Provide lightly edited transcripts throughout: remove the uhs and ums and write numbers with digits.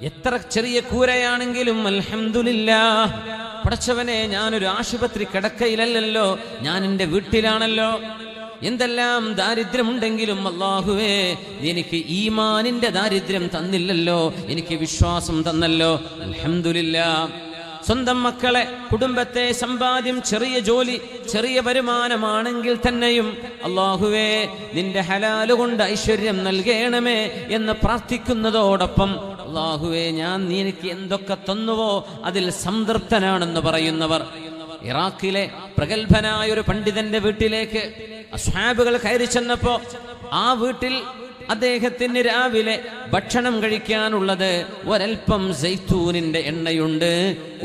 എത്ര ചെറിയ കൂരയാണെങ്കിലും അൽഹംദുലില്ലാഹ്, പടച്ചവനെ ഞാനൊരു ആശുപത്രി കിടക്കയിലല്ലല്ലോ, ഞാൻ എൻ്റെ വീട്ടിലാണല്ലോ. എന്തെല്ലാം ദാരിദ്ര്യമുണ്ടെങ്കിലും അല്ലാഹുവേ എനിക്ക് ഈമാനിന്റെ ദാരിദ്ര്യം തന്നില്ലല്ലോ, എനിക്ക് വിശ്വാസം തന്നല്ലോ, അൽഹംദുലില്ലാഹ്. സ്വന്തം മക്കളെ, കുടുംബത്തെ, സമ്പാദ്യം, ചെറിയ ജോലി, ചെറിയ വരുമാനമാണെങ്കിൽ തന്നെയും അല്ലാഹുവേ നിന്റെ ഹലാല് കൊണ്ട് ഐശ്വര്യം നൽകണമേ എന്ന് പ്രാർത്ഥിക്കുന്നതോടൊപ്പം അല്ലാഹുവേ നീ എനിക്ക് എന്തൊക്കെ തന്നുവോ അതിൽ സംതൃപ്തനാണെന്ന് പറയുന്നവർ. ഇറാഖിലെ പ്രഗത്ഭനായ ഒരു പണ്ഡിതന്റെ വീട്ടിലേക്ക് അസ്ഹാബുകൾ കയറി ചെന്നപ്പോ ആ വീട്ടിൽ അദ്ദേഹത്തിന് രാവിലെ ഭക്ഷണം കഴിക്കാനുള്ളത് ഒരൽപ്പം സൈത്തൂനിന്റെ എണ്ണയുണ്ട്,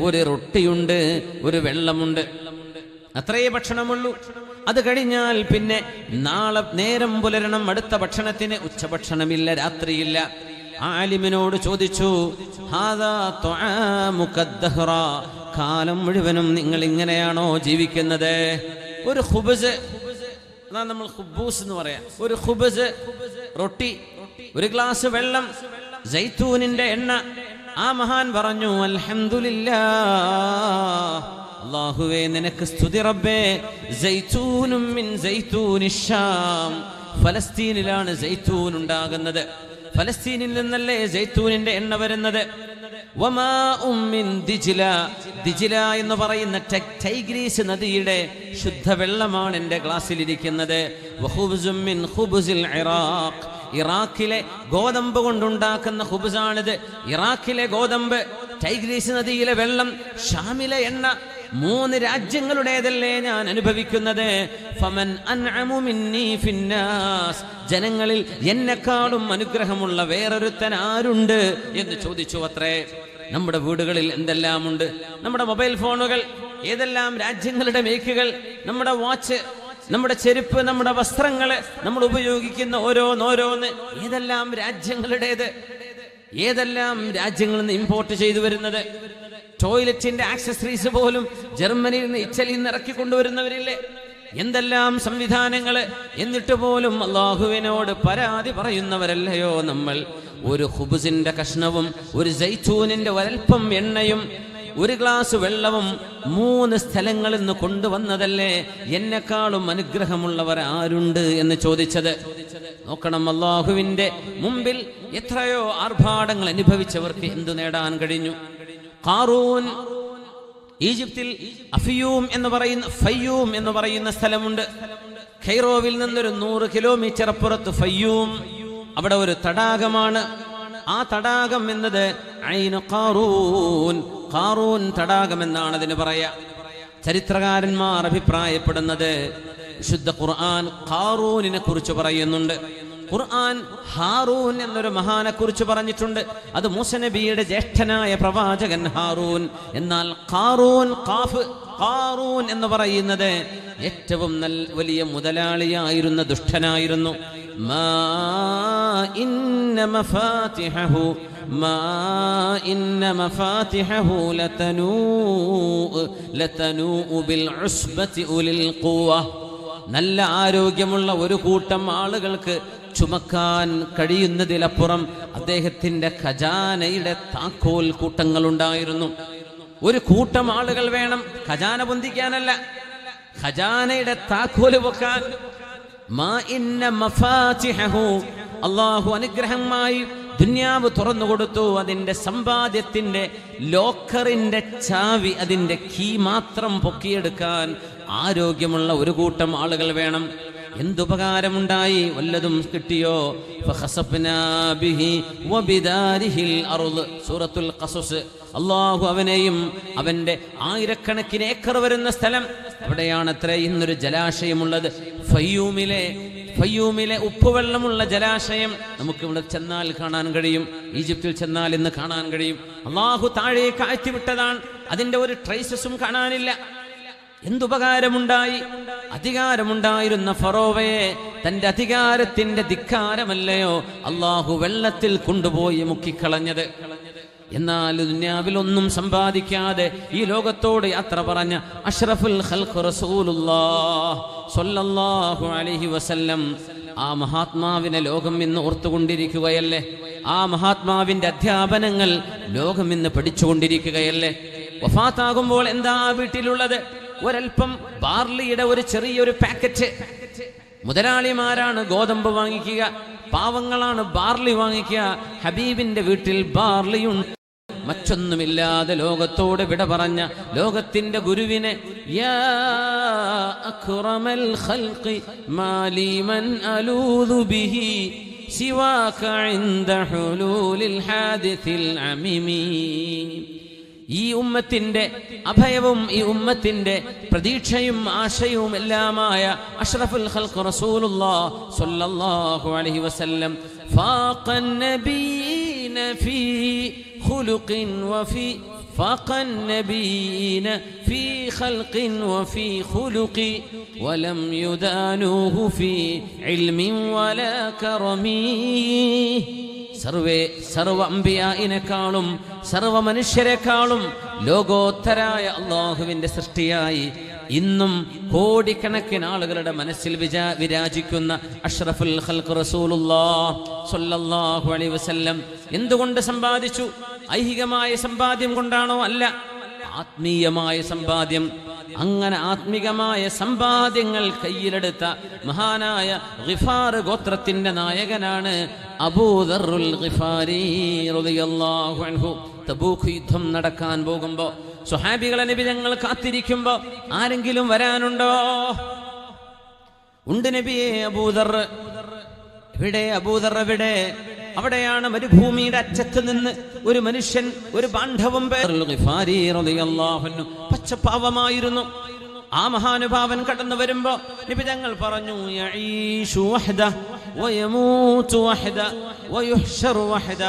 ഒരു റൊട്ടിയുണ്ട്, ഒരു വെള്ളമുണ്ട്. അത്രയേ ഭക്ഷണമുള്ളൂ. അത് കഴിഞ്ഞാൽ പിന്നെ നാളെ നേരം പുലരണം, അടുത്ത ഭക്ഷണത്തിന്. ഉച്ചഭക്ഷണമില്ല, രാത്രിയില്ല. ആലിമിനോട് ചോദിച്ചു, ഹാദാ തുആമുക ദഹ്റ, കാലം മുഴുവനും നിങ്ങൾ ഇങ്ങനെയാണോ ജീവിക്കുന്നത്? ഒരു ഖുബ്സ്, അതാ നമ്മൾ ഖുബൂസ് എന്ന് പറയാം, ഒരു ഖുബ്സ്, റൊട്ടി, ഒരു ഗ്ലാസ് വെള്ളം, സൈത്തൂനിന്റെ എണ്ണ. ആ മഹാൻ പറഞ്ഞു, അൽഹംദുലില്ലാഹ്, അല്ലാഹുവേ നിനക്ക് സ്തുതി റബ്ബേ. സൈത്തൂനും മിൻ സൈത്തൂനിശ് ശാം, ഫലസ്തീനിലാണ് സൈത്തൂൻ ഉണ്ടാകുന്നത്. ഫലസ്തീനിൽ നിന്നല്ലേ സൈത്തൂനിന്റെ എണ്ണ വരുന്നത്. വമാഉം മിൻ ദിജ്ല, ദിജ്ല എന്ന് പറയുന്ന ടൈഗ്രീസ് നദിയുടെ ശുദ്ധവെള്ളമാണ് എൻ്റെ ഗ്ലാസ്സിലിരിക്കുന്നത്. വഖുബ്സും മിൻ ഖുബ്സിൽ ഇറാഖ്, ഇറാഖിലെ ഗോതമ്പ് കൊണ്ടുണ്ടാക്കുന്ന ഖുബ്സാണിത്. ഇറാഖിലെ ഗോതമ്പ്, ടൈഗ്രീസ് നദിയിലെ വെള്ളം, ഷാമിലെ എണ്ണ, 3 രാജ്യങ്ങളുടേതല്ലേ ഞാൻ അനുഭവിക്കുന്നത്. ഫമൻ അൻഅമു മിന്നി ഫിന്നാസ്, ജനങ്ങളിൽ എന്നെക്കാളും അനുഗ്രഹമുള്ള വേറൊരുത്തൻ ആരുണ്ട് എന്ന് ചോദിച്ചു അത്രേ. നമ്മുടെ വീടുകളിൽ എന്തെല്ലാമുണ്ട്? നമ്മുടെ മൊബൈൽ ഫോണുകൾ, ഏതെല്ലാം രാജ്യങ്ങളുടെ മേക്കുകൾ, നമ്മുടെ വാച്ച്, നമ്മുടെ ചെരുപ്പ്, നമ്മുടെ വസ്ത്രങ്ങൾ, നമ്മൾ ഉപയോഗിക്കുന്ന ഓരോന്ന് ഏതെല്ലാം രാജ്യങ്ങളുടേത്, ഏതെല്ലാം രാജ്യങ്ങളിൽ നിന്ന് ഇമ്പോർട്ട് ചെയ്തു വരുന്നത്. ടോയ്ലറ്റിന്റെ ആക്സസറീസ് പോലും ജർമ്മനിയിൽ നിന്ന്, ഇറ്റലിയിൽ നിന്ന് ഇറക്കിക്കൊണ്ടുവരുന്നവരില്ലേ? എന്തെല്ലാം സംവിധാനങ്ങള്. എന്നിട്ട് പോലും അല്ലാഹുവിനോട് പരാതി പറയുന്നവരല്ലയോ നമ്മൾ? ഒരു ഖുബ്സിന്റെ കഷ്ണവും ഒരു സൈത്തൂനിന്റെ ഒരൽപ്പം എണ്ണയും ഒരു ഗ്ലാസ് വെള്ളവും 3 സ്ഥലങ്ങളിൽ നിന്ന് കൊണ്ടുവന്നതല്ലേ. എന്നെക്കാളും അനുഗ്രഹമുള്ളവർ ആരുണ്ട് എന്ന് ചോദിച്ചത്. നോക്കണം, അല്ലാഹുവിന്റെ മുമ്പിൽ എത്രയോ ആർഭാടങ്ങൾ അനുഭവിച്ചവർക്ക് എന്തു നേടാൻ കഴിഞ്ഞു. ഖാറൂൻ, ഈജിപ്തിൽ ഫയ്യൂം എന്ന് പറയുന്ന സ്ഥലമുണ്ട്. ഖൈറോവിൽ നിന്നൊരു 100 കിലോമീറ്റർ അപ്പുറത്ത് ഫയ്യൂം, അവിടെ ഒരു തടാകമാണ്. ആ തടാകം എന്നത് ഐനു ഖാറൂൻ, ഖാറൂൻ തടാകം എന്നാണ് അതിന് പറയാ. ചരിത്രകാരന്മാർ അഭിപ്രായപ്പെടുന്നത് വിശുദ്ധ ഖുർആൻ ഖാറൂനിനെ കുറിച്ച് പറയുന്നുണ്ട്. ഖുർആൻ ഹാറൂൻ എന്നൊരു മഹാനെ കുറിച്ച് പറഞ്ഞിട്ടുണ്ട്. അത് മൂസ നബിയുടെ ജ്യേഷ്ഠനായ പ്രവാചകൻ ഹാറൂൻ. എന്നാൽ ഖാറൂൻ, ഖാറൂൻ എന്ന് പറയുന്നത് ഏറ്റവും വലിയ മുതലാളിയായിരുന്ന ദുഷ്ടനായിരുന്നു. ഇന്ന മഫാതിഹഹു ലതനൂഉ ബിൽ ഉസ്ബതി ഉലിൽ ഖുവ. നല്ല ആരോഗ്യമുള്ള ഒരു കൂട്ടം ആളുകൾക്ക് ചുമക്കാൻ കഴിയുന്നതിലപ്പുറം അദ്ദേഹത്തിന്റെ ഖജാനയുടെ താക്കോൽ കൂട്ടങ്ങളുണ്ടായിരുന്നു. ഒരു കൂട്ടം ആളുകൾ വേണം, ഖജാന പൊന്തിക്കാനല്ല, ഖജാനയുടെ താക്കോല് വെക്കാൻ. അല്ലാഹു അനുഗ്രഹമായി ദുനിയാവ് തുറന്നു കൊടുത്തു. അതിന്റെ സമ്പാദ്യത്തിന്റെ ലോക്കറിന്റെ ചാവി, അതിന്റെ കീ മാത്രം പൊക്കിയെടുക്കാൻ ആരോഗ്യമുള്ള ഒരു കൂട്ടം ആളുകൾ വേണം. എന്തുപകാരമുണ്ടായി? വല്ലതും കിട്ടിയോ? സൂറത്തുൽ ഖസസ്. അല്ലാഹു അവനെയും അവന്റെ 1000കണക്കിന് ഏക്കർ വരുന്ന സ്ഥലം, അവിടെയാണത്രേ ഇന്നൊരു ജലാശയമുള്ളത്. ഫയ്യൂമിലെ ഉപ്പുവെള്ളമുള്ള ജലാശയം നമുക്കിവിടെ ചെന്നാൽ കാണാൻ കഴിയും. ഈജിപ്തിൽ ചെന്നാൽ ഇന്ന് കാണാൻ കഴിയും. അല്ലാഹു താഴേക്ക് അയച്ചുവിട്ടതാണ്. അതിന്റെ ഒരു ട്രേസസും കാണാനില്ല. എന്തുപകാരമുണ്ടായി? അധികാരമുണ്ടായിരുന്ന ഫറോവയെ തന്റെ അധികാരത്തിന്റെ ധിക്കാരമല്ലയോ അല്ലാഹു വെള്ളത്തിൽ കൊണ്ടുപോയി മുക്കിക്കളഞ്ഞത്. എന്നാൽ ദുനിയാവിൽ ഒന്നും സമ്പാദിക്കാതെ ഈ ലോകത്തോട് യാത്ര പറഞ്ഞ അഷ്റഫുൽ ഖൽഖ് റസൂലുള്ളാഹി സ്വല്ലല്ലാഹു അലൈഹി വസല്ലം, ആ മഹാത്മാവിനെ ലോകം ഇന്ന് ഓർത്തുകൊണ്ടിരിക്കുകയല്ലേ? ആ ആ മഹാത്മാവിന്റെ അധ്യാപനങ്ങൾ ലോകം ഇന്ന് പഠിച്ചുകൊണ്ടിരിക്കുകയല്ലേ. വഫാത്താകുമ്പോൾ എന്താ വീട്ടിലുള്ളത്? ഒരൽപ്പം ബാർലിയുടെ ഒരു ചെറിയൊരു പാക്കറ്റ്. മുതലാളിമാരാണ് ഗോതമ്പ് വാങ്ങിക്കുക, പാവങ്ങളാണ് ബാർലി വാങ്ങിക്കുക. ഹബീബിന്റെ വീട്ടിൽ ബാർലിയുണ്ട്. മറ്റൊന്നുമില്ലാതെ ലോകത്തോട് വിട പറഞ്ഞ ലോകത്തിന്റെ ഗുരുവിനെ യാ അക്റമൽ ഖൽഖി മാലി മൻ അലൂദു ബിഹി സിവാക ഇൻദ ഹുലൂലിൽ ഹാദിസിൽ അമിമി. ഈ ഉമ്മത്തിന്റെ അഭയവും ഈ ഉമ്മത്തിന്റെ പ്രതീക്ഷയും ആശയവും എല്ലാമായ അഷ്റഫുൽ ഖൽഖ് റസൂലുള്ളാഹി സ്വല്ലല്ലാഹു അലൈഹി വസല്ലം ഫാഖൻ നബിയ്യിന ഫീ ഖുലുഖിൻ വഫീ فاق النبيين في خلق وفي خلق ولم يدانوه في علم ولا كرم. സർവ അമ്പിയായിനെക്കാളും സർവ മനുഷ്യരെക്കാളും ലോകോത്തരായ അള്ളാഹുവിന്റെ സൃഷ്ടിയായി ഇന്നും കോടിക്കണക്കിന് ആളുകളുടെ മനസ്സിൽ വിരാജിക്കുന്ന അഷ്റഫുൽ ഖൽഖ് റസൂലുള്ളാഹി സ്വല്ലല്ലാഹു അലൈഹി വസല്ലം എന്തുകൊണ്ട് സമ്പാദിച്ചു? ഐഹികമായ സമ്പാദ്യം കൊണ്ടാണോ? അല്ല, ആത്മീയമായ സമ്പാദ്യം. അങ്ങനെ ആത്മികമായ സമ്പാദ്യങ്ങൾ കയ്യിലെടുത്ത മഹാനായ ഗിഫാർ ഗോത്രത്തിന്റെ നായകനാണ് അബൂദർറുൽ ഗിഫാരി റളിയല്ലാഹു അൻഹു. തബൂക്ക് യുദ്ധം നടക്കാൻ പോകുമ്പോ സ്വഹാബികളെ നബി ഞങ്ങൾ കാത്തിരിക്കുമ്പോ ആരെങ്കിലും വരാനുണ്ടോ? ഉണ്ട് നബിയെ. അബൂദർ എവിടെ? അബൂദർ എവിടെ? അവിടെയാണ് മരുഭൂമിയുടെ അറ്റത്ത് നിന്ന് ഒരു മനുഷ്യൻ, ഒരു ബാണ്ഡവം പച്ചപ്പാവമായിരുന്നു. ആ മഹാനുഭാവൻ കടന്നു വരുമ്പോ നബി തങ്ങൾ പറഞ്ഞു യഈഷു വഹദ വയമൂതു വഹദ വയുഹ്ശറു വഹദ.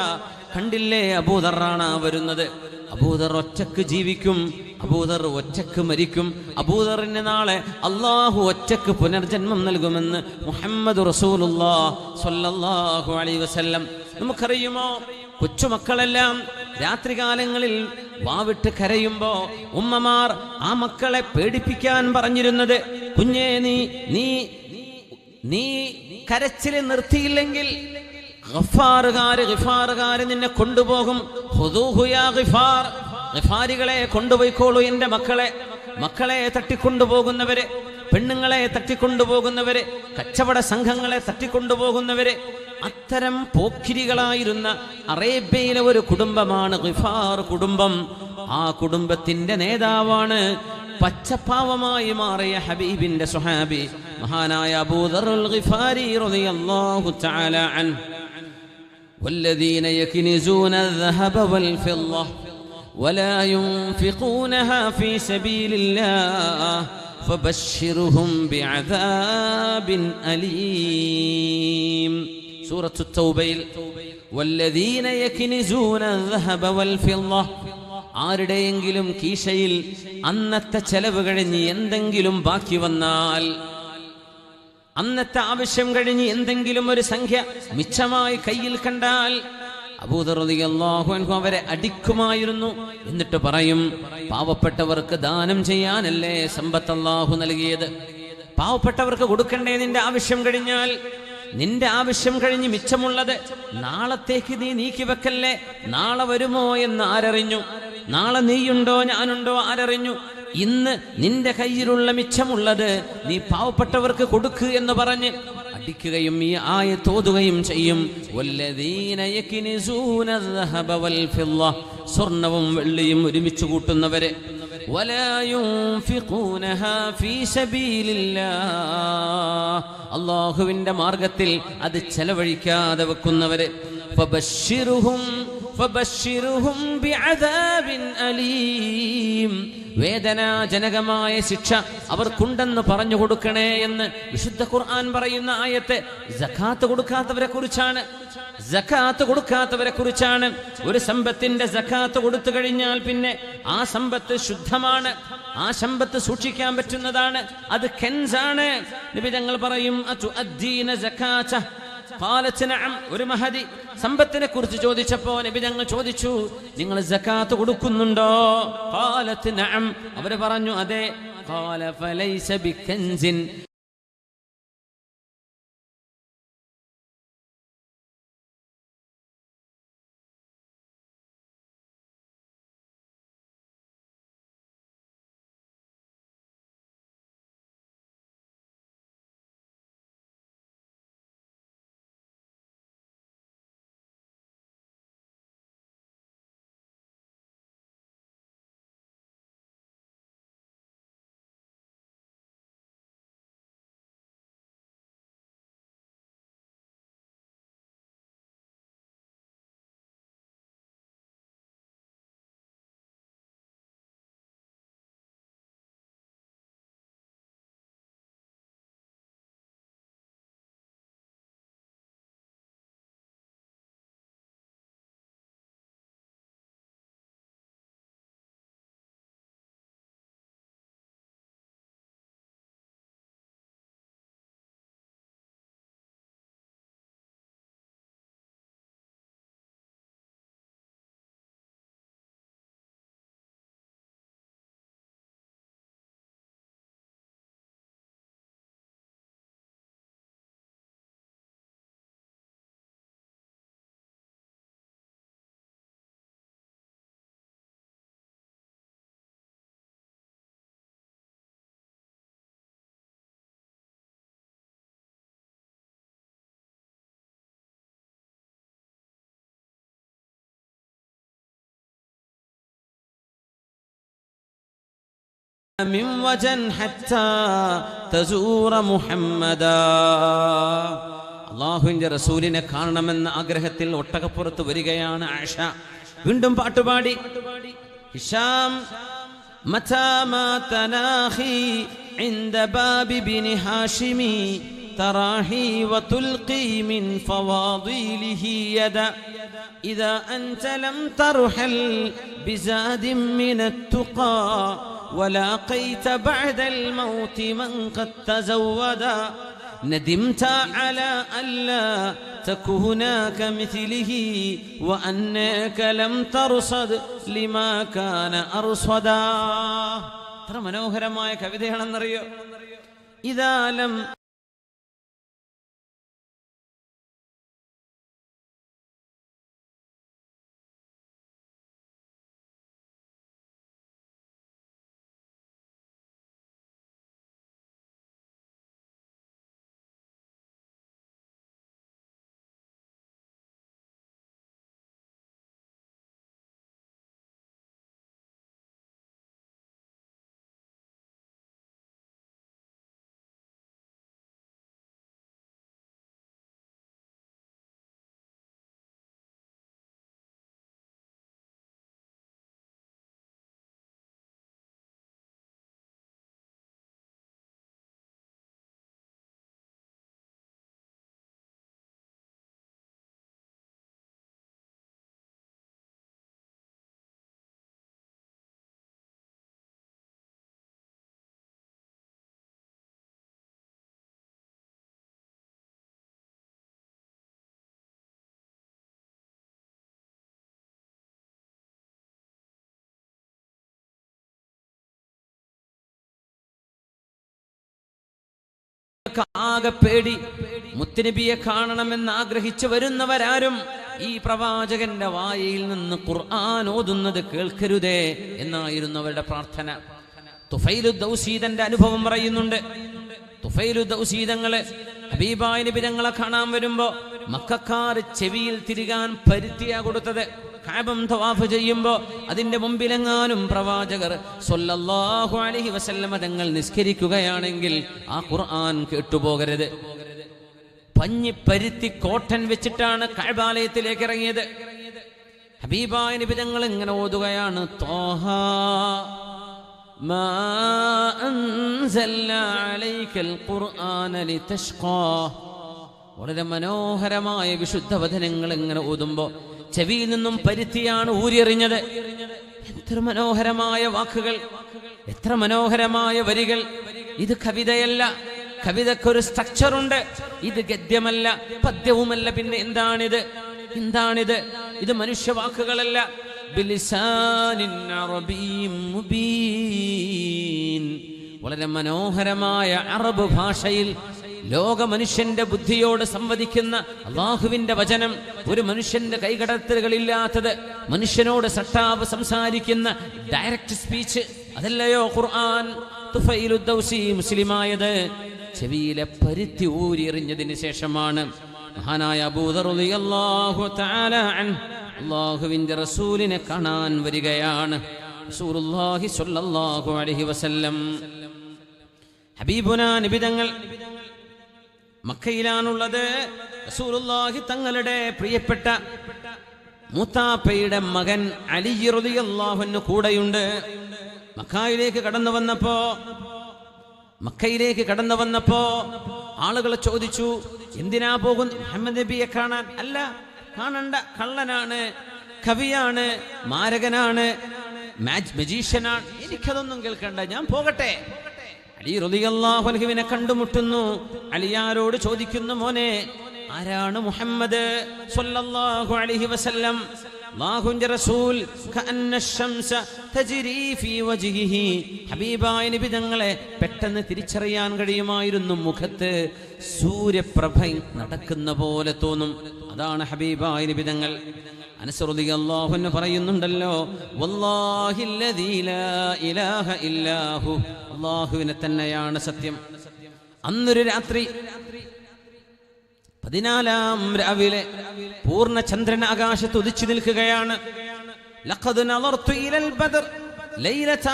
കണ്ടില്ലേ, അബൂദറാണ് വരുന്നത്. അബൂദർ ഒറ്റക്ക് ജീവിക്കും, അബൂദർ ഒറ്റക്ക് മരിക്കും, അബൂദറിന് നാളെ അള്ളാഹു ഒറ്റക്ക് പുനർജന്മം നൽകുമെന്ന് മുഹമ്മദ് റസൂലുള്ളാഹി സ്വല്ലല്ലാഹു അലൈഹി വസല്ലം. നമുക്കറിയുമോ, കൊച്ചുമക്കളെല്ലാം രാത്രികാലങ്ങളിൽ വാവിട്ട് കരയുമ്പോ ഉമ്മമാർ ആ മക്കളെ പേടിപ്പിക്കാൻ പറഞ്ഞിരുന്നത്, കുഞ്ഞേ നീ കരച്ചില് നിർത്തിയില്ലെങ്കിൽ ഗിഫാറുകാര് നിന്നെ കൊണ്ടുപോകും. ഖുദൂഹു യാ ഗിഫാർ, ഗിഫാരികളെ കൊണ്ടുപോയിക്കോളൂ. എന്റെ മക്കളെ തട്ടിക്കൊണ്ടുപോകുന്നവര്, പെണ്ണുങ്ങളെ തട്ടിക്കൊണ്ടുപോകുന്നവര്, കച്ചവട സംഘങ്ങളെ തട്ടിക്കൊണ്ടുപോകുന്നവര്, അത്തരം പോക്കിരികളായിരുന്ന അറേബ്യയിലെ ഒരു കുടുംബമാണ് ഗിഫാർ കുടുംബം. ആ കുടുംബത്തിന്റെ നേതാവാണ് പച്ചപ്പാവമായി മാറിയ ഹബീബിന്റെ സ്വഹാബി മഹാനായ അബൂദറുൽ ഗിഫാരി റളിയല്ലാഹു തആല അൻഹു. والذين يكنزون الذهب والفضة ولا ينفقونها في سبيل الله فبشرهم بعذاب أليم. سورة التوبة. والذين يكنزون الذهب والفضة. ആരുടെയെങ്കിലും കീശയിൽ അന്നത്തെ ചെലവ് കഴിഞ്ഞ് എന്തെങ്കിലും ബാക്കി വന്നാൽ, അന്നത്തെ ആവശ്യം കഴിഞ്ഞ് എന്തെങ്കിലും ഒരു സംഖ്യ മിച്ചമായി കയ്യിൽ കണ്ടാൽ അബൂദർ റളിയല്ലാഹു അൻഹു അവരെ അടിക്കുമായിരുന്നു. എന്നിട്ട് പറയും, പാവപ്പെട്ടവർക്ക് ദാനം ചെയ്യാനല്ലേ സമ്പത്ത് അല്ലാഹു നൽകിയത്, പാവപ്പെട്ടവർക്ക് കൊടുക്കണ്ടേ? നിന്റെ ആവശ്യം കഴിഞ്ഞാൽ, നിന്റെ ആവശ്യം കഴിഞ്ഞ് മിച്ചമുള്ളത് നാളത്തേക്ക് നീ നീക്കി വെക്കല്ലേ. നാളെ വരുമോ എന്ന് ആരറിഞ്ഞു? നാളെ നീയുണ്ടോ ഞാനുണ്ടോ ആരറിഞ്ഞു? ഇന്ന് നിന്റെ കയ്യിലുള്ള മിച്ചമുള്ളത് നീ പാവപ്പെട്ടവർക്ക് കൊടുക്ക് എന്ന് പറഞ്ഞ് അടിക്കുകയും ഈ ആയത്ത് ഓതുകയും ചെയ്യും. വല്ലദീന യക്നിസൂന അദ്ദഹബ വൽ ഫിദ്ദ. സ്വർണവും വെള്ളിയും ഒരുമിച്ച് കൂട്ടുന്നവരെ, വലാ യുൻഫിഖൂനഹാ ഫീ സബീലില്ലാഹ്. അല്ലാഹുവിന്റെ മാർഗത്തിൽ അത് ചെലവഴിക്കാതെ വെക്കുന്നവരെ, ഫബശ്ശിറുഹും ബിഅദാബിൻ അലീം. വേദനാജനകമായ ശിക്ഷ അവർക്കുണ്ടെന്ന് പറഞ്ഞു കൊടുക്കണേ എന്ന് വിശുദ്ധ ഖുർആൻ പറയുന്ന ആയത്ത് സകാത്ത് കൊടുക്കാത്തവരെ കുറിച്ചാണ്. സകാത്ത് കൊടുക്കാത്തവരെ കുറിച്ചാണ്. ഒരു സമ്പത്തിന്റെ സകാത്ത് കൊടുത്തു കഴിഞ്ഞാൽ പിന്നെ ആ സമ്പത്ത് ശുദ്ധമാണ്, ആ സമ്പത്ത് സൂക്ഷിക്കാൻ പറ്റുന്നതാണ്, അത് കെൻസാണ്. നബി തങ്ങൾ പറയും അതുഅദ്ദീന സകാത. ഖാലത്ത് നഅം. ഒരു മഹദി സമ്പത്തിനെ കുറിച്ച് ചോദിച്ചപ്പോ നബി ഞങ്ങൾ ചോദിച്ചു, നിങ്ങൾ സകാത്ത് കൊടുക്കുന്നുണ്ടോ? ഖാലത്ത് നഅം. അവർ പറഞ്ഞു അതെ. ഖാല ഫലൈസ ബികൻസിൻ. من وجن حتى تزور محمدا അള്ളാഹുവിന്റെ റസൂലിനെ കാണണമെന്ന ആഗ്രഹത്തിൽ ഒട്ടകപ്പുറത്ത് വരികയാണ് ആയിഷ. വീണ്ടും പാട്ടുപാടി ഹിഷാം متى ما تناخي عند باب بن هاشم تراحي وتلقي من فواضيله يدا إذا أنت لم ترحل بزاد من التقى ولاقيت بعد الموت من قد تزودا ندمت على ألا تكون كمثله وأنك لم ترصد لما كان أرصدا. എത്ര മനോഹരമായ കവിതയാണെന്നറിയോ. إذا لم ആകെ പേടി. മുത്തുനബിയെ കാണണമെന്ന് ആഗ്രഹിച്ചു വരുന്നവരാരും ഈ പ്രവാചകന്റെ വായിൽ നിന്ന് ഖുർആൻ ഓതുന്നത് കേൾക്കരുതേ എന്നായിരുന്നു അവരുടെ പ്രാർത്ഥന. തുഫൈലു ദൗസീദന്റെ അനുഭവം പറയുന്നുണ്ട്. തുഫൈലു ദൗസീദങ്ങള് ഹബീബായ നബി തങ്ങളെ കാണാൻ വരുമ്പോ മക്കക്കാർ ചെവിയിൽ തിരികാൻ പരുത്തിയാ കൊടുത്തത്. കഅബം തവാഫ് ചെയ്യുമ്പോ അതിന്റെ മുമ്പിലെങ്ങാനും പ്രവാചകർ സ്വല്ലല്ലാഹു അലൈഹി വസല്ലമ തങ്ങൾ നിസ്കരിക്കുകയാണെങ്കിൽ ആ ഖുർആൻ കേട്ടുപോകരുത്. പഞ്ഞി പരുത്തി കോട്ടൻ വെച്ചിട്ടാണ് കഅബാലയത്തിലേക്ക് ഇറങ്ങിയത്. ഹബീബായ നബി തങ്ങൾ ഇങ്ങനെ ഓതുകയാണ്, ത്വാഹ മാ അൻസൽനാ അലൈക്കൽ ഖുർആന ലിതഷ്ഖാ. വളരെ മനോഹരമായ വിശുദ്ധ വചനങ്ങൾ ഇങ്ങനെ ഓതുമ്പോ ചെവിയിൽ നിന്നും പരുത്തിയാണ് ഊരിയെറിഞ്ഞത്. എത്ര മനോഹരമായ വാക്കുകൾ, എത്ര മനോഹരമായ വരികൾ. ഇത് കവിതയല്ല, കവിതക്കൊരു സ്ട്രക്ചറുണ്ട്. ഇത് ഗദ്യമല്ല, പദ്യവുമല്ല. പിന്നെ എന്താണിത്? എന്താണിത്? ഇത് മനുഷ്യവാക്കുകളല്ല. ബിലിസാനിൻ അറബിയ്യിൻ മുബീൻ. വളരെ മനോഹരമായ അറബ് ഭാഷയിൽ ലോക മനുഷ്യന്റെ ബുദ്ധിയോട് സംവദിക്കുന്ന അല്ലാഹുവിന്റെ വചനം, ഒരു മനുഷ്യന്റെ കൈകടത്തലുകളില്ലാത്തത്, മനുഷ്യനോട് സട്ടാവ് സംസാരിക്കുന്ന ഡയറക്റ്റ് സ്പീച്ച്, അതല്ലയോ ഖുർആൻ. തുഫൈലു ദൗസി മുസ്ലിമായത് ചെവിയിലെ പരുത്തി ഊരിയെറിഞ്ഞതിന് ശേഷമാണ്. മഹാനായ അബൂദർ റളിയല്ലാഹു തആല അൻഹു അല്ലാഹുവിന്റെ റസൂലിനെ കാണാൻ വരികയാണ്. റസൂലുള്ളാഹി സ്വല്ലല്ലാഹു അലൈഹി വസല്ലം ഹബീബുനാ നബി തങ്ങൾ മക്കയിലാണുള്ളത്. റസൂലുള്ളാഹി തങ്ങളുടെ പ്രിയപ്പെട്ട മൂത്താപ്പയുടെ മകൻ അലി റളിയല്ലാഹു അൻഹു കൂടെയുണ്ട്. മക്കയിലേക്ക് കടന്നു വന്നപ്പോ ആളുകൾ ചോദിച്ചു, എന്തിനാ പോകുന്നു? മുഹമ്മദ് നബിയെ കാണാൻ. അല്ല, കാണണ്ട, കള്ളനാണ്, കവിയാണ്, മാരകനാണ്, മജീഷ്യനാണ്, എനിക്കതൊന്നും കേൾക്കണ്ട, ഞാൻ പോകട്ടെ. അലി റളിയല്ലാഹു അൻഹുവിനെ കണ്ടുമുട്ടുന്നു. അലിയാരോട് ചോദിക്കുന്നു, മോനെ, ആരാണ് മുഹമ്മദ് സ്വല്ലല്ലാഹു അലൈഹി വസല്ലം? അല്ലാഹുവിന്റെ റസൂൽ കഅന്ന ശംസ തജ്രി ഫീ വജ്ഹിഹി. ഹബീബായ നബി തങ്ങളെ പെട്ടെന്ന് തിരിച്ചറിയാൻ കഴിയുമായിരുന്നു. മുഖത്ത് സൂര്യപ്രഭ നടക്കുന്ന പോലെ തോന്നും. അതാണ് ഹബീബായ നബി തങ്ങൾ. അനസ് റളിയല്ലാഹു അൻഹു പറയുന്നുണ്ടല്ലോ, വല്ലാഹില്ലദീ ലാ ഇലാഹ ഇല്ലാഹു. അല്ലാഹുവിനെ തന്നെയാണ് സത്യം. അന്നൊരു രാത്രി 14-ാം രാവിലെ പൂർണ്ണ ചന്ദ്രൻ ആകാശത്ത് ഉദിച്ചു നിൽക്കുകയാണ്. ലഖദ് നളർതു ഇലൽ ബദർ. ലൈലത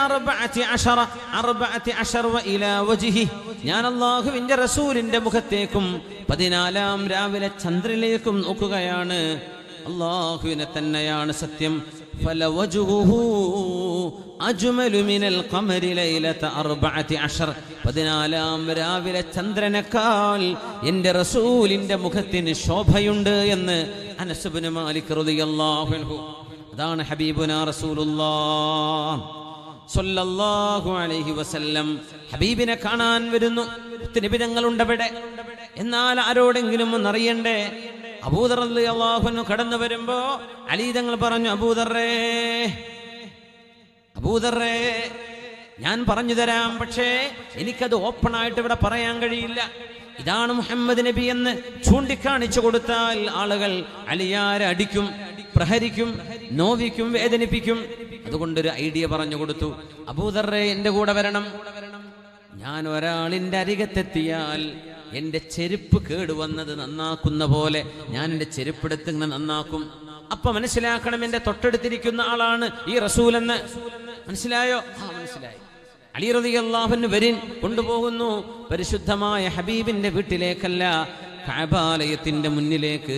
14 വഇലാ വജ്ഹി, ഞാൻ അല്ലാഹുവിന്റെ റസൂലിന്റെ മുഖത്തേക്കും 14 രാവിലെ ചന്ദ്രനിലേക്കും നോക്കുകയാണ്. അല്ലാഹുവിനെ തന്നെയാണ് സത്യം. ഫലവജ്ഹുഹു അജ്മലു മിനൽ ഖമരി ലൈലത 14. 14 രാവിലെ ചന്ദ്രനേക്കാൾ എൻ്റെ റസൂലിന്റെ മുഖത്തിന് ശോഭയുണ്ട് എന്ന് അനസ് ഇബ്നു മാലിക് റളിയല്ലാഹു അൻഹു. അതാണ് ഹബീബുനാ റസൂലുള്ളാഹ് സ്വല്ലല്ലാഹു അലൈഹി വസല്ലം. ഹബീബിനെ കാണാൻ വരുന്നു. നബി തങ്ങളുണ്ട് അവിടെ. എന്നാൽ ആരോടെങ്കിലും ഒന്നറിയണ്ടേ? അബൂദർ റളിയല്ലാഹു അൻഹു കടന്നു വരുമ്പോ അലി തങ്ങൾ പറഞ്ഞു, അബൂദറേ ഞാൻ പറഞ്ഞു തരാം, പക്ഷേ എനിക്കത് ഓപ്പണായിട്ട് ഇവിടെ പറയാൻ കഴിയില്ല. ഇതാണ് മുഹമ്മദ് നബി എന്ന് ചൂണ്ടിക്കാണിച്ചു കൊടുത്താൽ ആളുകൾ അലിയാരെ അടിക്കും, പ്രഹരിക്കും, നോവിക്കും, വേദനിപ്പിക്കും. അതുകൊണ്ടൊരു ഐഡിയ പറഞ്ഞു കൊടുത്തു. അബൂദറേ എൻ്റെ കൂടെ വരണം. ഞാൻ ഒരാളിൻ്റെ അരികത്തെത്തിയാൽ എൻ്റെ ചെരുപ്പ് കേടുവന്നത് നന്നാക്കുന്ന പോലെ ഞാൻ എൻ്റെ ചെരുപ്പെടുത്ത് ഇങ്ങനെ നന്നാക്കും. അപ്പൊ മനസ്സിലാക്കണം, എൻ്റെ തൊട്ടടുത്തിരിക്കുന്ന ആളാണ് ഈ റസൂലെന്ന്. മനസ്സിലായോ? മനസ്സിലായി. അലി റളിയല്ലാഹു അൻഹു വരിൻ കൊണ്ടുപോകുന്നു. പരിശുദ്ധമായ ഹബീബിന്റെ വീട്ടിലേക്കല്ല, കഅബാലയത്തിന്റെ മുന്നിലേക്ക്.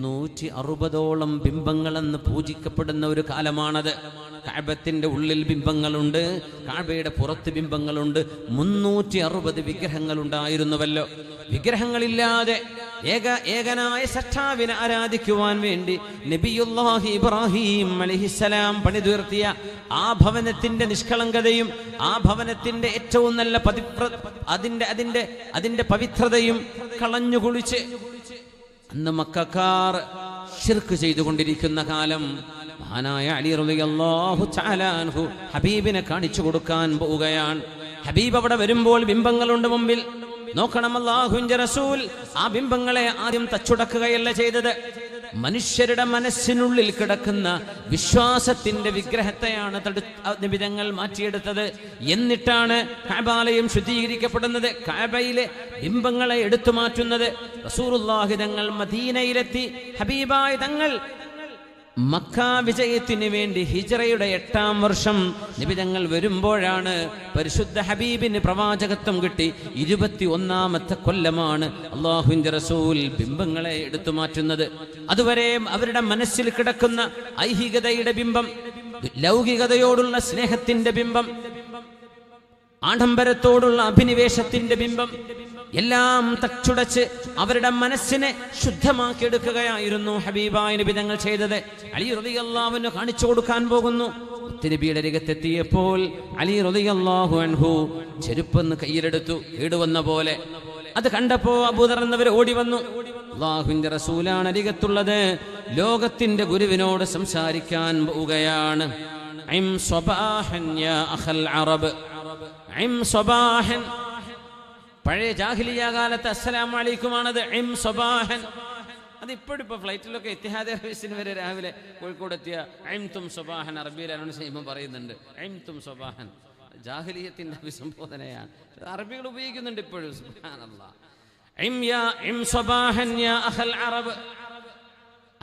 360ഓളം ബിംബങ്ങളെന്ന് പൂജിക്കപ്പെടുന്ന ഒരു കാലമാണത്. കഅബത്തിന്റെ ഉള്ളിൽ ബിംബങ്ങളുണ്ട്, കഅബയുടെ പുറത്ത് ബിംബങ്ങളുണ്ട്. 360 വിഗ്രഹങ്ങൾ ഉണ്ടായിരുന്നുവല്ലോ. വിഗ്രഹങ്ങളില്ലാതെ ഏകനായ സൃഷ്ടാവിനെ ആരാധിക്കുവാൻ വേണ്ടി നബിയുല്ലാഹി ഇബ്രാഹിം അലൈഹിസ്സലാം പണിതുയർത്തിയ ആ ഭവനത്തിന്റെ നിഷ്കളങ്കതയും ആ ഭവനത്തിന്റെ ഏറ്റവും നല്ല അതിന്റെ പവിത്രതയും കളഞ്ഞു കുളിച്ച് അന്ന് മക്കക്കാർ ശിർക്ക് ചെയ്തുകൊണ്ടിരിക്കുന്ന കാലം മഹാനായ അലി റളിയല്ലാഹു തആല അൻഹു ഹബീബിനെ കാണിച്ചു കൊടുക്കാൻ പോവുകയാണ്. ഹബീബ് അവിടെ വരുമ്പോൾ ബിംബങ്ങളുണ്ട് മുമ്പിൽ. നോക്കണം, അല്ലാഹുവിന്റെ റസൂൽ ആ ബിംബങ്ങളെ ആദ്യം തച്ചുടക്കുകയല്ല ചെയ്തത്. മനുഷ്യരുടെ മനസ്സിനുള്ളിൽ കിടക്കുന്ന വിശ്വാസത്തിന്റെ വിഗ്രഹത്തെയാണ് നിബിധങ്ങൾ മാറ്റിയെടുത്തത്. എന്നിട്ടാണ് കഅബാലയം ശുദ്ധീകരിക്കപ്പെടുന്നത്, കഅബയിലെ ബിംബങ്ങളെ എടുത്തു മാറ്റുന്നത്. റസൂലുള്ളാഹി തങ്ങൾ മദീനയിലെത്തി. ഹബീബായ തങ്ങൾ മക്ക വിജയത്തിന് വേണ്ടി ഹിജ്റയുടെ 8-ാം വർഷം നിബിധങ്ങൾ വരുമ്പോഴാണ് പരിശുദ്ധ ഹബീബിന് പ്രവാചകത്വം കിട്ടി. 21-ാമത്തെ കൊല്ലമാണ് അല്ലാഹുവിന്റെ റസൂൽ ബിംബങ്ങളെ എടുത്തു മാറ്റുന്നത്. അതുവരെ അവരുടെ മനസ്സിൽ കിടക്കുന്ന ഐഹികതയുടെ ബിംബം, ലൗകികതയോടുള്ള സ്നേഹത്തിന്റെ ബിംബം, ആഡംബരത്തോടുള്ള അഭിനിവേശത്തിന്റെ ബിംബം എല്ലാം തച്ചുടച്ച് അവരുടെ മനസ്സിനെ ശുദ്ധമാക്കിയെടുക്കുകയായിരുന്നു ഹബീബായ നബി തങ്ങൾ ചെയ്തത്. അലി റളിയല്ലാഹു അൻഹു കാണിച്ചു കൊടുക്കാൻ പോകുന്നു. നബിയുടെ അരികത്തെത്തിയപ്പോൾ അലി റളിയല്ലാഹു അൻഹു ചെരുപ്പെന്ന് കയ്യിലെടുത്തു, കേടുവന്ന പോലെ. അത് കണ്ടപ്പോ അബൂദർ എന്നവർ ഓടി വന്നു. അല്ലാഹുവിന്റെ റസൂലാണ് അരികത്തുള്ളത്. ലോകത്തിന്റെ ഗുരുവിനോട് സംസാരിക്കാൻ പോവുകയാണ്. ഇം സ്വബാഹൻ യാ അഖൽ അറബ്, ഇം സ്വബാഹൻ. പഴയ ജാഹിലിയ കാലത്ത് അസ്സലാമു അലൈക്കുമാണത്. ഇം സ്വബാഹൻ. അതിപ്പോഴിപ്പോ ഫ്ലൈറ്റിലൊക്കെ ഇത്തിഹാദ് എയർവേസിന് വരെ രാവിലെ കോഴിക്കോട് എത്തിയ ഐം തും സ്വബാഹൻ അറബിയിൽ അനൗൺസ് ചെയ്യുമ്പോൾ പറയുന്നുണ്ട് ഐം തും സ്വബാഹൻ. ജാഹിലിയത്തിന്റെ അഭിസംബോധനയാണ്. അറബികൾ ഉപയോഗിക്കുന്നുണ്ട് ഇപ്പോഴും. സുബ്ഹാനല്ലാഹ്. ഇം സ്വബാഹൻ യാ അഖൽ അറബ്.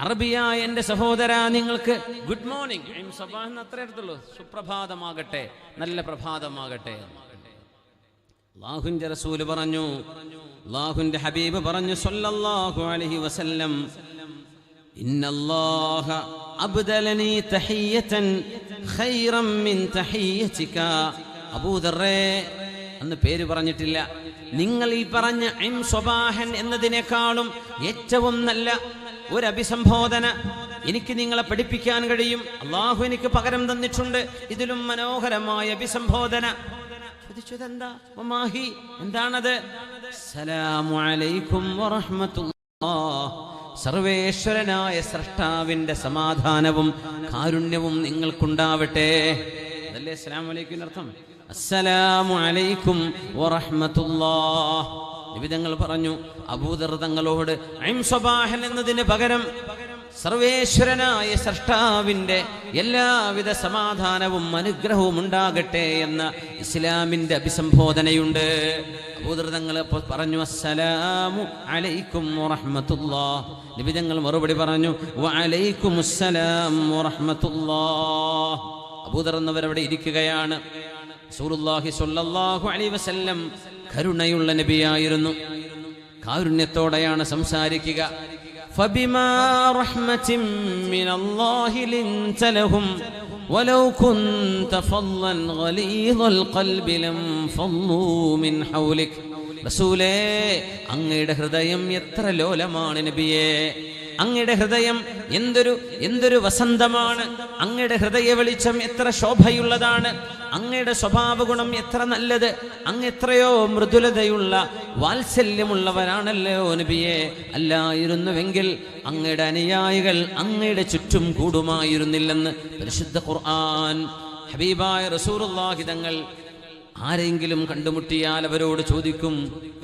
അറബിയായ എന്റെ സഹോദര, നിങ്ങൾക്ക് ഗുഡ് മോർണിംഗ്. ഇം സ്വബാഹൻ അത്രേ അടുത്തുള്ളൂ. സുപ്രഭാതമാകട്ടെ, നല്ല പ്രഭാതമാകട്ടെ. അല്ലാഹുവിന്റെ റസൂല് പറഞ്ഞു, അല്ലാഹുവിന്റെ ഹബീബ് പറഞ്ഞു സല്ലല്ലാഹു അലൈഹി വസല്ലം, ഇന്നല്ലാഹ അബ്ദലനി തഹിയ്യതൻ ഖൈറൻ മിൻ തഹിയ്യതിക. അബൂദറേ, അന്ന് പേര് പറഞ്ഞിട്ടില്ല. നിങ്ങൾ ഈ പറഞ്ഞ ഇം സ്വബാഹൻ എന്നതിനേക്കാളും ഏറ്റവും നല്ല ഒരു അഭിസംബോധന എനിക്ക് നിങ്ങളെ പഠിപ്പിക്കാൻ കഴിയും. അല്ലാഹു എനിക്ക് പകരം തന്നിട്ടുണ്ട് ഇതിലും മനോഹരമായ അഭിസംബോധന. എന്താണത്? സലാമു അലൈക്കും വറഹ്മത്തുള്ളാഹ്. സർവേശ്വരനായ സ്രഷ്ടാവിന്റെ സമാധാനവും കാരുണ്യവും നിങ്ങൾക്കുണ്ടാവട്ടെ. അതല്ലേ അസ്സലാമു അലൈക്കും അർത്ഥം? അസ്സലാമു അലൈക്കും വറഹ്മത്തുള്ളാഹ്. നബി തങ്ങൾ പറഞ്ഞു അബൂദർ തങ്ങളോട് ഇം സ്വബാഹൻ എന്നതിന് പകരം സർവേശ്വരനായ സ്രഷ്ടാവിന്റെ എല്ലാവിധ സമാധാനവും അനുഗ്രഹവും ഉണ്ടാകട്ടെ എന്ന ഇസ്ലാമിന്റെ അഭിസംബോധനയുണ്ട്. അബൂദർ തങ്ങൾ പറഞ്ഞു അസ്സലാമു അലൈക്കും വറഹ്മത്തുള്ളാഹ്. നബി തങ്ങൾ മറുപടി പറഞ്ഞു വഅലൈക്കുമുസ്സലാം വറഹ്മത്തുള്ളാഹ്. അബൂദർ എന്നവരവിടെ ഇരിക്കുകയാണ്. റസൂലുള്ളാഹി സ്വല്ലല്ലാഹു അലൈഹി വസല്ലം കരുണയുള്ള നബിയായിരുന്നു. കാരുണ്യത്തോടെയാണ് സംസാരിക്കുക. ഫബിമാ റഹ്മത്തിൻ മിനല്ലാഹി ലിൻത ലഹും വലൗ കുൻത ഫളൻ ഗലീദൽ ഖൽബി ലം ഫളൂ മിൻ ഹൗലിക്. റസൂലേ, അങ്ങയുടെ ഹൃദയം എത്ര ലോലമാണ് നബിയേ. അങ്ങയുടെ ഹൃദയം എന്തൊരു വസന്തമാണ്. അങ്ങയുടെ ഹൃദയ വെളിച്ചം എത്ര ശോഭയുള്ളതാണ്. അങ്ങയുടെ സ്വഭാവ ഗുണം എത്ര നല്ലത്. അങ്ങ് എത്രയോ മൃദുലതയുള്ള വാത്സല്യമുള്ളവരാണല്ലോ നബിയെ. അല്ലായിരുന്നുവെങ്കിൽ അങ്ങയുടെ അനുയായികൾ അങ്ങയുടെ ചുറ്റും കൂടുമായിരുന്നില്ലെന്ന് പരിശുദ്ധ ഖുർആൻ. ഹബീബായ റസൂലുള്ളാഹി തങ്ങൾ ആരെങ്കിലും കണ്ടുമുട്ടിയാൽ അവരോട് ചോദിക്കും,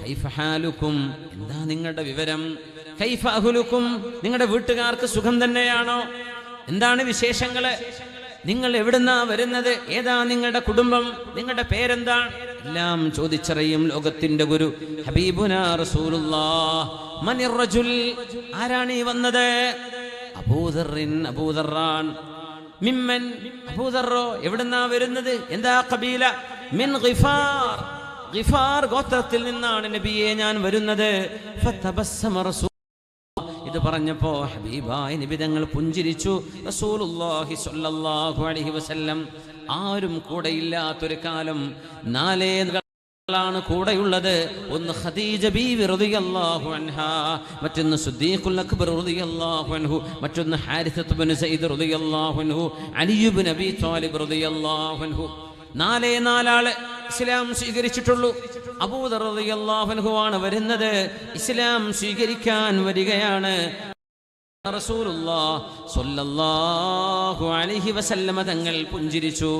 കൈഫ ഹാലുക്കും, എന്താ നിങ്ങളുടെ വിവരം? കൈഫ അഹ്ലുക്കും, നിങ്ങളുടെ വീട്ടുകാർക്ക് സുഖം തന്നെയാണോ? എന്താണ് വിശേഷങ്ങള്? നിങ്ങൾ എവിടുന്നാ വരുന്നത്? ഏതാ നിങ്ങളുടെ കുടുംബം? നിങ്ങളുടെ പേരെന്താണ്? എല്ലാം ചോദിച്ചറിയും ലോകത്തിന്റെ ഗുരു ഹബീബുനാ റസൂലുള്ളാഹ്. മനിർ റജുൽ, ആരാണ് ഈ വന്നത്? അബൂദർറാൻ. മിമ്മൻ, അബൂദർറോ, എവിടുന്നാ വരുന്നത്? എന്താ ഖബീല? മിൻ ഗിഫാർ, ഗിഫാർ ഗോത്രത്തിൽ നിന്നാണ് നബിയെ ഞാൻ വരുന്നത്. ഫതബസ്സമ റസൂൽ, ഇത് പറഞ്ഞപ്പോ ഹബീബായ നബി തങ്ങൾ പുഞ്ചിരിച്ചു. റസൂലുള്ളാഹി സ്വല്ലല്ലാഹു അലൈഹി വസല്ലം ആരും കൂടെയില്ലാത്തൊരു കാലം 4 ാണ് കൂടെയുള്ളത്. ഒന്ന് ഖദീജ ബീവി റളിയല്ലാഹു അൻഹാ, മറ്റൊന്ന് സിദ്ദീഖുൽ അക്ബർ റളിയല്ലാഹു അൻഹു, മറ്റൊന്ന് ഹാരിസത്ത് ഇബ്നു സയ്യിദ് റളിയല്ലാഹു അൻഹു, അലി ഇബ്നു അബീ ത്വാലിബ് റളിയല്ലാഹു അൻഹു. 4 ആള് ഇസ്ലാം സ്വീകരിച്ചിട്ടുള്ളൂ. അബൂദർ റളിയല്ലാഹു അൻഹു ആണ് വരുന്നത്. ഇസ്ലാം സ്വീകരിക്കാൻ വരികയാണ്. റസൂലുള്ളാഹി സ്വല്ലല്ലാഹു അലൈഹി വസല്ലമ തങ്ങൾ പുഞ്ചിരിച്ചു.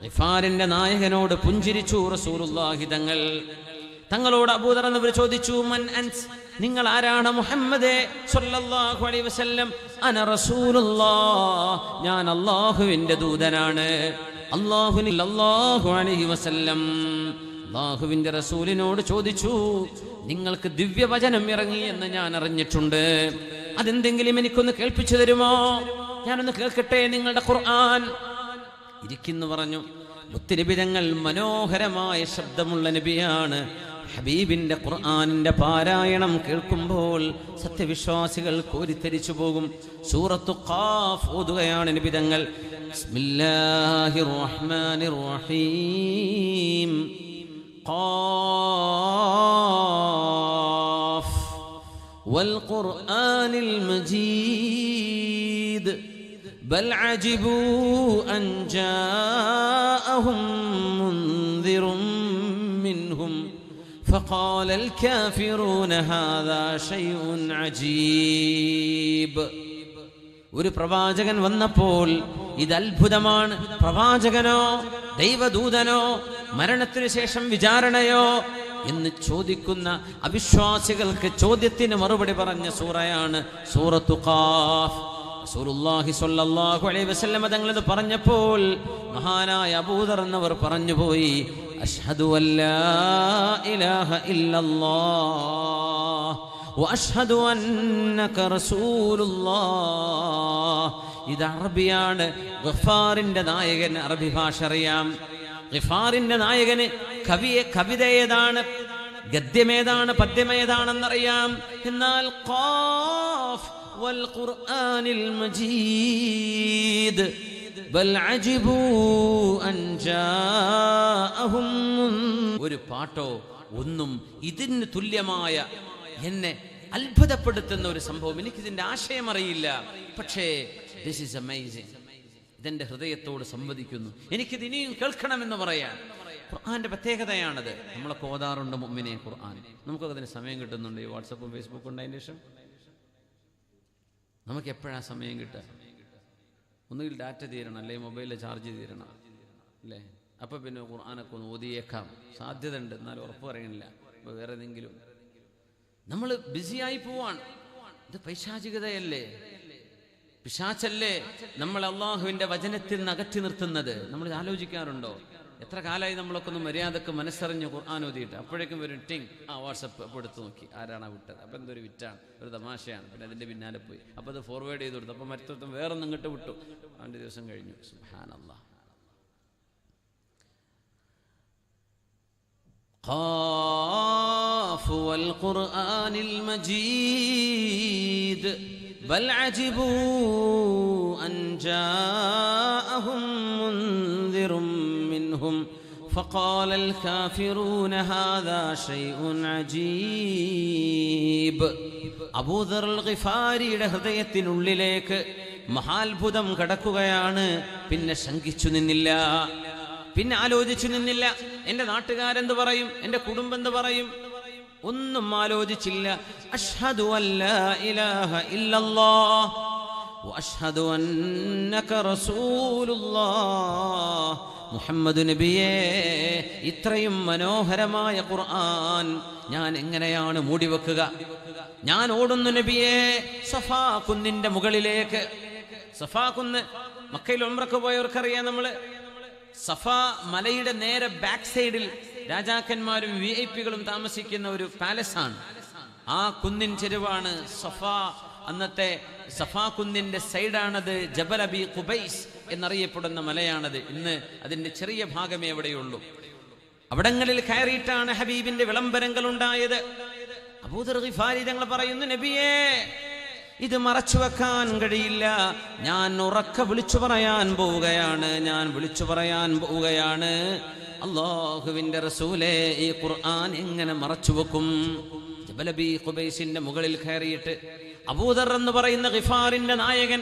ഗിഫാറിന്റെ നായകനോട് പുഞ്ചിരിച്ചു റസൂലുള്ളാഹി തങ്ങൾ. തങ്ങളോട് അബൂദർ എന്നവർ ചോദിച്ചു, മൻ അൻസ്, നിങ്ങൾ ആരാണ് മുഹമ്മദേ സ്വല്ലല്ലാഹു അലൈഹി വസല്ലം? അന റസൂലുള്ളാഹ്, ഞാൻ അല്ലാഹുവിന്റെ ദൂതനാണ്. അല്ലാഹു അലൈഹി വസല്ലം അല്ലാഹുവിന്റെ റസൂലിനോട് ചോദിച്ചു, നിങ്ങൾക്ക് ദിവ്യവചനം ഇറങ്ങി എന്ന് ഞാൻ അറിഞ്ഞിട്ടുണ്ട്. അതെന്തെങ്കിലും എനിക്കൊന്ന് കേൾപ്പിച്ചു തരുമോ? ഞാനൊന്ന് കേൾക്കട്ടെ നിങ്ങളുടെ ഖുർആൻ. ഇരിക്കുന്നു പറഞ്ഞു. മുത്തുനബി തങ്ങൾ മനോഹരമായ ശബ്ദമുള്ള നബിയാണ്. ഹബീബിന്റെ ഖുർആനിന്റെ പാരായണം കേൾക്കുമ്പോൾ സത്യവിശ്വാസികൾ കോരിത്തരിച്ചു പോകും. സൂറത്തു ഖാഫ് ഓതുകയാണ് നബി തങ്ങൾ. ബിസ്മില്ലാഹിർ റഹ്മാനിർ റഹീം. ഖാഫ് വൽ ഖുർആനിൽ മജീദ് بل عجبوا أن جاءهم منذر منهم فقال الكافرون هذا شيء عجيب. ഒരു പ്രവാചകൻ വന്നപ്പോൾ ഇത് അത്ഭുതമാണ്. പ്രവാചകനോ ദൈവദൂതനോ മരണത്തിനു ശേഷം വിചാരണയോ എന്ന് ചോദിക്കുന്ന അവിശ്വാസികൾക്ക് ചോദ്യത്തിന് മറുപടി പറഞ്ഞ സൂറയാണ് സൂറത്തു ഖാഫ്. റസൂലുള്ളാഹി സ്വല്ലല്ലാഹു അലൈഹി വസല്ലം തങ്ങൾ ഇത് പറഞ്ഞപ്പോൾ മഹാനായ അബൂദർ എന്നവർ പറഞ്ഞുപോയി, അഷ്ഹദു അല്ലാ ഇലാഹ ഇല്ലല്ലാഹ് വഅഷ്ഹദു അന്നക റസൂലുള്ളാഹ്. ഇത് അറബിയാണ്. ഗഫാറിന്റെ നായകൻ അറബി ഭാഷ അറിയാം. ഗഫാറിന്റെ നായകന് കവിത ഏതാണ്, ഗദ്യമേതാണ്, പദ്യമേതാണെന്നറിയാം. എന്നാൽ ഖാഫ് വൽ ഖുർആനിൽ മജീദ് ബൽ അജിബൂ അൻ ജാഅഹും. ഒരു പാട്ടോ ഒന്നും ഇതിന് തുല്യമായ എന്നെ അത്ഭുതപ്പെടുത്തുന്ന ഒരു സംഭവം, എനിക്കിതിന്റെ ആശയം അറിയില്ല, പക്ഷേ ദിസ് ഈസ് അമേസിംഗ്, ഇതെന്റെ ഹൃദയത്തോട് സംവദിക്കുന്നു, എനിക്കിത് ഇനിയും കേൾക്കണമെന്ന് പറയാൻ. ഖുർആന്റെ പ്രത്യേകതയാണത്. നമ്മളൊക്കെ ഓതാറുണ്ട് മുഅ്മിനെ ഖുർആൻ. നമുക്കൊക്കെ അതിന് സമയം കിട്ടുന്നുണ്ട്. ഈ വാട്സപ്പും ഫേസ്ബുക്കും ഉണ്ടായതിന് ശേഷം നമുക്ക് എപ്പോഴാണ് സമയം കിട്ടുക? ഒന്നുകിൽ ഡാറ്റ തീരണം, അല്ലെങ്കിൽ മൊബൈലിൽ ചാർജ് തീരണം, അല്ലേ? അപ്പം പിന്നെ ഖുർആനൊക്കെ ഒന്ന് ഓതിയേക്കാം, സാധ്യത ഉണ്ട്, എന്നാലും ഉറപ്പ് പറയണില്ല. അപ്പോൾ വേറെ എന്തെങ്കിലും നമ്മൾ ബിസിയായി പോവാണ്. ഇത് പൈശാചികതയല്ലേ, പിശാചല്ലേ നമ്മൾ അള്ളാഹുവിൻ്റെ വചനത്തിൽ നിന്ന് അകറ്റി നിർത്തുന്നത്? നമ്മൾ ആലോചിക്കാറുണ്ടോ? എത്ര കാലമായി നമ്മളൊക്കെ ഒന്ന് മര്യാദക്ക് മനസ്സറിഞ്ഞ് ഖുർആൻ ഓതിയിട്ട്. അപ്പോഴേക്കും വരും ടിങ്, വാട്സപ്പ് അപ്പോൾ എടുത്ത് നോക്കി ആരാണ് വിട്ടത്, അപ്പോൾ എന്തൊരു വിറ്റാണ്, ഒരു തമാശയാണ്, പിന്നെ അതിൻ്റെ പിന്നാലെ പോയി, അപ്പോൾ അത് ഫോർവേഡ് ചെയ്ത് കൊടുത്തു, അപ്പോൾ മറ്റൊരുത്തം വേറൊന്നും ഇങ്ങോട്ട് വിട്ടു, അവൻ്റെ ദിവസം കഴിഞ്ഞു. സുബ്ഹാനല്ലാഹ്. ഖാഫ് വൽ ഖുർആനിൽ മജീദ് ബൽ അജിബൂ അൻ ജാഅഹും മുൻദിറും മിൻഹും ഫഖാല അൽ കാഫിറൂന ഹാദാ ശൈഉൻ അജീബ്. അബൂദർ അൽ ഗിഫാരിയുടെ ഹൃദയത്തിനുള്ളിലേക്ക് മഹാത്ഭുതം കടക്കുകയാണ്. പിന്നെ ശങ്കിച്ചു നിന്നില്ല, പിന്നെ ആലോചിച്ചു നിന്നില്ല. എൻ്റെ നാട്ടുകാരെന്ത് പറയും, എൻ്റെ കുടുംബം എന്ത് പറയും, ഒന്നും ആലോചിച്ചില്ല. അഷ്ഹദു അല്ലാ ഇലാഹ ഇല്ലല്ലാഹ് വഅഷ്ഹദു അന്നക റസൂലുള്ളാഹ്. മുഹമ്മദ് നബിയേ, ഇത്രയും മനോഹരമായ ഖുർആൻ ഞാൻ എങ്ങനെയാണ് മൂടിവെക്കുക? ഞാൻ ഓടുന്നു നബിയേ സഫാ കുന്നിന്റെ മുകളിലേക്ക്. സഫാ കുന്ന് മക്കയിൽ ഉംറക്ക് പോയവർക്കറിയാം. നമ്മള് സഫ മലയുടെ നേരെ ബാക്ക് സൈഡിൽ രാജാക്കന്മാരും VIP-കളും താമസിക്കുന്ന ഒരു പാലസാണ്. ആ കുന്നിൻ ചെരുവാണ് സഫ. അന്നത്തെ സഫാ കുന്നിന്റെ സൈഡാണത്. ജബൽ അബി ഖുബൈസ് എന്നറിയപ്പെടുന്ന മലയാണത്. ഇന്ന് അതിന്റെ ചെറിയ ഭാഗമേ എവിടെയുള്ളൂ. അവിടങ്ങളിൽ കയറിയിട്ടാണ് ഹബീബിന്റെ വിളംബരങ്ങൾ ഉണ്ടായത്. അബൂദർ ഗിഫാരി തങ്ങൾ പറയുന്നു, നബിയേ, ഇത് മറച്ചു വെക്കാൻ കഴിയില്ല. ഞാൻ ഉറക്കെ വിളിച്ചു പറയാൻ പോവുകയാണ്, അല്ലാഹുവിന്റെ റസൂലേ, ഈ ഖുർആൻ എങ്ങനെ മറച്ചു വെക്കും? ജബൽ അബി ഖുബൈസിന്റെ മുകളിൽ കയറിയിട്ട് അബൂദർ എന്ന് പറയുന്ന ഗിഫാറിന്റെ നായകൻ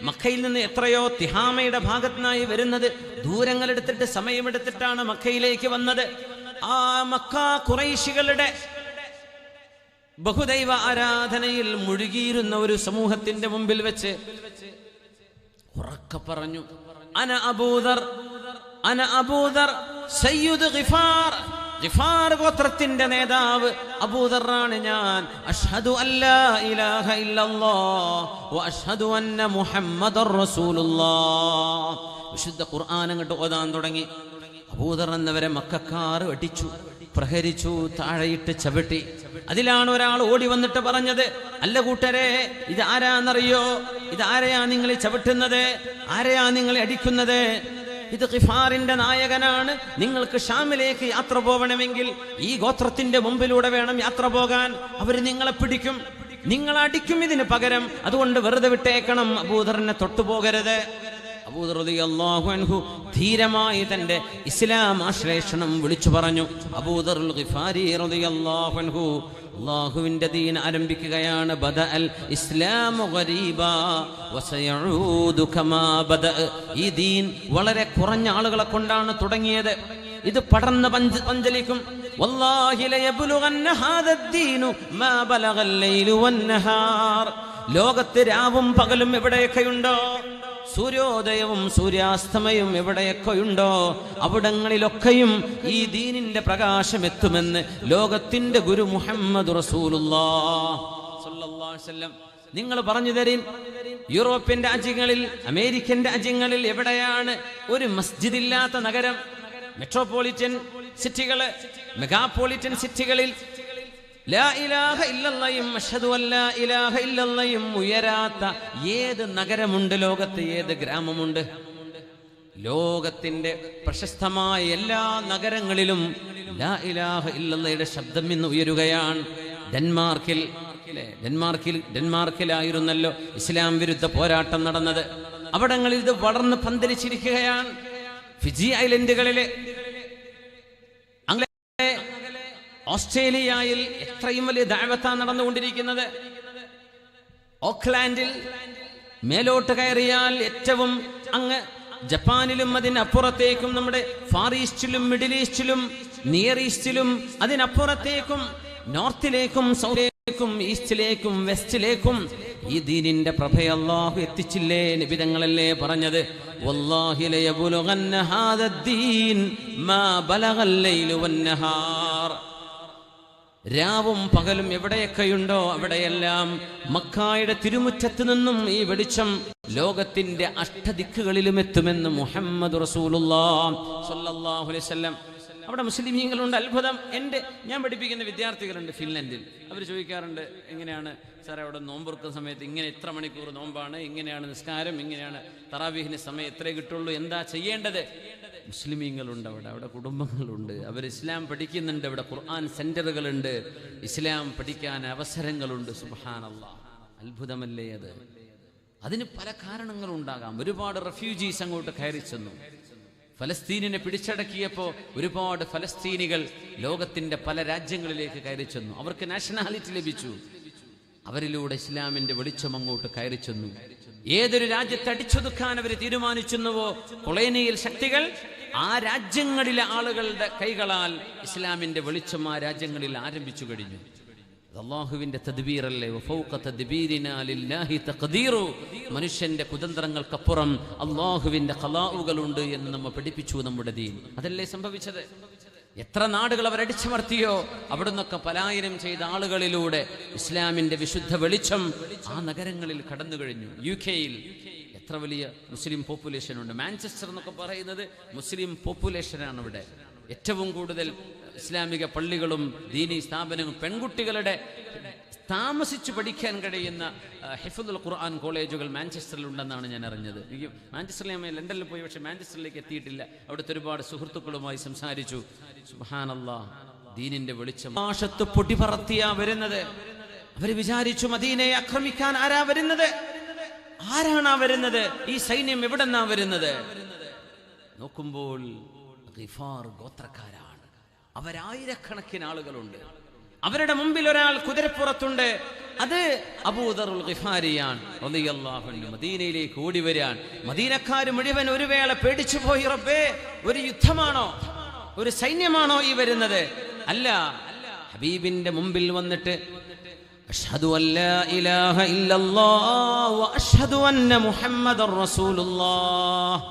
മക്കയിൽ നിന്ന് എത്രയോ തിഹാമയുടെ ഭാഗത്തുനിന്നായി വരുന്നത്. ദൂരങ്ങളെടുത്തിട്ട് സമയമെടുത്തിട്ടാണ് മക്കയിലേക്ക് വന്നത്. ആ മക്ക ഖുറൈശികളുടെ ബഹുദൈവ ആരാധനയിൽ മുഴുകിയിരുന്ന ഒരു സമൂഹത്തിന്റെ മുമ്പിൽ വെച്ച് ഉറക്കെ പറഞ്ഞു, അന അബൂദർ സയ്യിദ് ഗിഫാർ. ഗിഫാർ ഗോത്രത്തിന്റെ നേതാവ് അബൂദറാണ് ഞാൻ. അഷ്ഹദു അല്ലാ ഇലാഹ ഇല്ലല്ലാഹ് വഅഷ്ഹദു അന്ന മുഹമ്മദർ റസൂലുള്ളാഹ്. വിശുദ്ധ ഖുർആൻ അങ്ങോട്ട് ഓതാൻ തുടങ്ങി. അബൂദർ എന്നവരെ മക്കക്കാർ അടിച്ചു, പ്രഹരിച്ചു, താഴെയിട്ട് ചവിട്ടി. അതിലാണ് ഒരാൾ ഓടി വന്നിട്ട് പറഞ്ഞത്, അല്ല കൂട്ടരെ, ഇത് ആരാന്നറിയോ? ഇത് ആരെയാ നിങ്ങൾ ചവിട്ടുന്നത്? ആരെയാ നിങ്ങൾ അടിക്കുന്നത്? ഇത് ഗിഫാറിന്റെ നായകനാണ്. നിങ്ങൾക്ക് ഷാമിലേക്ക് യാത്ര പോകണമെങ്കിൽ ഈ ഗോത്രത്തിന്റെ മുമ്പിലൂടെ വേണം യാത്ര പോകാൻ. അവർ നിങ്ങളെ പിടിക്കും, നിങ്ങൾ അടിക്കും ഇതിന് പകരം. അതുകൊണ്ട് വെറുതെ വിട്ടേക്കണം, അബൂദറിനെ തൊട്ടുപോകരുത്. അബൂദർ റളിയല്ലാഹു അൻഹു ധീരമായി തന്റെ ഇസ്ലാം ആശ്ലേഷണം വിളിച്ചു പറഞ്ഞു. അബൂദർ ഗിഫാരി റളിയല്ലാഹു അൻഹു അല്ലാഹുവിന്റെ ദീൻ ആരംഭിക്കുകയാണ്. ബദഅൽ ഇസ്ലാമു ഗരീബാ വസയഊദു കമാ ബദഅ. ഈ ദീൻ വളരെ കുറഞ്ഞ ആളുകളെ കൊണ്ടാണ് തുടങ്ങിയത്. ഇത് പടർന്ന് പഞ്ചലിക്കും. വല്ലാഹി ലയബ്ലുഗന്ന ഹാദദ്ദീനു മാ ബലഗൽ ലൈലു വന്നഹാർ. ലോകത്ത് രാവും പകലും എവിടെയൊക്കെയുണ്ടോ, സൂര്യോദയവും സൂര്യാസ്തമയവും എവിടെയൊക്കെയുണ്ടോ, അവിടങ്ങളിലൊക്കെയും ഈ ദീനിന്റെ പ്രകാശം എത്തുമെന്ന് ലോകത്തിന്റെ ഗുരു മുഹമ്മദ് റസൂലുള്ളാഹ് സ്വല്ലല്ലാഹു അലൈഹി വസല്ലം നിങ്ങൾ പറഞ്ഞു തരീൻ. യൂറോപ്യൻ രാജ്യങ്ങളിൽ, അമേരിക്കൻ രാജ്യങ്ങളിൽ എവിടെയാണ് ഒരു മസ്ജിദ് ഇല്ലാത്ത നഗരം? മെട്രോപൊളിറ്റൻ സിറ്റികള്, മെഗാപൊളിറ്റൻ സിറ്റികളിൽ ലാ ഇലാഹ ഇല്ലല്ലാഹും അഷ്ഹദു അല്ലാ ഇലാഹ ഇല്ലല്ലാഹും ഉയരാത്ത ഏത് നഗരമുണ്ട് ലോകത്ത്? ഏത് ഗ്രാമമുണ്ട്? ലോകത്തിന്റെ പ്രശസ്തമായ എല്ലാ നഗരങ്ങളിലും ലാ ഇലാഹ ഇല്ലല്ലാഹയുടെ ശബ്ദം ഇന്ന് ഉയരുകയാണ്. ഡെൻമാർക്കിലായിരുന്നല്ലോ ഇസ്ലാം വിരുദ്ധ പോരാട്ടം നടന്നത്. അവിടങ്ങളിൽ ഇത് വളർന്ന് പന്തലിച്ചിരിക്കുകയാണ്. ഫിജി ഐലൻഡുകളിലെ, ഓസ്ട്രേലിയയിൽ എത്രയും വലിയ ദഅവത്താണ് നടന്നുകൊണ്ടിരിക്കുന്നത്. ഓക്ലാൻഡിൽ മേലോട്ട് കയറിയാൽ ഏറ്റവും അങ്ങ് ജപ്പാനിലും അതിനപ്പുറത്തേക്കും, നമ്മുടെ ഫാർ ഈസ്റ്റിലും മിഡിൽ ഈസ്റ്റിലും നിയർ ഈസ്റ്റിലും അതിനപ്പുറത്തേക്കും നോർത്തിലേക്കും സൗത്തിലേക്കും ഈസ്റ്റിലേക്കും വെസ്റ്റിലേക്കും ഈ ദീനിന്റെ പ്രഭയെ അല്ലാഹു എത്തിച്ചില്ലേ? നബി തങ്ങളല്ലേ പറഞ്ഞത്, വല്ലാഹി ലയബ്ലുഗന്ന ഹാദദ്ദീൻ മാ ബലഗൽ ലൈലു വന്നഹാർ. രാവും പകലും എവിടെയൊക്കെയുണ്ടോ അവിടെയെല്ലാം മക്കായുടെ തിരുമുറ്റത്ത് നിന്നും ഈ വെളിച്ചം ലോകത്തിന്റെ അഷ്ടദിക്കുകളിലും എത്തുമെന്ന് മുഹമ്മദ് റസൂലുള്ളാഹി സ്വല്ലല്ലാഹു അലൈഹി വസല്ലം. അവിടെ മുസ്ലിമീങ്ങളുണ്ട്. അത്ഭുതം. ഞാൻ പഠിപ്പിക്കുന്ന വിദ്യാർത്ഥികളുണ്ട് ഫിൻലൻഡിൽ. അവർ ചോദിക്കാറുണ്ട്, എങ്ങനെയാണ് സാറേ അവിടെ നോമ്പുറക്കുന്ന സമയത്ത് ഇങ്ങനെ ഇത്ര മണിക്കൂർ നോമ്പാണ്, ഇങ്ങനെയാണ് നിസ്കാരം, ഇങ്ങനെയാണ് തറാവീഹിന് സമയം എത്രേ കിട്ടുള്ളൂ, എന്താ ചെയ്യേണ്ടത്? മുസ്ലിമീങ്ങളുണ്ട് അവിടെ കുടുംബങ്ങളുണ്ട്, അവർ ഇസ്ലാം പഠിക്കുന്നുണ്ട്, അവിടെ ഖുർആൻ സെന്ററുകളുണ്ട്, ഇസ്ലാം പഠിക്കാൻ അവസരങ്ങളുണ്ട്. സുബ്ഹാനല്ലാഹ്, അത്ഭുതമല്ലേ അത്? അതിന് പല കാരണങ്ങളുണ്ടാകാം. ഒരുപാട് റെഫ്യൂജീസ് അങ്ങോട്ട് കയറി ചെന്നു. ഫലസ്തീനിനെ പിടിച്ചടക്കിയപ്പോൾ ഒരുപാട് ഫലസ്തീനികൾ ലോകത്തിന്റെ പല രാജ്യങ്ങളിലേക്ക് കയറി ചെന്നു. അവർക്ക് നാഷണാലിറ്റി ലഭിച്ചു. അവരിലൂടെ ഇസ്ലാമിന്റെ വെളിച്ചം അങ്ങോട്ട് കയറി ചെന്നു. ഏതൊരു രാജ്യത്തെ അടിച്ചൊതുക്കാൻ അവർ തീരുമാനിച്ചെന്നുവോ കൊളോണിയൽ ശക്തികൾ, ആ രാജ്യങ്ങളിലെ ആളുകളുടെ കൈകളാൽ ഇസ്ലാമിന്റെ വെളിച്ചം ആ രാജ്യങ്ങളിൽ ആരംഭിച്ചു കഴിഞ്ഞു. അല്ലാഹുവിന്റെ തദ്ബീറല്ലേ. വഫൗക തദ്ബീരിനാ ലില്ലാഹി തഖ്ദീറു. മനുഷ്യന്റെ കുതന്ത്രങ്ങൾക്കപ്പുറം അല്ലാഹുവിന്റെ ഖലാഉകളുണ്ട് എന്ന് നമ്മെ പഠിപ്പിച്ചു നമ്മുടെ ദീൻ. അതല്ലേ സംഭവിച്ചത്? എത്ര നാടുകൾ അവർ അടിച്ചമർത്തിയോ അവിടുന്നൊക്കെ പലായനം ചെയ്ത ആളുകളിലൂടെ ഇസ്ലാമിന്റെ വിശുദ്ധ വെളിച്ചം ആ നഗരങ്ങളിൽ കടന്നു കഴിഞ്ഞു. UK-യിൽ എത്ര വലിയ മുസ്ലിം പോപ്പുലേഷൻ ഉണ്ട്. മാഞ്ചസ്റ്റർ എന്നൊക്കെ പറയുന്നത് മുസ്ലിം പോപ്പുലേഷനാണ്. ഇവിടെ ഏറ്റവും കൂടുതൽ ഇസ്ലാമിക പള്ളികളും ദീനീ സ്ഥാപനങ്ങളും പെൺകുട്ടികളുടെ താമസിച്ചു പഠിക്കാൻ കഴിയുന്ന ഹിഫ്ദുൽ ഖുർആൻ കോളേജുകൾ മാഞ്ചസ്റ്ററിൽ ഉണ്ടെന്നാണ് ഞാൻ അറിഞ്ഞത്. എനിക്ക് മാഞ്ചസ്റ്ററിൽ ഞാൻ ലണ്ടനിൽ പോയി, പക്ഷേ മാഞ്ചസ്റ്ററിലേക്ക് എത്തിയിട്ടില്ല. അവിടുത്തെ ഒരുപാട് സുഹൃത്തുക്കളുമായി സംസാരിച്ചു. സുബ്ഹാനല്ലാഹ്, ദീനിന്റെ വെളിച്ചം ആശത്ത് പൊടി പറത്തിയാ വരുന്നത്. അവര് വിചാരിച്ചു മദീനയെ ആക്രമിക്കാൻ ആരാ വരുന്നത്? ആരാണാ വരുന്നത്? ഈ സൈന്യം എവിടെന്നാ വരുന്നത്? നോക്കുമ്പോൾ ഗിഫാർ ഗോത്രക്കാരാണ്. അവരായിരക്കണക്കിന് ആളുകളുണ്ട്. അവരുടെ മുമ്പിൽ ഒരാൾ കുതിരപ്പുറത്തുണ്ട്. അത് അബൂദറുൽ ഗിഫാരിയാണ് റളിയല്ലാഹു അൻഹു. മദീനയിലേക്ക് ഓടി വരാൻ മദീനക്കാർ മുഴുവൻ ഒരു വേള പേടിച്ചു പോയി. റബ്ബേ, ഒരു യുദ്ധമാണോ, ഒരു സൈന്യമാണോ ഈ വരുന്നത്? അല്ല, ഹബീബിന്റെ മുമ്പിൽ വന്നിട്ട് അഷ്ഹദു അല്ലാ ഇലാഹ ഇല്ലല്ലാഹ് വ അഷ്ഹദു അന്ന മുഹമ്മദർ റസൂലുള്ളാഹ്,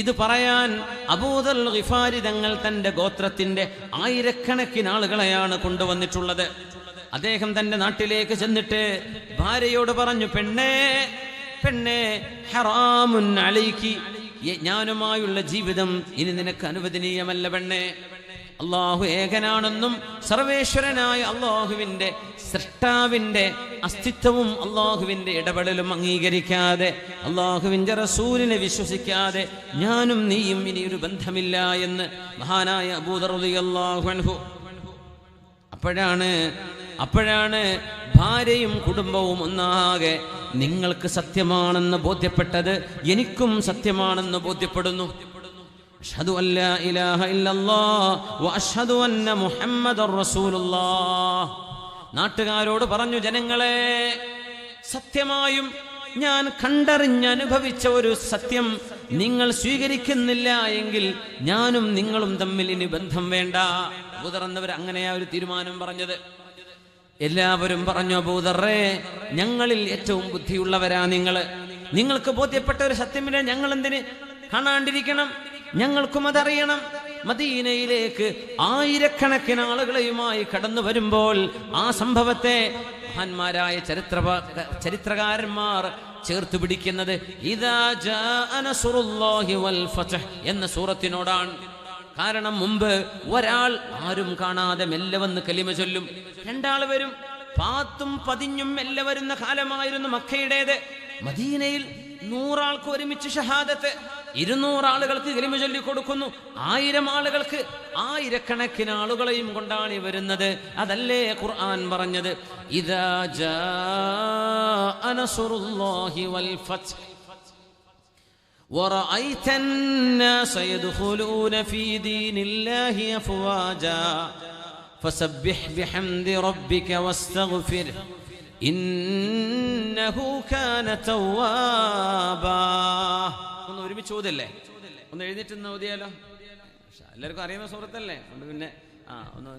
ഇത് പറയാൻ അബൂദർ ഗിഫാരി തങ്ങൾ തന്റെ ഗോത്രത്തിന്റെ ആയിരക്കണക്കിന് ആളുകളെയാണ് കൊണ്ടുവന്നിട്ടുള്ളത്. അദ്ദേഹം തന്റെ നാട്ടിലേക്ക് ചെന്നിട്ട് ഭാര്യയോട് പറഞ്ഞു, പെണ്ണേ പെണ്ണേ, ഹറാമുൻ അലൈക്കി, ഞാനുമായുള്ള ജീവിതം ഇനി നിനക്ക് അനുവദനീയമല്ല പെണ്ണേ. അള്ളാഹു ഏകനാണെന്നും സർവേശ്വരനായ അള്ളാഹുവിന്റെ സൃഷ്ടാവിന്റെ അസ്തിത്വവും അള്ളാഹുവിന്റെ ഇടപെടലും അംഗീകരിക്കാതെ അള്ളാഹുവിന്റെ റസൂലിനെ വിശ്വസിക്കാതെ ഞാനും നീയും ഇനി ഒരു ബന്ധമില്ല എന്ന് മഹാനായ അബൂദർ റളിയല്ലാഹു അൻഹു. അപ്പോഴാണ് ഭാര്യയും കുടുംബവും ഒന്നാകെ നിങ്ങൾക്ക് സത്യമാണെന്ന് ബോധ്യപ്പെട്ടത് എനിക്കും സത്യമാണെന്ന് ബോധ്യപ്പെടുന്നു. അഷ്ഹദു അല്ലാ ഇലാഹ ഇല്ലല്ലാഹ് വ അഷ്ഹദു അന്ന മുഹമ്മദർ റസൂലുള്ളാഹ്. നാട്ടുകാരോട് പറഞ്ഞു, ജനങ്ങളെ, സത്യമായും ഞാൻ കണ്ടറിഞ്ഞനുഭവിച്ച ഒരു സത്യം നിങ്ങൾ സ്വീകരിക്കുന്നില്ല എങ്കിൽ ഞാനും നിങ്ങളും തമ്മിൽ ഇനി ബന്ധം വേണ്ട. അബൂദർ എന്നവർ അങ്ങനെയാ ഒരു തീരുമാനം പറഞ്ഞത്. എല്ലാവരും പറഞ്ഞു, അബൂദറേ, ഞങ്ങളിൽ ഏറ്റവും ബുദ്ധിയുള്ളവരാ നിങ്ങൾക്ക് ബോധ്യപ്പെട്ട ഒരു സത്യമില്ല, ഞങ്ങൾ എന്തിന് കാണാണ്ടിരിക്കണം? ഞങ്ങൾക്കും അതറിയണം. മദീനയിലേക്ക് ആയിരക്കണക്കിന് ആളുകളെയുമായി കടന്നു വരുമ്പോൾ ആ സംഭവത്തെ മഹാന്മാരായ ചരിത്രകാരന്മാർ ചേർത്ത് പിടിക്കുന്നത് ഇദാ ജാഅ നസ്റുല്ലാഹി വൽ ഫത്ഹ് എന്ന സൂറത്തിനോടാണ്. കാരണം മുമ്പ് ഒരാൾ ആരും കാണാതെ മെല്ലെ വന്ന് കലിമ ചൊല്ലും, രണ്ടാൾ വരും, പാത്തും പതിഞ്ഞും മെല്ലെ വരുന്ന കാലമായിരുന്നു മക്കയുടേത്. മദീനയിൽ 100 ആൾക്ക് ഒരുമിച്ച് ഷഹാദത്ത്, 200 ആളുകൾക്ക് കലിമ ചൊല്ലി കൊടുക്കുന്നു, 1000 ആളുകൾക്ക്, ആയിരക്കണക്കിന് ആളുകളെയും കൊണ്ടാണ് വരുന്നത്. അതല്ലേ ഖുർആൻ പറഞ്ഞത്, ഇദാ ജാഅ നസ്റുല്ലാഹി വൽ ഫത്ഹ് വറഅയ്ത الناس يدخلون في دين الله أفواجا فسبح بحمد ربك واستغفره ഇന്നഹു കാന തവ്വാബാ. ഒന്ന് ഒരുമിച്ച് ഓതല്ലേ? ഒന്ന് എഴുന്നേറ്റ് ഓതിയാലോ? എല്ലാവർക്കും അറിയുന്ന സൂറത്തല്ലേ, അതുകൊണ്ട് പിന്നെ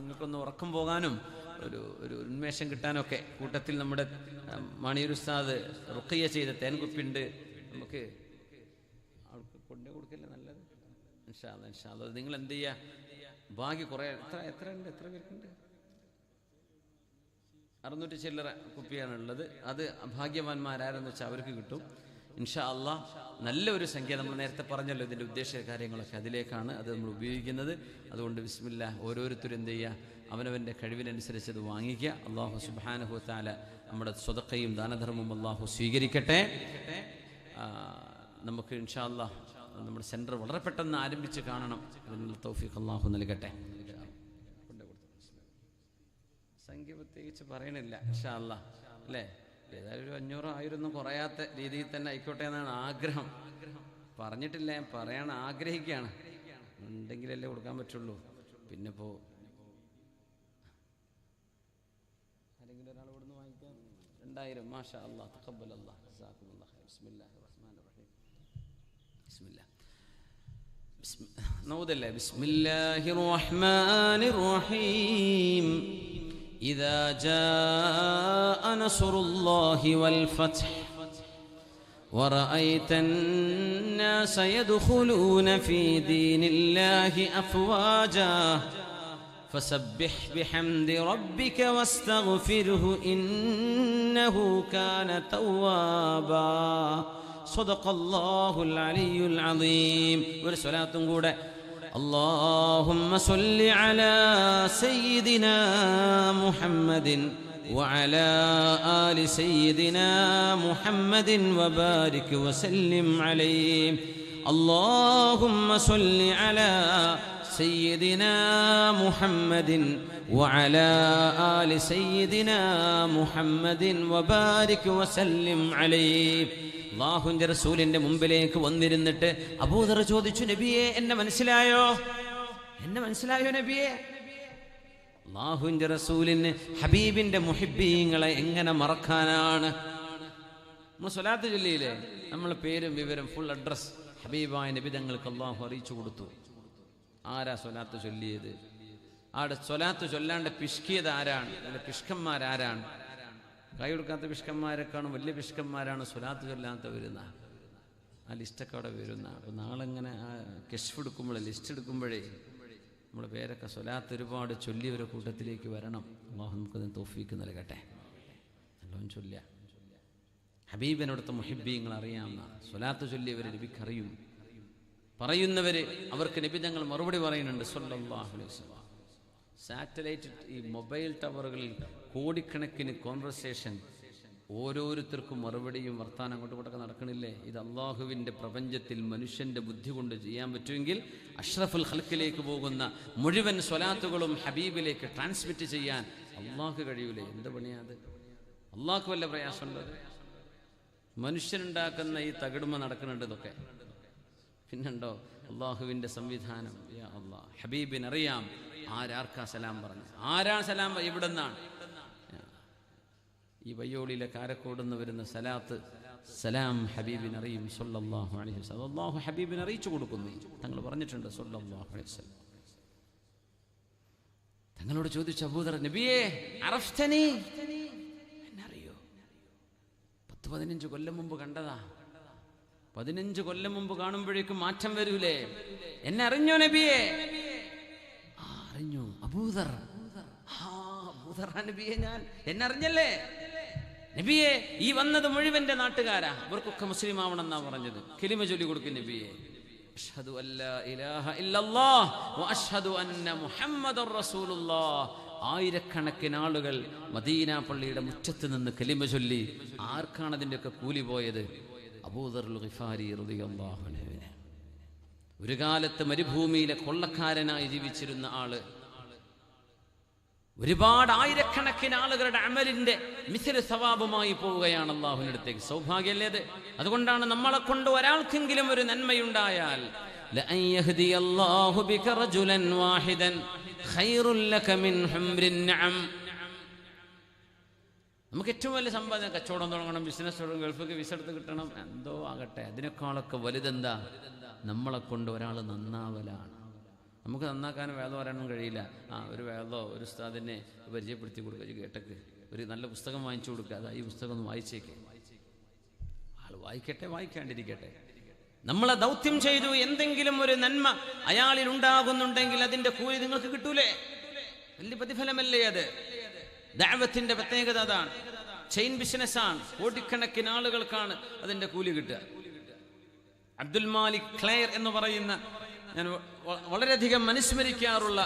നിങ്ങൾക്കൊന്ന് ഉറക്കം പോകാനും ഒരു ഉന്മേഷം കിട്ടാനൊക്കെ കൂട്ടത്തിൽ നമ്മുടെ മണിയൂർ ഉസ്താദ് റുഖിയ ചെയ്ത തേൻകുപ്പിണ്ട്, നമുക്ക് ആൾക്ക് കൊണ്ടേ കൊടുക്കല്ലേ നല്ലത്. ഇൻഷാ അല്ലാഹ് നിങ്ങൾ എന്ത് ചെയ്യുക, ബാക്കി കുറേ എത്ര പേർക്കുണ്ട്? 600 ചില്ലറ കുപ്പിയാണുള്ളത്. അത് ഭാഗ്യവാന്മാരാരെന്ന് വെച്ചാൽ അവർക്ക് കിട്ടും. ഇൻഷാ അള്ളാഹ് നല്ലൊരു സംഖ്യ നമ്മൾ നേരത്തെ പറഞ്ഞല്ലോ, ഇതിൻ്റെ ഉദ്ദേശ കാര്യങ്ങളൊക്കെ അതിലേക്കാണ് അത് നമ്മൾ ഉപയോഗിക്കുന്നത്. അതുകൊണ്ട് ബിസ്മില്ലാ, ഓരോരുത്തരും എന്ത് ചെയ്യുക, അവനവൻ്റെ കഴിവിനനുസരിച്ച് അത് വാങ്ങിക്കുക. അള്ളാഹു സുബ്ഹാനഹു വ തആല നമ്മുടെ സ്വതക്കയും ദാനധർമ്മവും അള്ളാഹു സ്വീകരിക്കട്ടെ. നമുക്ക് ഇൻഷാ അള്ളാഹ് നമ്മുടെ സെൻറ്റർ വളരെ പെട്ടെന്ന് ആരംഭിച്ച് കാണണം. അതിനുള്ള തൗഫീഖ് അള്ളാഹു നൽകട്ടെ. സംഖ്യ പ്രത്യേകിച്ച് പറയണില്ല ഇൻഷാ അള്ളാഹ്, അല്ലേ? ഏതായാലും ഒരു 500-1000 കുറയാത്ത രീതിയിൽ തന്നെ ആയിക്കോട്ടെ എന്നാണ് ആഗ്രഹം. പറഞ്ഞിട്ടില്ല, ഞാൻ പറയാൻ ആഗ്രഹിക്കുകയാണ്. ഉണ്ടെങ്കിലല്ലേ കൊടുക്കാൻ പറ്റുള്ളൂ. പിന്നെ ഇപ്പോൾ ആരെങ്കിലും ഒരാൾ ഇവിടുന്ന് വാങ്ങിക്കാൻ 2000. മാഷാ അല്ലാഹ്, തഖബ്ബൽ അല്ലാഹ്, ജസാകുമുല്ലാഹ് ഖൈർ. ബിസ്മില്ലാഹിർ റഹ്മാനിർ റഹീം. നൗദല്ലേ. ബിസ്മില്ലാഹിർ റഹ്മാനിർ റഹീം. إذا جاء نصر الله والفتح ورأيت الناس يدخلون في دين الله أفواجا فسبح بحمد ربك واستغفره إنه كان توابا صدق الله العلي العظيم. ورسولات قوله اللهم صل على سيدنا محمد وعلى آل سيدنا محمد وبارك وسلم عليه. اللهم صل على سيدنا محمد وعلى آل سيدنا محمد وبارك وسلم عليه. അല്ലാഹുവിന്റെ റസൂലിന്റെ മുമ്പിലേക്ക് വന്നിരുന്നിട്ട് അബൂദർ ചോദിച്ചു, നബിയെ എന്നെ മനസ്സിലായോ? എന്നെ മനസ്സിലായോ നബിയെ? അല്ലാഹുവിന്റെ റസൂലിന് ഹബീബിന്റെ മുഹിബ്ബീങ്ങളെ എങ്ങനെ മറക്കാനാണ്? നമ്മൾ സ്വലാത്ത് ചൊല്ലിയില്ലേ, നമ്മളെ പേരും വിവരം ഫുൾ അഡ്രസ് ഹബീബായ നബി തങ്ങൾക്ക് അല്ലാഹു അറിയിച്ചു കൊടുത്തു. ആരാ സ്വലാത്ത് ചൊല്ലിയത്? ആടെ സ്വലാത്ത് ചൊല്ലാണ്ട് പിഷ്കിയത് ആരാണ്? അല്ലെ പിഷ്കന്മാരാരാണ്? കൈ കൊടുക്കാത്ത പിഷ്കന്മാരെക്കാളും വലിയ പിഷ്കന്മാരാണ് സ്വലാത്ത് ചൊല്ലാത്ത വരുന്ന. ആ ലിസ്റ്റൊക്കെ അവിടെ വരുന്ന. അപ്പോൾ നാളെ ഇങ്ങനെ ആ കെഷ്ഫ് എടുക്കുമ്പോൾ, ലിസ്റ്റ് എടുക്കുമ്പോഴേ നമ്മുടെ പേരൊക്കെ സ്വലാത്ത് ഒരുപാട് ചൊല്ലിയൊരു കൂട്ടത്തിലേക്ക് വരണം. അല്ലാഹു നമുക്കതിന് തൗഫീക്ക് നൽകട്ടെ. നല്ലോണം ചൊല്ലുക. ഹബീബിനടുത്ത മുഹിബ്ബീങ്ങൾ അറിയാവുന്ന സ്വലാത്ത് ചൊല്ലിയവർ നബിക്കറിയും. പറയുന്നവർ അവർക്ക് നബി തങ്ങൾ മറുപടി പറയുന്നുണ്ട് സ്വല്ലല്ലാഹു അലൈഹി വസല്ലം. സാറ്റലൈറ്റ് ഈ മൊബൈൽ ടവറുകളിൽ കോടിക്കണക്കിന് കോൺവെർസേഷൻ, ഓരോരുത്തർക്കും മറുപടിയും വർത്താനം അങ്ങോട്ടും ഇങ്ങോട്ടൊക്കെ നടക്കണില്ലേ? ഇത് അള്ളാഹുവിൻ്റെ പ്രപഞ്ചത്തിൽ മനുഷ്യൻ്റെ ബുദ്ധി കൊണ്ട് ചെയ്യാൻ പറ്റുമെങ്കിൽ അഷ്റഫുൽ ഖൽക്കിലേക്ക് പോകുന്ന മുഴുവൻ സ്വലാത്തുകളും ഹബീബിലേക്ക് ട്രാൻസ്മിറ്റ് ചെയ്യാൻ അള്ളാഹ്ക്ക് കഴിയൂലേ? എന്ത് പണിയാത്? അള്ളാഹ്ക്ക് വല്ല പ്രയാസമുണ്ടോ? മനുഷ്യനുണ്ടാക്കുന്ന ഈ തകിടുമ നടക്കുന്നുണ്ട് ഇതൊക്കെ. പിന്നുണ്ടോ അള്ളാഹുവിൻ്റെ സംവിധാനം? യാ അല്ലാഹ്, ഹബീബിനറിയാം ആരാർക്കാ സലാം പറഞ്ഞു, ആരാ സലാം ഇവിടെ നിന്നാണ്. ഈ വയ്യോളിയിലെ കാരക്കോടുന്ന് വരുന്ന സലാത്ത് സലാം ഹബീബിനറിയും സ്വല്ലല്ലാഹു അലൈഹി വസല്ലം. അല്ലാഹു ഹബീബിനെ അറിയിച്ചു കൊടുക്കുന്നു. തങ്ങൾ പറഞ്ഞിട്ടുണ്ട് സ്വല്ലല്ലാഹു അലൈഹി വസല്ലം. തങ്ങളോട് ചോദിച്ചു അബൂദർ, നബിയേ അറഫ്തനി, എന്നറിയോ? 10-15 കൊല്ലം മുമ്പ് കണ്ടതാ. 15 കൊല്ലം മുമ്പ് കാണുമ്പോഴേക്കും മാറ്റം വരൂലേ? എന്നെ അറിഞ്ഞോ നബിയെ? അറിഞ്ഞു അബൂദർ. നബിയെ ഞാൻ എന്നെ അറിഞ്ഞല്ലേ? നബിയെ ഈ വന്നത് മുഴുവന്റെ നാട്ടുകാരാ, ഇവർക്കൊക്കെ മുസ്ലിം ആവണം എന്നാ പറഞ്ഞത്. കലിമ ചൊല്ലി കൊടുക്കും നബിയെ. അഷ്ഹദു അല്ലാ ഇലാഹ ഇല്ലല്ലാഹ് വ അഷ്ഹദു അന്ന മുഹമ്മദർ റസൂലുള്ളാഹ്. ആയിരക്കണക്കിന് ആളുകൾ മദീന പള്ളിയുടെ മുറ്റത്ത് നിന്ന് കലിമ ചൊല്ലി. ആർക്കാണ് അതിൻ്റെയൊക്കെ കൂലി പോയത്? അബൂദറുൽ ഗിഫാരി റളിയല്ലാഹു അൻഹു. ഒരു കാലത്ത് മരുഭൂമിയിലെ കൊള്ളക്കാരനായി ജീവിച്ചിരുന്ന ആള്, ഒരുപാട് ആയിരക്കണക്കിന് ആളുകളുടെ അമലിന്റെ മിഥില സവാബുമായി പോവുകയാണ് അല്ലാഹുവിന്റെ അടുത്തേക്ക്. സൗഭാഗ്യമല്ലേ അത്? അതുകൊണ്ടാണ് നമ്മളെ കൊണ്ട് ഒരാൾക്കെങ്കിലും ഒരു നന്മയുണ്ടായാൽ ലഅൻ യഹ്ദിയല്ലാഹു ബിക റജുലൻ വാഹിദൻ ഖൈറുൽ ലക മിൻ ഹുംറിൻ നഅം. നമുക്ക് ഏറ്റവും വലിയ സമ്പാദ്യം കച്ചവടം തുടങ്ങണം, ബിസിനസ് തുടങ്ങണം, ഗൾഫിലേക്ക് വിസ എടുത്ത് കിട്ടണം, എന്തോ ആകട്ടെ. അതിനേക്കാളൊക്കെ വലുതെന്താ? നമ്മളെ കൊണ്ട് ഒരാൾ നന്നാവലാണ്. നമുക്ക് നന്നാക്കാനും വേദം പറയാനൊന്നും കഴിയില്ല. ഒരു വേദോ ഒരു ഉസ്താദിനെ പരിചയപ്പെടുത്തി കൊടുക്കുക, കേട്ടക്ക് ഒരു നല്ല പുസ്തകം വാങ്ങിച്ചു കൊടുക്കുക. അതാ ഈ പുസ്തകം ഒന്ന് വായിച്ചേക്ക്. ആൾ വായിക്കട്ടെ, വായിക്കാണ്ടിരിക്കട്ടെ. നമ്മളെ ദൗത്യം ചെയ്തു, എന്തെങ്കിലും ഒരു നന്മ അയാളിൽ ഉണ്ടാകുന്നുണ്ടെങ്കിൽ അതിന്റെ കൂലി നിങ്ങൾക്ക് കിട്ടൂലേ? വലിയ പ്രതിഫലമല്ലേ അത്? ദഅവത്തിന്റെ പ്രത്യേകത അതാണ്. ചെയിൻ ബിസിനസ്സാണ്. കോടിക്കണക്കിന് ആളുകൾക്കാണ് അതിന്റെ കൂലി കിട്ടുക. അബ്ദുൽ മാലിക് ക്ലെയർ എന്ന് പറയുന്ന, ഞാൻ വളരെയധികം അനുസ്മരിക്കാറുള്ള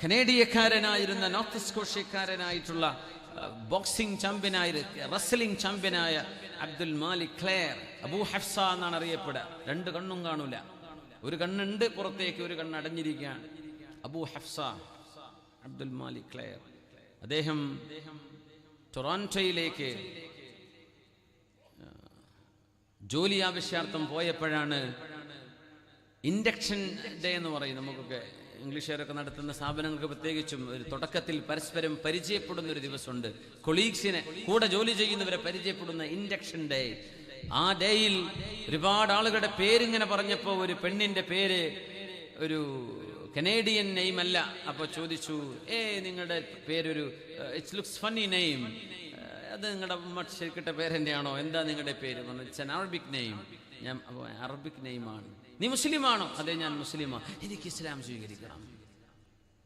കനേഡിയക്കാരനായിരുന്ന, നോർത്ത് സ്കോഷ്യക്കാരനായിട്ടുള്ള ബോക്സിംഗ് ചാമ്പ്യനായ, റെസ്ലിംഗ് ചാമ്പ്യനായ അബ്ദുൽ മാലിക് ക്ലെയർ, അബൂ ഹഫ്സ എന്നാണ് അറിയപ്പെടുക. 2 കണ്ണും കാണൂല, ഒരു കണ്ണുണ്ട് പുറത്തേക്ക്, ഒരു കണ്ണ് അടഞ്ഞിരിക്കുകയാണ്. അബൂ ഹഫ്സ അബ്ദുൽ മാലിക് ക്ലെയർ. അദ്ദേഹം ടൊറോണ്ടോയിലേക്ക് ജോലി ആവശ്യാർത്ഥം പോയപ്പോഴാണ് ഇൻഡക്ഷൻ ഡേ എന്ന് പറയും. നമുക്കൊക്കെ ഇംഗ്ലീഷുകാരൊക്കെ നടത്തുന്ന സ്ഥാപനങ്ങൾക്ക് പ്രത്യേകിച്ചും ഒരു തുടക്കത്തിൽ പരസ്പരം പരിചയപ്പെടുന്ന ഒരു ദിവസമുണ്ട്. കൊളീഗ്സിനെ, കൂടെ ജോലി ചെയ്യുന്നവരെ പരിചയപ്പെടുന്ന ഇൻഡക്ഷൻ ഡേ. ആ ഡേയിൽ ഒരുപാട് ആളുകളുടെ പേരിങ്ങനെ പറഞ്ഞപ്പോൾ ഒരു പെണ്ണിന്റെ പേര് ഒരു കനേഡിയൻ നെയിം അല്ല. അപ്പോൾ ചോദിച്ചു, നിങ്ങളുടെ പേരൊരു ഇറ്റ്സ് ലുക്സ് ഫണ്ണി നെയിം, അത് നിങ്ങളുടെ ശരിക്കിട്ട പേരെന്റെയാണോ, എന്താ നിങ്ങളുടെ പേര്? പറഞ്ഞു ഇറ്റ്സ് ആൻ അറബിക് നെയിം. ഞാൻ അറബിക് നെയിമാണ്. നീ മുസ്ലിമാണോ? അതെ, ഞാൻ മുസ്ലിമാണ്. എനിക്ക് ഇസ്ലാം സ്വീകരിക്കണം,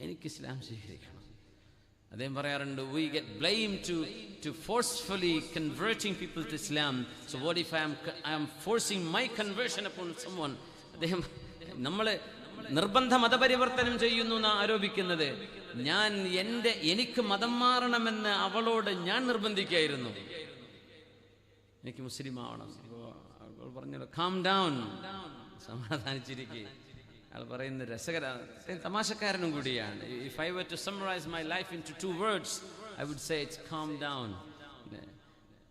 എനിക്ക് ഇസ്ലാം സ്വീകരിക്കണം. അദ്ദേഹം പറയാറുണ്ട്, we get blamed to forcefully converting people to Islam. So what if I am forcing my conversion upon someone? അദ്ദേഹം നമ്മളെ നിർബന്ധ മതപരിവർത്തനം ചെയ്യുന്നു എന്നാണ് ആരോപിക്കുന്നത്. എനിക്ക് മതം മാറണമെന്ന് അവളോട് ഞാൻ നിർബന്ധിക്കായിരുന്നു, എനിക്ക് മുസ്ലിം ആവണം. അവൾ പറഞ്ഞല്ലോ, calm down, സമാധാനിച്ചിരിക്കുക. അയാൾ പറയുന്നത് രസകരമാണ്, തമാശക്കാരനും കൂടിയാണ്. If I were to summarize my life into 2 words, I would say it's calm down.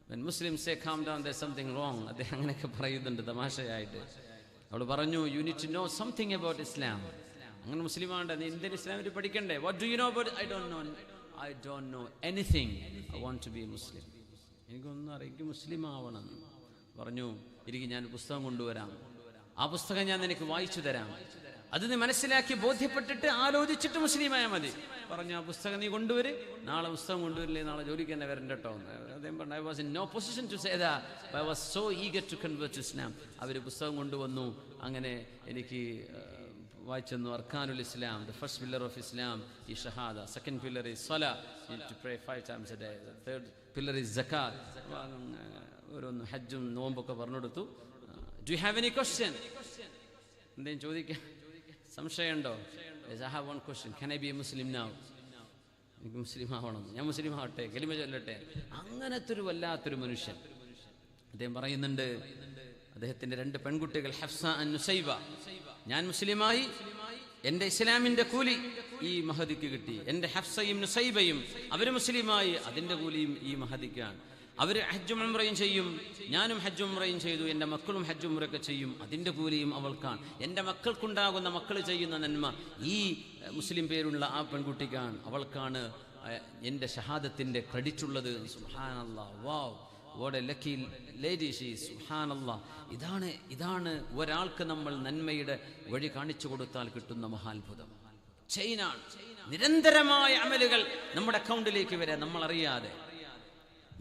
When Muslims say calm down, there's something wrong. അദ്ദേഹം അങ്ങനെയൊക്കെ പറയുന്നുണ്ട് തമാശയായിട്ട്. അവൾ പറഞ്ഞു, you need to know something about Islam. അങ്ങനെ മുസ്ലിമാണ്ട്, നീ ഇന്ത്യൻ ഇസ്ലാമിൽ പഠിക്കണ്ടേ? What do you know about it? I don't know anything. I want to be a Muslim. എനിക്കൊന്നും അറിയാം, എനിക്ക് മുസ്ലിം ആവണം. പറഞ്ഞു, എനിക്ക് ഞാൻ പുസ്തകം കൊണ്ടുവരാം, ആ പുസ്തകം ഞാൻ നിനക്ക് വായിച്ചു തരാം, അത് നീ മനസ്സിലാക്കി ബോധ്യപ്പെട്ടിട്ട് ആലോചിച്ചിട്ട് മുസ്ലിമായ മതി. പറഞ്ഞു, ആ പുസ്തകം നീ കൊണ്ടുവര്, നാളെ പുസ്തകം കൊണ്ടുവരില്ലേ, നാളെ ജോലിക്ക് തന്നെ വരണ്ട കേട്ടോ. അദ്ദേഹം പറഞ്ഞു, I was in no position to say that, but I was so eager to convert to Islam. അവർ പുസ്തകം കൊണ്ടുവന്നു. അങ്ങനെ എനിക്ക് വായിച്ചെന്നു. അർക്കാനുൽ ഇസ്ലാം, the first pillar of Islam is shahada, second pillar is salah, you need to pray 5 times a day, the third pillar is zakat. ഓരോന്ന് ഹജ്ജും നോമ്പൊക്കെ പറഞ്ഞെടുത്തു. Do you have any question? എന്തെങ്കിലും ചോദിക്കാൻ സംശയമുണ്ടോ? Yes, I have one question. Can I be a Muslim now? എനിക്ക് മുസ്ലിം ആവണം, ഞാൻ മുസ്ലിം ആവട്ടെ, കലിമ ചൊല്ലട്ടെ. അങ്ങനത്തെ ഒരു വല്ലാത്തൊരു മനുഷ്യൻ. അദ്ദേഹം പറയുന്നുണ്ട്, അദ്ദേഹത്തിന്റെ 2 പെൺകുട്ടികൾ ഹഫ്സ ആൻഡ് നുസൈബ, ഞാൻ മുസ്ലിമായി, എന്റെ ഇസ്ലാമിന്റെ കൂലി ഈ മഹദിക്ക് കിട്ടി. എന്റെ ഹഫ്സയും നുസൈബയും അവർ മുസ്ലിമായി, അതിന്റെ കൂലിയും ഈ മഹദിക്കാണ്. അവർ ഹജ്ജും ഉംറയും ചെയ്യും, ഞാനും ഹജ്ജും ഉംറയും ചെയ്തു, എൻ്റെ മക്കളും ഹജ്ജും ഉംറയൊക്കെ ചെയ്യും, അതിൻ്റെ കൂലിയും അവൾക്കാണ്. എൻ്റെ മക്കൾക്കുണ്ടാകുന്ന, മക്കൾ ചെയ്യുന്ന നന്മ ഈ മുസ്ലിം പേരുള്ള ആ പെൺകുട്ടിക്കാണ്, അവൾക്കാണ് എൻ്റെ ഷഹാദത്തിൻ്റെ ക്രെഡിറ്റ് ഉള്ളത്. സുബ്ഹാനല്ലാഹ്, വാവ്, what a lucky lady she is. സുബ്ഹാനല്ലാഹ്. ഇതാണ് ഒരാൾക്ക് നമ്മൾ നന്മയുടെ വഴി കാണിച്ചു കൊടുത്താൽ കിട്ടുന്ന മഹാത്ഭുതം. ചെയിനാണ്. നിരന്തരമായ അമലുകൾ നമ്മുടെ അക്കൗണ്ടിലേക്ക് വരാൻ നമ്മൾ അറിയാതെ,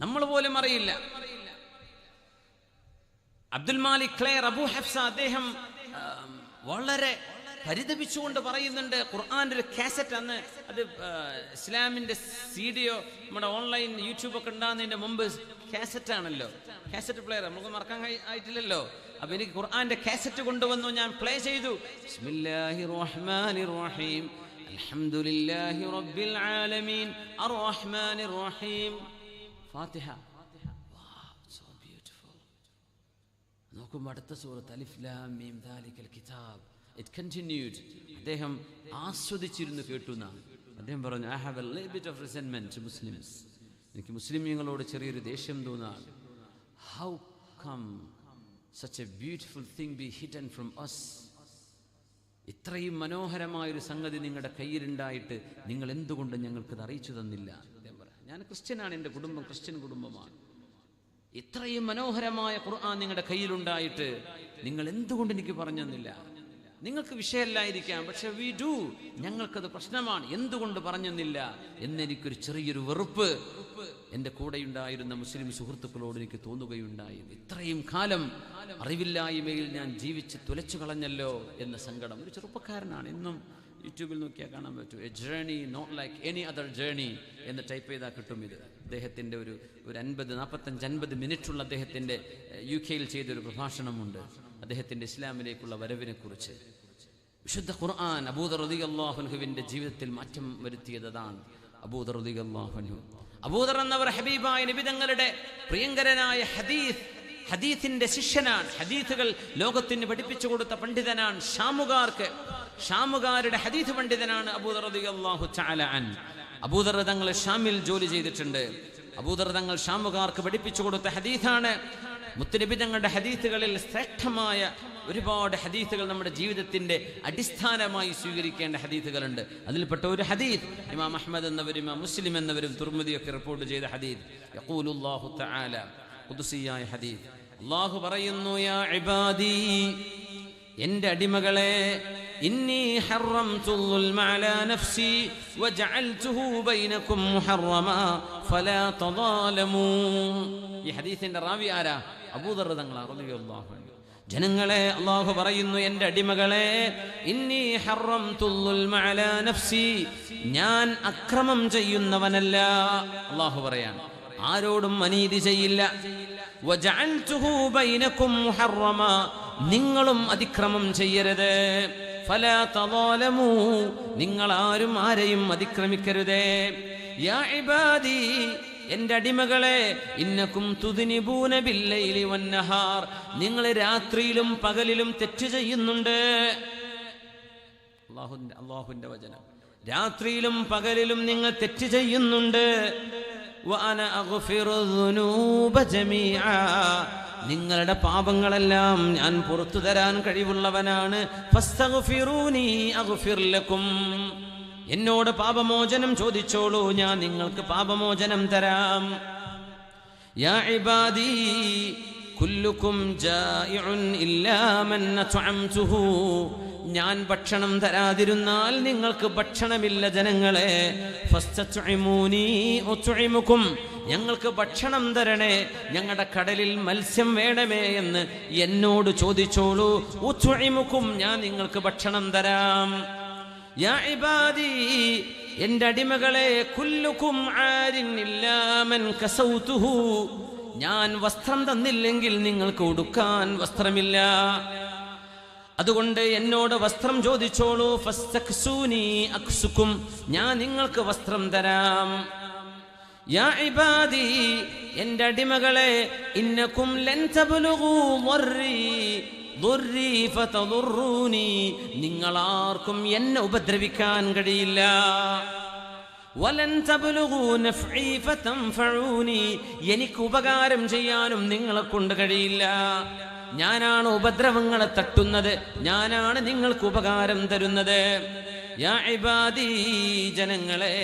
നമ്മൾ പോലും അറിയില്ല. അബ്ദുൽ മാലിക് ക്ലെയർ, അബൂ ഹഫ്സ, അദ്ദേഹം വളരെ പരിതപിച്ചുകൊണ്ട് പറയുന്നുണ്ട്, ഖുർആന്റെ ഒരു കാസറ്റ്, അന്ന് അത് ഇസ്ലാമിന്റെ സീഡിയോ നമ്മുടെ ഓൺലൈൻ യൂട്യൂബൊക്കെ ഉണ്ടാകുന്നതിന്റെ മുമ്പ് കാസറ്റ് ആണല്ലോ, കാസറ്റ് പ്ലെയർ, നമുക്ക് മറക്കാൻ ആയിട്ടില്ലല്ലോ. അപ്പൊ എനിക്ക് ഖുർആന്റെ കാസറ്റ് കൊണ്ടുവന്നു, ഞാൻ പ്ലേ ചെയ്തു. ബിസ്മില്ലാഹിർ റഹ്മാനിർ റഹീം, അൽഹംദുലില്ലാഹി റബ്ബിൽ ആലമീൻ, അർറഹ്മാനിർ റഹീം, ഫാത്തിഹ. So beautiful. നോക്കുമ്പോൾ അടുത്ത സൂറത്ത് അലിഫ് ലാം മീം ദാലിക്കൽ കിതാബ്. It continued. അദ്ദേഹം ആസ്വദിച്ചിരുന്നു കേട്ടു. അദ്ദേഹം പറഞ്ഞു, I have a little bit of resentment to Muslims. എനിക്ക് മുസ്ലിമീങ്ങളോട് ചെറിയൊരു ദേഷ്യം തോന്നാണ്. How come such a beautiful thing be hidden from us? ഇത്രയും മനോഹരമായൊരു സംഗതി നിങ്ങളുടെ കയ്യിലുണ്ടായിട്ട് നിങ്ങൾ എന്തുകൊണ്ട് ഞങ്ങൾക്കത് അറിയിച്ചു തന്നില്ല? അദ്ദേഹം പറയാം, ഞാൻ ക്രിസ്ത്യനാണ്, എൻ്റെ കുടുംബം ക്രിസ്ത്യൻ കുടുംബമാണ്. ഇത്രയും മനോഹരമായ ഖുർആൻ നിങ്ങളുടെ കയ്യിലുണ്ടായിട്ട് നിങ്ങൾ എന്തുകൊണ്ട് എനിക്ക് പറഞ്ഞു തന്നില്ല? നിങ്ങൾക്ക് വിഷയമല്ലായിരിക്കാം, പക്ഷെ വി ഡു, ഞങ്ങൾക്കത് പ്രശ്നമാണ്, എന്തുകൊണ്ട് പറഞ്ഞെന്നില്ല എന്നെനിക്കൊരു ചെറിയൊരു വെറുപ്പ് എൻ്റെ കൂടെയുണ്ടായിരുന്ന മുസ്ലിം സുഹൃത്തുക്കളോട് എനിക്ക് തോന്നുകയുണ്ടായി. ഇത്രയും കാലം അറിവില്ലായ്മയിൽ ഞാൻ ജീവിച്ച് തുലച്ചു കളഞ്ഞല്ലോ എന്ന സങ്കടം. ഒരു ചെറുപ്പക്കാരനാണ്, ഇന്നും യൂട്യൂബിൽ നോക്കിയാൽ കാണാൻ പറ്റും. A journey not like any other journey എന്ന് ടൈപ്പ് ചെയ്താൽ കിട്ടും. ഇത് അദ്ദേഹത്തിൻ്റെ ഒരു 45-50 മിനിറ്റുള്ള അദ്ദേഹത്തിൻ്റെ UK-യിൽ ചെയ്തൊരു പ്രഭാഷണമുണ്ട് അദ്ദേഹത്തിൻ്റെ ഇസ്ലാമിലേക്കുള്ള വരവിനെ കുറിച്ച്. വിശുദ്ധ ഖുർആൻ അബൂദർ റളിയല്ലാഹു അൻഹുവിൻ്റെ ജീവിതത്തിൽ മാറ്റം വരുത്തിയതാണ്. അബൂദർ റളിയല്ലാഹു അൻഹു, അബൂദർ എന്നവർ ഹബീബായ നബി തങ്ങളുടെ പ്രിയങ്കരനായ ഹദീസിന്റെ ശിഷ്യനാണ്. ഹദീസുകൾ ലോകത്തിന് പഠിപ്പിച്ചു കൊടുത്ത പണ്ഡിതനാണ്. ഷാമുകാരുടെ ഹദീസ് പണ്ഡിതനാണ് അബൂദർ റളിയല്ലാഹു തആല അൻഹു. അബൂദർ തങ്ങൾ ഷാമിൽ ജോലി ചെയ്തിട്ടുണ്ട്. അബൂദർ തങ്ങൾ ഷാമുകാർക്ക് പഠിപ്പിച്ചു കൊടുത്ത ഹദീസാണ്. മുത്തുനബി തങ്ങളുടെ ഹദീസുകളിൽ ശ്രേഷ്ഠമായ ഒരുപാട് ഹദീസുകൾ നമ്മുടെ ജീവിതത്തിന്റെ അടിസ്ഥാനമായി സ്വീകരിക്കേണ്ട ഹദീസുകളുണ്ട്. അതിൽപ്പെട്ട ഒരു ഹദീസ് ഇമാം അഹ്മദ് എന്നവരും ഇമാം മുസ്ലിം എന്നവരും തുർമുദിയൊക്കെ റിപ്പോർട്ട് ചെയ്ത ഹദീസ്. യഖൂലുല്ലാഹു തആല, ഖുദ്സിയായ ഹദീസ്. അല്ലാഹു പറയുന്നു, യാ ഇബാദി, എൻ്റെ അടിമകളെ, ഇന്നി ഹറംതു ളുൽമ അലാ നഫ്സി വജഅൽതുഹു ബൈനകും മുഹറമാ ഫലാ തദാലമൂ. ഈ ഹദീസിന്റെ റാവി ആരാ? അബൂദർ റളിയല്ലാഹു അൻഹു. ജനങ്ങളെ, അല്ലാഹു പറയുന്നു, എൻ്റെ അടിമകളെ, ഇന്നി ഹറംതു ളുൽമ അലാ നഫ്സി, ഞാൻ അക്രമം ചെയ്യുന്നവനല്ല. അല്ലാഹു പറയാണ്, ആരോടും അനീതി ചെയ്യില്ല. വജഅൽതുഹു ബൈനകും മുഹറമാ, നിങ്ങളും അതിക്രമം ചെയ്യരുത്. ഫലാ തദാലമൂ, നിങ്ങൾ ആരും ആരെയും അതിക്രമിക്കരുതേ. യാ ഇബാദി, എൻ്റെ അടിമകളെ, ഇന്നകും തുദ്നിബൂന ബില്ലൈലി വന്നഹാർ, നിങ്ങൾ രാത്രിയിലും പകലിലും തെറ്റ് ചെയ്യുന്നുണ്ട്. അല്ലാഹുവിന്റെ വചനം. രാത്രിയിലും പകലിലും നിങ്ങൾ തെറ്റ് ചെയ്യുന്നുണ്ട്. വഅന അഗ്ഫിറു ദുനൂബ ജമീഅ, നിങ്ങളുടെ പാപങ്ങളെല്ലാം ഞാൻ പുറത്തു തരാൻ കഴിവുള്ളവനാണ്. ഫസ്തഗ്ഫിറൂനി അഗ്ഫിർ ലക്കും, എന്നോട് പാപമോചനം ചോദിച്ചോളൂ, ഞാൻ നിങ്ങൾക്ക് പാപമോചനം തരാം. യാ ഇബാദി കുല്ലുക്കും ജായിഉൻ ഇല്ലാ മൻ അത്അംതുഹു, ഞാൻ ഭക്ഷണം തരാതിരുന്നാൽ നിങ്ങൾക്ക് ഭക്ഷണമില്ല ജനങ്ങളെ. ഫസ്തത്ഇമൂനി ഉത്ഇമുകും, ഞങ്ങൾക്ക് ഭക്ഷണം തരണേ, ഞങ്ങളുടെ കടലിൽ മത്സ്യം വേണമേ എന്ന് എന്നോട് ചോദിച്ചോളൂ. ഉത്ഇമുകും, ഞാൻ നിങ്ങൾക്ക് ഭക്ഷണം തരാം. യാ ഇബാദി, എൻ്റെ അടിമകളെ, കുല്ലുക്കും ആരിൻ ഇല്ലാ മൻ കസൗതുഹു, ഞാൻ വസ്ത്രം തന്നില്ലെങ്കിൽ നിങ്ങൾക്ക് ഉടുക്കാൻ വസ്ത്രമില്ല. അതുകൊണ്ട് എന്നോട് വസ്ത്രം ചോദിച്ചോളൂ. ഫസ്തക്സൂനി അക്സുക്കും, ഞാൻ നിങ്ങൾക്ക് വസ്ത്രം തരാം. യാ ഇബാദി, എൻ്റെ അടിമകളെ, ഇന്നകും ലൻ തബ്ലുഗൂ ദുർരി ഫതദുറൂനി, നിങ്ങൾ ആർക്കും എന്നെ ഉപദ്രവിക്കാൻ കഴിയില്ല. വലൻ തബ്ലുഗൂ നഫ്ഈ ഫതൻഫഊനി, എനിക്ക് ഉപകാരം ചെയ്യാനും നിങ്ങളെ കൊണ്ട് കഴിയില്ല. ഞാനാണ് ഉപദ്രവങ്ങളെ തട്ടുന്നത്, ഞാനാണ് നിങ്ങൾക്ക് ഉപകാരം തരുന്നത്. യാ ഇബാദി, ജനങ്ങളെ,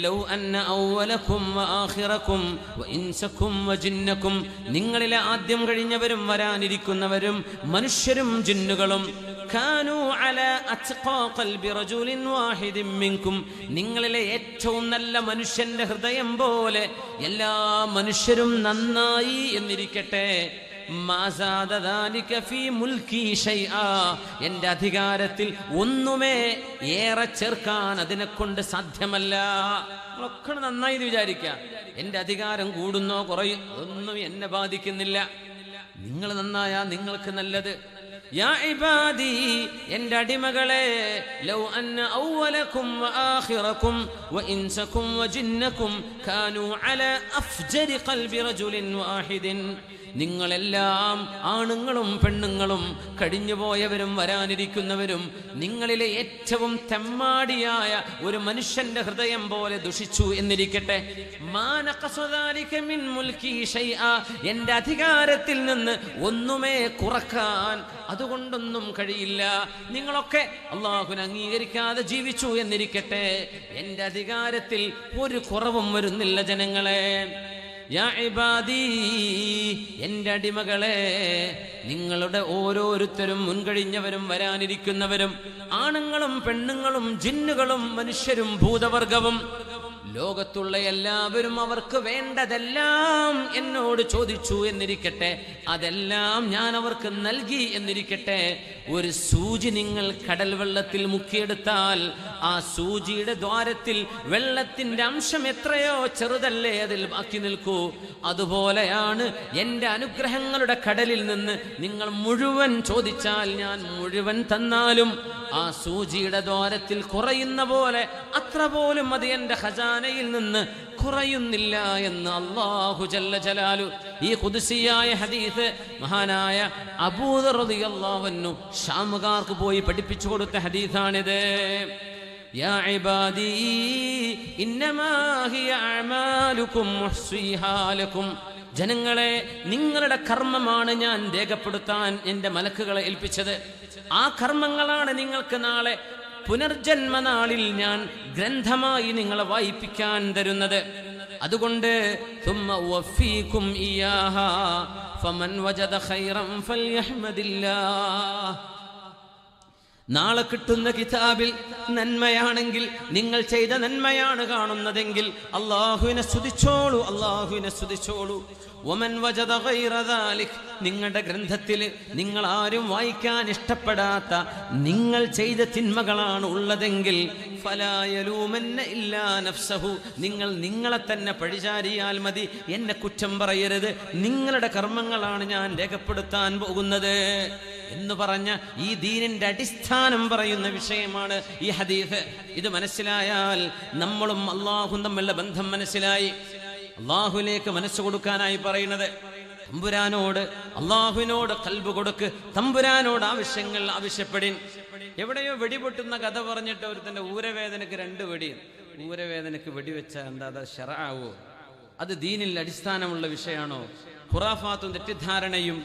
ലൗ അന്ന അവലക്കും വആഖിറക്കും വഇൻസക്കും വജിന്നക്കും, നിങ്ങളിലെ ആദ്യം കഴിഞ്ഞവരും വരാനിരിക്കുന്നവരും മനുഷ്യരും ജിന്നുകളും, കാനൂ അലാ അത്ഖാ ഖൽബി റജുലിൻ വാഹിദിൻ മിൻകും, നിങ്ങളിലെ ഏറ്റവും നല്ല മനുഷ്യന്റെ ഹൃദയം പോലെ എല്ലാ മനുഷ്യരും നന്നായി എന്നിരിക്കട്ടെ. എന്റെ അധികാരത്തിൽ ഒന്നുമേ ഏറെ ചേർക്കാൻ അതിനെ കൊണ്ട് സാധ്യമല്ല. നിങ്ങളൊക്കെ നന്നായി വിചാരിക്കാം, എന്റെ അധികാരം കൂടുന്നോ കുറയും അതൊന്നും എന്നെ ബാധിക്കുന്നില്ല. നിങ്ങൾ നന്നായാ നിങ്ങൾക്ക് നല്ലത്. യാ ഇബാദി, എൻ്റെ അടിമകളെ, ലൗ അന്ന അവലക്കും വആഖിറക്കും വഇൻസക്കും വജിന്നക്കും കാനൂ അലാ അഫ്ജരി ഖൽബി റജുലിൻ വാഹിദിൻ, നിങ്ങളെല്ലാം ആണുങ്ങളും പെണ്ണുങ്ങളും കഴിഞ്ഞുപോയവരും വരാനിരിക്കുന്നവരും നിങ്ങളിലെ ഏറ്റവും തെമ്മാടിയായ ഒരു മനുഷ്യന്റെ ഹൃദയം പോലെ ദുഷിച്ചു എന്നിരിക്കട്ടെ. എന്റെ അധികാരത്തിൽ നിന്ന് ഒന്നുമേ കുറക്കാൻ അതുകൊണ്ടൊന്നും കഴിയില്ല. നിങ്ങളൊക്കെ അല്ലാഹുവിനെ അംഗീകരിക്കാതെ ജീവിച്ചു എന്നിരിക്കട്ടെ, എന്റെ അധികാരത്തിൽ ഒരു കുറവും വരുന്നില്ല ജനങ്ങളെ. യാ ഇബാദി, എൻ്റെ അടിമകളെ, നിങ്ങളുടെ ഓരോരുത്തരും മുൻകഴിഞ്ഞവരും വരാനിരിക്കുന്നവരും ആണുങ്ങളും പെണ്ണുങ്ങളും ജിന്നുകളും മനുഷ്യരും ഭൂതവർഗവും ലോകത്തുള്ള എല്ലാവരും അവർക്ക് വേണ്ടതെല്ലാം എന്നോട് ചോദിച്ചു എന്നിരിക്കട്ടെ, അതെല്ലാം ഞാൻ അവർക്ക് നൽകി എന്നിരിക്കട്ടെ. ഒരു സൂചി നിങ്ങൾ കടൽ വെള്ളത്തിൽ മുക്കിയെടുത്താൽ ആ സൂചിയുടെ ദ്വാരത്തിൽ വെള്ളത്തിന്റെ അംശം എത്രയോ ചെറുതല്ലേ അതിൽ ബാക്കി നിൽക്കൂ. അതുപോലെയാണ് എൻ്റെ അനുഗ്രഹങ്ങളുടെ കടലിൽ നിന്ന് നിങ്ങൾ മുഴുവൻ ചോദിച്ചാൽ ഞാൻ മുഴുവൻ തന്നാലും ആ സൂചിയുടെ ദ്വാരത്തിൽ കുറയുന്ന പോലെ അത്ര പോലും അത് എൻ്റെ ഖജാനയിൽ നിന്ന് കുറയുന്നില്ല എന്ന് അല്ലാഹു ജല്ല ജലാലു ഈ ഖുദ്സിയായ ഹദീസ് മഹാനായ അബൂ ദർ റളിയല്ലാഹു അൻഹു ഷാമുകാർക്ക് പോയി പഠിപ്പിച്ചു കൊടുത്ത ഹദീസാണിത്. യാ ഇബാദി ഇന്നമാ ഹിയ അഅമാലുകും മുഹ്സിഹാ ലക്കും. ജനങ്ങളെ, നിങ്ങളുടെ കർമ്മമാണ് ഞാൻ രേഖപ്പെടുത്താൻ എൻ്റെ മലക്കുകളെ ഏൽപ്പിച്ചത്. ആ കർമ്മങ്ങളാണ് നിങ്ങൾക്ക് നാളെ പുനർജന്മനാളിൽ ഞാൻ ഗ്രന്ഥമായി നിങ്ങളെ വായിപ്പിക്കാൻ തരുന്നത്. അതുകൊണ്ട് ثم وفيكم إياها فمن وجد خيرا فليحمدillah. നാളെ കിട്ടുന്ന കിതാബിൽ നന്മയാണെങ്കിൽ, നിങ്ങൾ ചെയ്ത നന്മയാണ് കാണുന്നതെങ്കിൽ അല്ലാഹുവിനെ സ്തുതിച്ചോളൂ, അല്ലാഹുവിനെ സ്തുതിച്ചോളൂ. വമൻ വജദ ഗൈറ ദാലിക്, നിങ്ങളുടെ ഗ്രന്ഥത്തിൽ നിങ്ങൾ ആരും വായിക്കാൻ ഇഷ്ടപ്പെടാത്ത നിങ്ങൾ ചെയ്ത തിന്മകളാണ് ഉള്ളതെങ്കിൽ ഫലാ യലൂമന്ന ഇല്ലാ നഫ്സഹു, നിങ്ങൾ നിങ്ങളെ തന്നെ പഴിചാരിയാൽ മതി, എന്നെ കുറ്റം പറയരുത്, നിങ്ങളുടെ കർമ്മങ്ങളാണ് ഞാൻ രേഖപ്പെടുത്താൻ പോകുന്നത് എന്ന് പറഞ്ഞ ഈ ദീനിന്റെ അടിസ്ഥാനം പറയുന്ന വിഷയമാണ് ഈ ഹദീസ്. ഇത് മനസ്സിലായാൽ നമ്മളും അല്ലാഹുവും തമ്മിലുള്ള ബന്ധം മനസ്സിലായി. അല്ലാഹുവിലേക്ക് മനസ്സ് കൊടുക്കാനായി പറയുന്നത്, തമ്പുരാനോട് അല്ലാഹുവിനോട് ഖൽബ് കൊടുക്ക്, തമ്പുരാനോട് ആവശ്യങ്ങൾ ആവശ്യപ്പെടിൻ. എവിടെയോ വെടിപൊട്ടുന്ന കഥ പറഞ്ഞിട്ട് ഒരുത്തന്റെ ഊരവേദനക്ക് 2 വെടി, ഊരവേദനക്ക് വെടിവെച്ചാൽ എന്താ അത് ശറഅവോ? അത് ദീനിൽ അടിസ്ഥാനമുള്ള വിഷയമാണോ? ഖുറാഫാത്തും തെറ്റിദ്ധാരണയും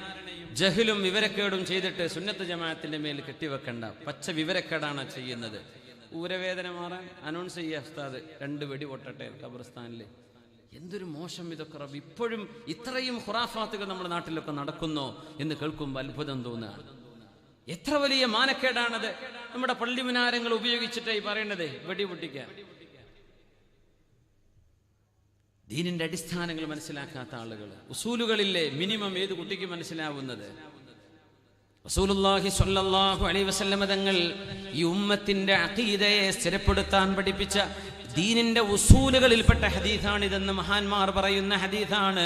ജഹലും വിവരക്കേടും ചെയ്തിട്ട് സുന്നത്ത് ജമാഅത്തിന്റെ മേൽ കെട്ടിവെക്കണ്ട. പച്ച വിവരക്കേടാണ് ചെയ്യുന്നത്. ഊരവേദന മാറാൻ അനൗൺസ് ചെയ്യുക, ഉസ്താദ് 2 വെടി പൊട്ടട്ടെ ഖബർസ്ഥാനിൽ. എന്തൊരു മോശം ഇതൊക്കെ റബ്ബ്! ഇപ്പോഴും ഇത്രയും ഖുറാഫാത്തുകൾ നമ്മുടെ നാട്ടിലൊക്കെ നടക്കുന്നോ എന്ന് കേൾക്കുമ്പോൾ അത്ഭുതം തോന്നുകയാണ്. എത്ര വലിയ മാനക്കേടാണത്! നമ്മുടെ പള്ളി മിനാരങ്ങൾ ഉപയോഗിച്ചിട്ടായി പറയണത് വെടി പൊട്ടിക്കാൻ. ദീനിന്റെ അടിസ്ഥാനങ്ങൾ മനസ്സിലാക്കാത്ത ആളുകൾ, ഉസൂലുകളില്ലേ മിനിമം ഏത് കുട്ടിക്ക് മനസ്സിലാവുന്നത്? റസൂലുള്ളാഹി സ്വല്ലല്ലാഹു അലൈഹി വസല്ലം തങ്ങൾ ഈ ഉമ്മത്തിന്റെ അഖീദയെ സ്ഥിരപ്പെടുത്താൻ പഠിപ്പിച്ച ദീനിന്റെ ഉസൂലുകളിൽപ്പെട്ട ഹദീസാണിതെന്ന് മഹാന്മാർ പറയുന്ന ഹദീസാണ്.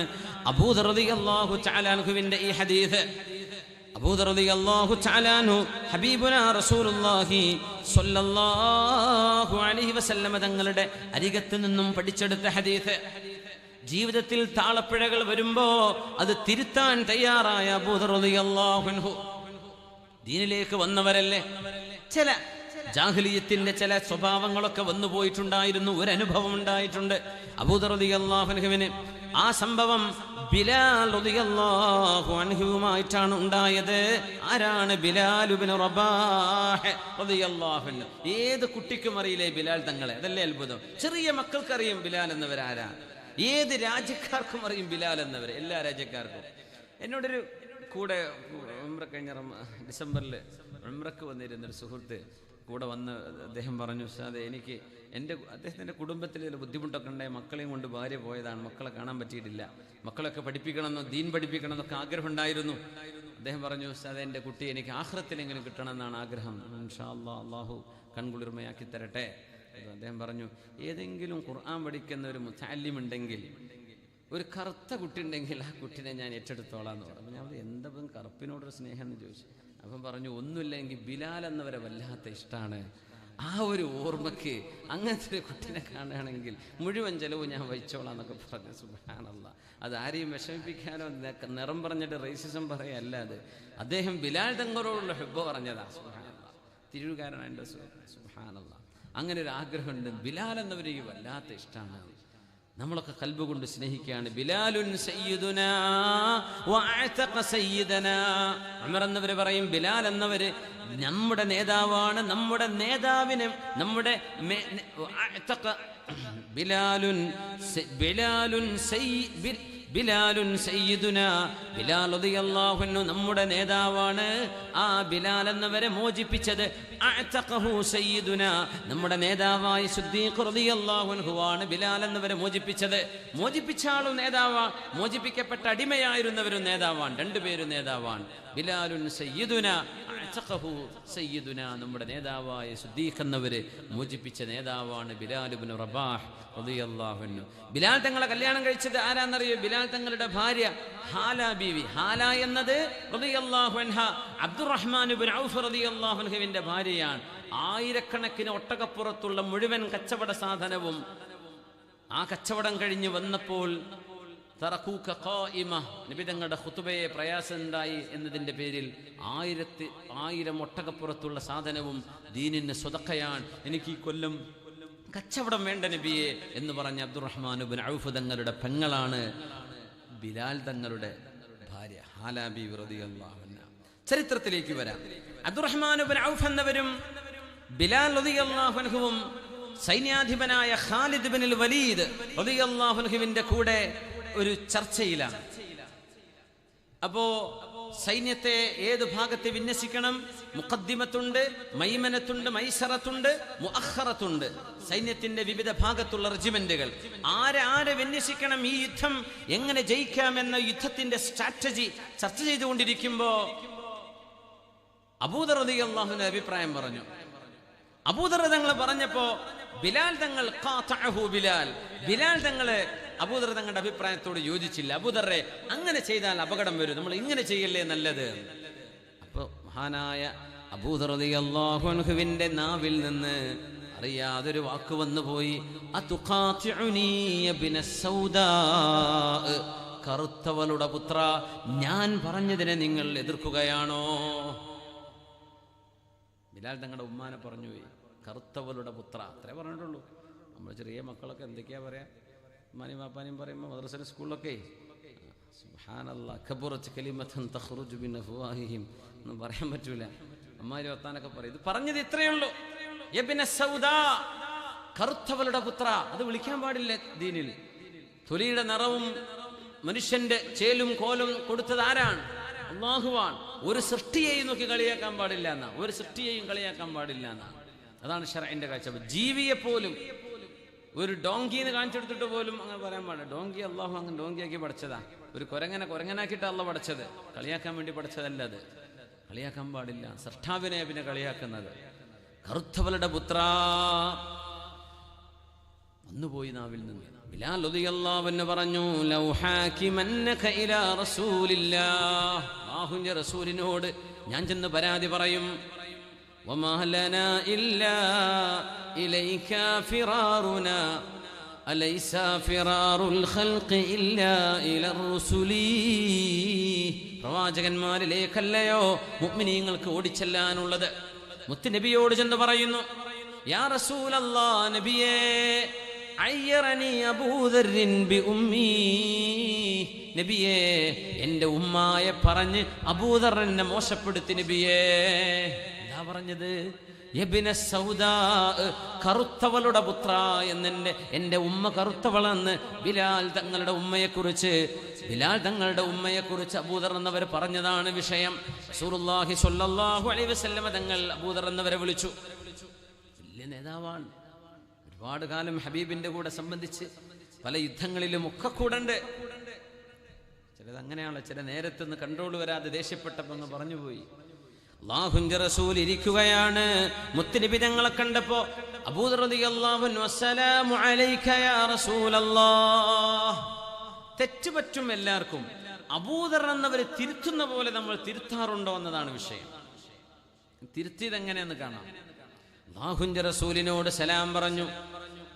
അബൂ ദർ റളിയല്ലാഹു തആല അൻഹുവിന്റെ ഈ ഹദീസ്. അബൂ ദർ റളിയല്ലാഹു തആല അൻഹു ഹബീബുനാ റസൂലുള്ളാഹി സ്വല്ലല്ലാഹു അലൈഹി വസല്ലം തങ്ങളുടെ അരികത്ത് നിന്നും പഠിച്ചെടുത്ത ഹദീസ്. ജീവിതത്തിൽ താളപ്പിഴകൾ വരുമ്പോ അത് തിരുത്താൻ തയ്യാറായ അബൂ ദർ റളിയല്ലാഹു അൻഹു. ദീനിലേക്ക് വന്നവരല്ലേ, ചില ജാഹിലിയത്തിന്റെ ചില സ്വഭാവങ്ങളൊക്കെ വന്നു പോയിട്ടുണ്ടായിരുന്നു. ഒരു അനുഭവം ഉണ്ടായിട്ടുണ്ട് അബൂ ദർ റളിയല്ലാഹു അൻഹുവിന്. ആ സംഭവം ബിലാൽ റളിയല്ലാഹു അൻഹുവുമായിട്ടാണ് ഉണ്ടായത്. ആരാണ്? ബിലാൽ ഇബ്നു റബാഹ് റളിയല്ലാഹു അൻഹു. ഏത് കുട്ടിക്കും അറിയില്ലേ ബിലാൽ തങ്ങളെ? അതല്ലേ അത്ഭുതം! ചെറിയ മക്കൾക്കറിയും ബിലാൽ എന്നവരാരാ. ഏത് രാജ്യക്കാർക്കും അറിയും ബിലാൽ എന്നവർ, എല്ലാ രാജ്യക്കാർക്കും. എന്നോടൊരു കൂടെ ഉംറ കഴിഞ്ഞ ഡിസംബറിൽ ഉംറക്ക് വന്നിരുന്നൊരു സുഹൃത്ത് കൂടെ വന്ന് അദ്ദേഹം പറഞ്ഞു, ഉസ്താദേ എനിക്ക് അദ്ദേഹത്തിൻ്റെ കുടുംബത്തിൽ ചില ബുദ്ധിമുട്ടൊക്കെ ഉണ്ടായി, മക്കളെയും കൊണ്ട് ഭാര്യ പോയതാണ്, മക്കളെ കാണാൻ പറ്റിയിട്ടില്ല, മക്കളൊക്കെ പഠിപ്പിക്കണമെന്നോ ദീൻ പഠിപ്പിക്കണമെന്നൊക്കെ ആഗ്രഹം ഉണ്ടായിരുന്നു. അദ്ദേഹം പറഞ്ഞു, ഉസ്താദേ എൻ്റെ കുട്ടി എനിക്ക് ആഖിറത്തിലെങ്കിലും കിട്ടണമെന്നാണ് ആഗ്രഹം, ഇൻഷാ അല്ലാഹ് അല്ലാഹു കൺകുളിർമയാക്കി തരട്ടെ. അദ്ദേഹം പറഞ്ഞു, ഏതെങ്കിലും ഖുർആൻ പഠിക്കുന്ന ഒരു മുതഅല്ലിം ഉണ്ടെങ്കിൽ, ഒരു കറുത്ത കുട്ടി ഉണ്ടെങ്കിൽ ആ കുട്ടിനെ ഞാൻ ഏറ്റെടുത്തോളാം എന്ന് പറഞ്ഞു. ഞാൻ എന്താ കറുപ്പിനോടൊരു സ്നേഹം എന്ന് ചോദിച്ചു. അപ്പം പറഞ്ഞു, ഒന്നുമില്ലെങ്കിൽ ബിലാൽ എന്നവരെ വല്ലാത്ത ഇഷ്ടമാണ്, ആ ഒരു ഓർമ്മയ്ക്ക് അങ്ങനത്തെ ഒരു കുട്ടിനെ കാണുകയാണെങ്കിൽ മുഴുവൻ ചെലവ് ഞാൻ വഹിച്ചോളാം എന്നൊക്കെ പറഞ്ഞു. സുബ്ഹാനല്ലാഹ്. അത് ആരെയും വിഷമിപ്പിക്കാനോ നിറം പറഞ്ഞിട്ട് റേസിസം പറയല്ല. അത് അദ്ദേഹം ബിലാൽ തങ്ങളോടുള്ള ഹുബ്ബ് പറഞ്ഞതാ. സുബ്ഹാനല്ലാഹ്. തിരുവുകാരനായ സുബ്ഹാനല്ലാഹ്. അങ്ങനെ ഒരു ആഗ്രഹമുണ്ട്. ബിലാൽ എന്നവരെ വല്ലാത്ത ഇഷ്ടമാണ്. നമ്മളൊക്കെ ഖൽബ് കൊണ്ട് സ്നേഹിക്കുകയാണ്. ബിലാലുൻ സയ്യിദുനാ വഅതഖ സയ്യിദനാ. ഉമർ എന്നവർ പറയും, ബിലാൽ എന്നവർ നമ്മുടെ നേതാവാണ്, നമ്മുടെ നേതാവിനെ നമ്മുടെ ബിലാലുൻ സയ്യിദുന, ബിലാൽ റളിയല്ലാഹു അൻഹു നമ്മുടെ നേതാവാണ്. ആ ബിലാൽ എന്നവരെ മോചിപ്പിച്ചത് അഅതഖഹു സയ്യിദുന, നമ്മുടെ നേതാവായ സിദ്ദീഖ് റളിയല്ലാഹു അൻഹുവാണ് ബിലാൽ എന്നവരെ മോചിപ്പിച്ചത്. മോചിപ്പിച്ച ആളും നേതാവാണ്, മോചിപ്പിക്കപ്പെട്ട അടിമയായിരുന്നവരും നേതാവാണ്, രണ്ടുപേരും നേതാവാണ്. ബിലാലുൻ സയ്യിദുന അഅതഖഹു സയ്യിദുന, നമ്മുടെ നേതാവായ സിദ്ദീഖ് എന്നവരെ മോചിപ്പിച്ച നേതാവാണ് ബിലാൽ ഇബ്നു റബാഹ് റളിയല്ലാഹു അൻഹു. ബിലാൽ തങ്ങളെ കല്യാണം കഴിച്ചത് ആരാന്നറിയോ? ബിലാൽ തങ്ങളുടെ ഭാര്യ ഹാല ബീവി. ഹാല എന്നത് റളിയല്ലാഹു അൻഹ അബ്ദുറഹ്മാൻ ഇബ്നു ഔഫ് റളിയല്ലാഹു അൻഹുവിന്റെ ഭാര്യയാണ്. ആയിരക്കണക്കിന് ഒട്ടകപ്പുറത്തുള്ള മുഴുവൻ കച്ചവട സാധനവും ആ കച്ചവടം കഴിഞ്ഞ് വന്നപ്പോൾ തറഖൂക ഖായിമ, നബി തങ്ങളുടെ ഖുതുബയെ പ്രയാസമുണ്ടായി എന്നതിൻ്റെ പേരിൽ 1000 ഒട്ടകപ്പുറത്തുള്ള സാധനവും ദീനിന് സ്വതക്കയാണ്, എനിക്ക് ഈ കൊല്ലം കച്ചവടം വേണ്ട നബിയെ എന്ന് പറഞ്ഞ അബ്ദുറഹ്മാൻ ഇബ്നു ഔഫ് തങ്ങളുടെ പെങ്ങളാണ് ബിലാൽ തങ്ങളുടെ ഭാര്യ ഹാല ബീവി റളിയല്ലാഹു അൻഹ. ചരിത്രത്തിലേക്ക് വരാം. അബ്ദുറഹ്മാൻ ഇബ്നു ഔഫ് എന്നവരും ബിലാൽ റളിയല്ലാഹു അൻഹുവും സൈന്യാധിപനായ ഖാലിദ് ഇബ്നുൽ വലീദ് റളിയല്ലാഹു അൻഹുവിന്റെ കൂടെ ഒരു ചർച്ചയിലാണ്. അപ്പോ സൈന്യത്തെ ഏത് ഭാഗത്ത് വിന്യസിക്കണം? മുഖദ്ദിമത്തുണ്ട്, മൈമനത്തുണ്ട്, മൈസറത്തുണ്ട്, മുഅഖറത്തുണ്ട്. സൈന്യത്തിന്റെ വിവിധ ഭാഗത്തുള്ള റെജിമെന്റുകൾ ആരെ വിന്യസിക്കണം, ഈ യുദ്ധം എങ്ങനെ ജയിക്കാമെന്ന യുദ്ധത്തിന്റെ സ്ട്രാറ്റജി ചർച്ച ചെയ്തുകൊണ്ടിരിക്കുമ്പോ അബൂദർ റളിയല്ലാഹു അൻഹു അഭിപ്രായം പറഞ്ഞു. അബൂദർ തങ്ങൾ പറഞ്ഞപ്പോ ബിലാൽ തങ്ങൾ ഖാതഅഹു ബിലാൽ തങ്ങള് അബൂദർ തങ്ങളുടെ അഭിപ്രായത്തോട് യോജിച്ചില്ല. അബൂദറെ, അങ്ങനെ ചെയ്താൽ അപകടം വരും, നമ്മൾ ഇങ്ങനെ ചെയ്യല്ലേ നല്ലത്. അപ്പൊ മഹാനായ അബൂദർ റളിയല്ലാഹു അൻഹുവിന്റെ നാവിൽ നിന്ന് അറിയാതൊരു വാക്ക് വന്നു പോയി. അതുഖാതിഉനി യബ്ന സൗദാ, കറുത്തവളുടെ പുത്ര, ഞാൻ പറഞ്ഞതിനെ നിങ്ങൾ എതിർക്കുകയാണോ? ബിലാൽ തങ്ങളുടെ ഉമ്മാനെ പറഞ്ഞു പോയി, കറുത്തവളുടെ പുത്ര, അത്രേ പറഞ്ഞിട്ടുള്ളൂ. നമ്മൾ ചെറിയ മക്കളൊക്കെ എന്തൊക്കെയാ പറയാ, ഉമ്മാനെയും വാപ്പാനെയും പറയുമ്പോൾ മദ്രസയിലും സ്കൂളിലൊക്കെ സുബ്ഹാനല്ലാഹ് കബറത്ത് കലിമതൻ തഖ്റുജു മിൻ അഫ്വാഹിഹിം ഒന്നും പറയാൻ പറ്റൂല. അമ്മാരി വർത്താനൊക്കെ പറയും. ഇത് പറഞ്ഞത് ഇത്രയേ ഉള്ളൂ, യബ്ന സൗദാ, കറുത്തവളുടെ പുത്ര. അത് വിളിക്കാൻ പാടില്ല ദീനിൽ. തൊലിയുടെ നിറവും മനുഷ്യന്റെ ചേലും കോലും കൊടുത്തത് ആരാണ്? അല്ലാഹുവാണ്. ഒരു സൃഷ്ടിയെയും നോക്കി കളിയാക്കാൻ പാടില്ല എന്നാ, ഒരു സൃഷ്ടിയെയും കളിയാക്കാൻ പാടില്ല എന്നാ. അതാണ് ശർഇന്റെ കാഴ്ചപ്പാട്. ജീവിയെ പോലും ഒരു ഡോങ്കിന്ന് കാണിച്ചെടുത്തിട്ട് പോലും അങ്ങനെ പറയാൻ പാടില്ല. ഡോങ്കി അള്ളാഹു അങ്ങനെ ഡോങ്കിയാക്കി പഠിച്ചതാ. ഒരു കുരങ്ങനാക്കിയിട്ട് അള്ള പഠിച്ചത്, കളിയാക്കാൻ വേണ്ടി പഠിച്ചതല്ല അത്. കളിയാക്കാൻ പാടില്ല, സൃഷ്ടാവിനെ പിന്നെ കളിയാക്കുന്നത്. കറുത്തവളുടെ പുത്ര വന്നുപോയി നാവിൽ നിന്ന്. ബിലാൽ റളിയല്ലാഹു അൻഹു പറഞ്ഞു, ലൗ ഹാകിമന്നക ഇലാ റസൂലില്ലാഹ്, അല്ലാഹുവിന്റെ റസൂലിനോട് ഞാൻ ചെന്ന് പരാതി പറയും. വമാ ലനാ ഇല്ലാ ഇലൈക ഫിറാറുനാ അലൈസ ഫിറാറുൽ ഖൽഖി ഇല്ലാ ഇലർ റുസുലി, പ്രവാചകന്മാരിലേക്കല്ലയോ മുഅ്മിനീങ്ങൾക്ക് ഓടിച്ചെല്ലാനുള്ളത്. മുത്തുനബിയോട് ചെന്ന് പറയുന്നു, യാ റസൂലല്ലാഹ്, നബിയേ, അയ്യറനി അബൂദർരിൻ ബി ഉമ്മി, നബിയേ, എന്റെ ഉമ്മായെ പറഞ്ഞ് അബൂദർ എന്നെ മോശപ്പെടുത്തി നബിയേ. എന്താ പറഞ്ഞത്? യബ്ന സൗദാ, കറുത്തവളുടെ പുത്ര എന്നെ, എന്റെ ഉമ്മ കറുത്തവളെന്ന് ബിലാൽ തങ്ങളുടെ ഉമ്മയെക്കുറിച്ച് അബൂദർ എന്നവർ പറഞ്ഞതാണ് വിഷയം. റസൂലുള്ളാഹി സ്വല്ലല്ലാഹു അലൈഹി വസല്ലമ തങ്ങൾ അബൂദർ എന്നവരെ വിളിച്ചു. വലിയ നേതാവാണ്, ഒരുപാട് കാലം ഹബീബിന്റെ കൂടെ സംബന്ധിച്ച് പല യുദ്ധങ്ങളിലും ഒക്കെ കൂടണ്ട്. ചിലത് അങ്ങനെയാണല്ലോ, ചില നേരത്തുനിന്ന് കൺട്രോൾ വരാതെ ദേഷ്യപ്പെട്ടപ്പോ അങ്ങ് പറഞ്ഞുപോയി. അല്ലാഹുവിന്റെ റസൂൽ ഇരിക്കുകയാണ്. മുത്തുനബി തങ്ങളെ കണ്ടപ്പോ അബൂദർ റളിയല്ലാഹു അൻഹു, അസ്സലാമു അലൈക യാ റസൂലല്ലാഹ്. തെറ്റുപറ്റും എല്ലാവർക്കും. അബൂദർ എന്നവരെ തിരുത്തുന്ന പോലെ നമ്മൾ തിരുത്താറുണ്ടോ എന്നതാണ് വിഷയം. തിരുത്തിയത് എങ്ങനെയെന്ന് കാണാം. അല്ലാഹുവിന്റെ റസൂലിനോട് സലാം പറഞ്ഞു.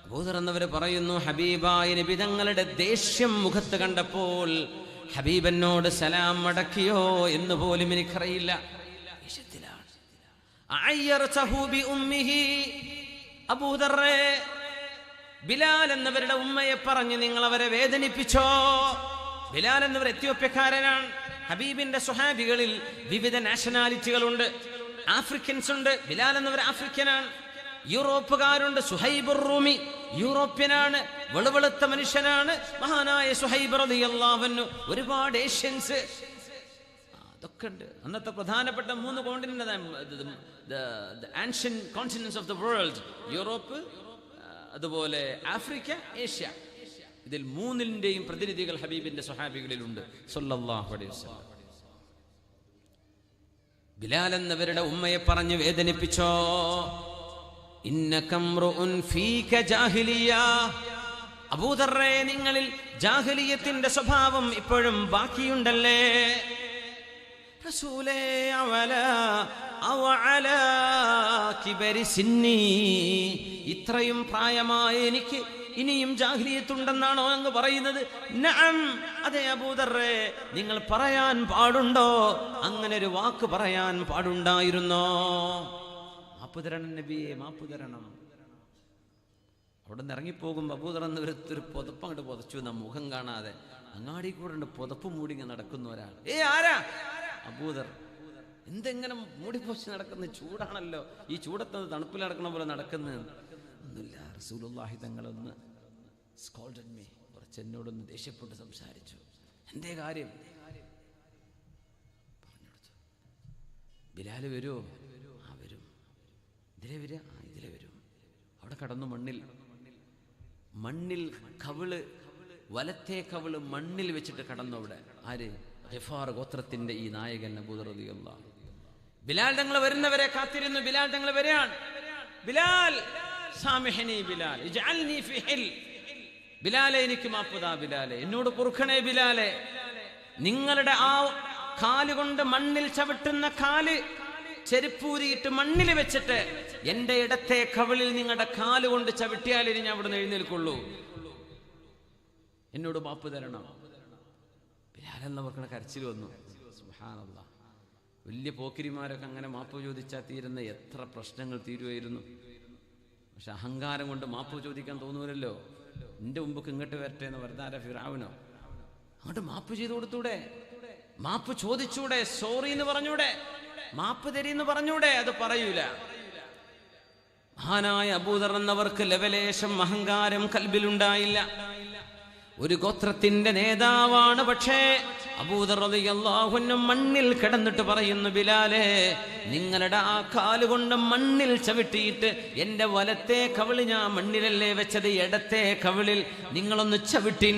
അബൂദർ എന്നവർ പറയുന്നു, ഹബീബായ നബി തങ്ങളുടെ ദേഷ്യം മുഖത്ത് കണ്ടപ്പോൾ ഹബീബനോട് സലാം മടക്കിയോ എന്ന് പോലും എനിക്കറിയില്ല. അബൂദർറെ, ബിലാൽ എന്നവരുടെ ഉമ്മയെ പറഞ്ഞ് നിങ്ങൾ അവരെ വേദനിപ്പിച്ചോ? ബിലാൽ എന്നവർ എത്യോപ്യക്കാരനാണ്. ഹബീബിന്റെ സ്വഹാബികളിൽ വിവിധ നാഷണാലിറ്റികളുണ്ട്. ആഫ്രിക്കൻസ് ഉണ്ട്. ബിലാൽ എന്നവർ ആഫ്രിക്കനാണ്. യൂറോപ്പുകാരുണ്ട്. സുഹൈബുർ റൂമി യൂറോപ്യനാണ്, വെളുവെളുത്ത മനുഷ്യനാണ് മഹാനായ സുഹൈബ് റളിയല്ലാഹു അൻഹു. ഒരുപാട് ഏഷ്യൻസ് അതൊക്കെ ഉണ്ട്. അന്നത്തെ പ്രധാനപ്പെട്ട 3 continent, ancient continents of the world, Europe, അതുപോലെ ആഫ്രിക്ക, ഏഷ്യ. ഇതിൽ 3ന്റെയും പ്രതിനിധികൾ ഹബീബിന്റെ സ്വഹാബികളിലുണ്ട് സല്ലല്ലാഹു അലൈഹി വസല്ലം. ബിലാൽ എന്നവരുടെ ഉമ്മയെ പറഞ്ഞു വേദനിപ്പിച്ചോ. ഇന്നകംറുൻ ഫീക ജാഹിലിയ, അബൂദർറേ നിങ്ങളിൽ ജാഹിലിയത്തിന്റെ സ്വഭാവം ഇപ്പോഴും ബാക്കിയുണ്ടല്ലേ. റസൂലേ ഇത്രയും പ്രായമായ എനിക്ക് ഇനിയും ജാഹിലിയത്തുണ്ടെന്നാണോ അങ്ങ് പറയുന്നത്? നഅം, അതെ അബൂദർറേ, നിങ്ങൾ പറയാൻ പാടുണ്ടോ? അങ്ങനെ ഒരു വാക്ക് പറയാൻ പാടുണ്ടായിരുന്നോ? മാപ്പ് തരണം നബിയെ, മാപ്പ് തരണം. അവിടെ നിന്ന് ഇറങ്ങിപ്പോകുമ്പോൾ അബൂദർ എന്ന് ഒരു പുതപ്പ് അങ്ങോട്ട് പുതച്ചു, മുഖം കാണാതെ. അങ്ങാടി കൂടെ പുതപ്പ് മൂടിങ്ങ് നടക്കുന്ന ഒരാൾ. ആരാ? അബൂദർ. എന്തെങ്ങനെ മൂടിപ്പോച്ച് നടക്കുന്നത്? ചൂടാണല്ലോ, ഈ ചൂടത്ത് തണുപ്പിൽ നടക്കണ പോലെ നടക്കുന്നത്. ഒന്നുമില്ല, റസൂലുള്ളാഹി തങ്ങളൊന്ന് സ്കോൾഡഡ് മീ, കുറച്ച് എന്നോടൊന്ന് ദേഷ്യപ്പെട്ട് സംസാരിച്ചു. എന്തേ കാര്യം? പറഞ്ഞെടുത്തു. ബിലാൽ വരുമോ? വരും. ഇതിലെ വരിക? ഇതിലെ വരും. അവിടെ കടന്നു മണ്ണിൽ കവിള്, വലത്തെ കവിള് മണ്ണിൽ വെച്ചിട്ട് കടന്നു. അവിടെ ആര്? ഗിഫാർ ഗോത്രത്തിന്റെ ഈ നായകൻ അബൂദർ റളിയല്ലാഹു അൻഹു. ബിലാൽ തങ്ങൾ വരുന്നവരെ കാത്തിരുന്നു. ബിലാൽ തങ്ങൾ വരികയാണ്. ബിലാൽ, സാമിഹ്നി ബിലാൽ, ഇജ്അൽനി ഫി ഹിൽ. ബിലാലെ, എനിക്ക് മാപ്പുതാ ബിലാലെ, എന്നോട് പൊറുക്കണേ ബിലാലെ. നിങ്ങളുടെ ആ കാലുകൊണ്ട് മണ്ണിൽ ചവിട്ടുന്ന കാല് ചെരുപ്പൂരിയിട്ട് മണ്ണിൽ വെച്ചിട്ട് എന്റെ ഇടത്തെ കവിളിൽ നിങ്ങളുടെ കാലുകൊണ്ട് ചവിട്ടിയാലേ ഞാൻ അവിടെ നിന്ന് എഴുന്നേൽക്കുള്ളൂ. എന്നോട് മാപ്പ് തരണം. ബിലാലെന്നവർക്കുള്ള കരച്ചിൽ വന്നു. സുബ്ഹാനല്ലാഹ്. വലിയ പോക്കിരിമാരൊക്കെ അങ്ങനെ മാപ്പ് ചോദിച്ചാൽ തീരുന്ന എത്ര പ്രശ്നങ്ങൾ തീരുമായിരുന്നു. പക്ഷെ അഹങ്കാരം കൊണ്ട് മാപ്പ് ചോദിക്കാൻ തോന്നൂലല്ലോ. എന്റെ മുമ്പ് ഇങ്ങോട്ട് വരട്ടെ എന്ന് വെറുതെ ഫിറഔനോ? അങ്ങോട്ട് മാപ്പ് ചെയ്തു കൊടുത്തൂടെ? മാപ്പ് ചോദിച്ചൂടെ? സോറി എന്ന് പറഞ്ഞൂടെ? മാപ്പ് തരീന്ന് പറഞ്ഞൂടെ? അത് പറയൂല. മഹാനായ അബൂദർ എന്നവർക്ക് ലവലേശം അഹങ്കാരം കൽബിലുണ്ടായില്ല. ഒരു ഗോത്രത്തിന്റെ നേതാവാണ്. പക്ഷേ അബൂദർ റളിയല്ലാഹു അൻഹു മണ്ണിൽ കിടന്നിട്ട് പറയുന്നു, ബിലാലെ, നിങ്ങളുടെ ആ കാലുകൊണ്ട് മണ്ണിൽ ചവിട്ടിയിട്ട് എന്റെ വലത്തെ കവിള് ഞാൻ മണ്ണിലല്ലേ വെച്ചത്, ഇടത്തെ കവിളിൽ നിങ്ങളൊന്ന് ചവിട്ടിൻ.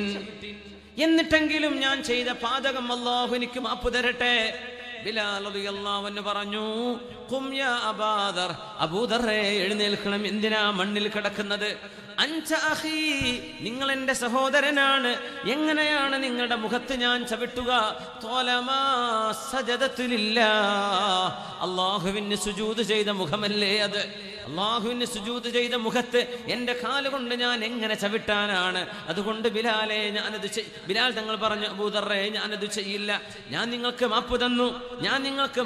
എന്നിട്ടെങ്കിലും ഞാൻ ചെയ്ത പാതകം അല്ലാഹു എനിക്ക് മാപ്പ് തരട്ടെ. ബിലാൽ റളിയല്ലാഹു അൻഹു പറഞ്ഞു, ഖും യാ അബൂദർ, അബൂദറേ എഴുന്നേൽക്കണം. എന്തിനാ മണ്ണിൽ കിടക്കുന്നത്? അൻത അഖീ, നിങ്ങൾ എന്റെ സഹോദരനാണ്. എങ്ങനെയാണ് നിങ്ങളുടെ മുഖത്ത് ഞാൻ ചവിട്ടുക? ത്വലമാ സജദതു ലില്ലാഹ്, അല്ലാഹുവിന് സുജൂദ് ചെയ്ത മുഖമല്ലേ അത്? അല്ലാഹുവിന് സുജൂദ് ചെയ്ത മുഖത്ത് എന്റെ കാലുകൊണ്ട് ഞാൻ എങ്ങനെ ചവിട്ടാനാണ്? അതുകൊണ്ട് ബിലാലെ, ഞാനത് ബിലാൽ തങ്ങൾ പറഞ്ഞു, അബൂദറേ ഞാനത് ചെയ്യില്ല, ഞാൻ നിങ്ങൾക്ക്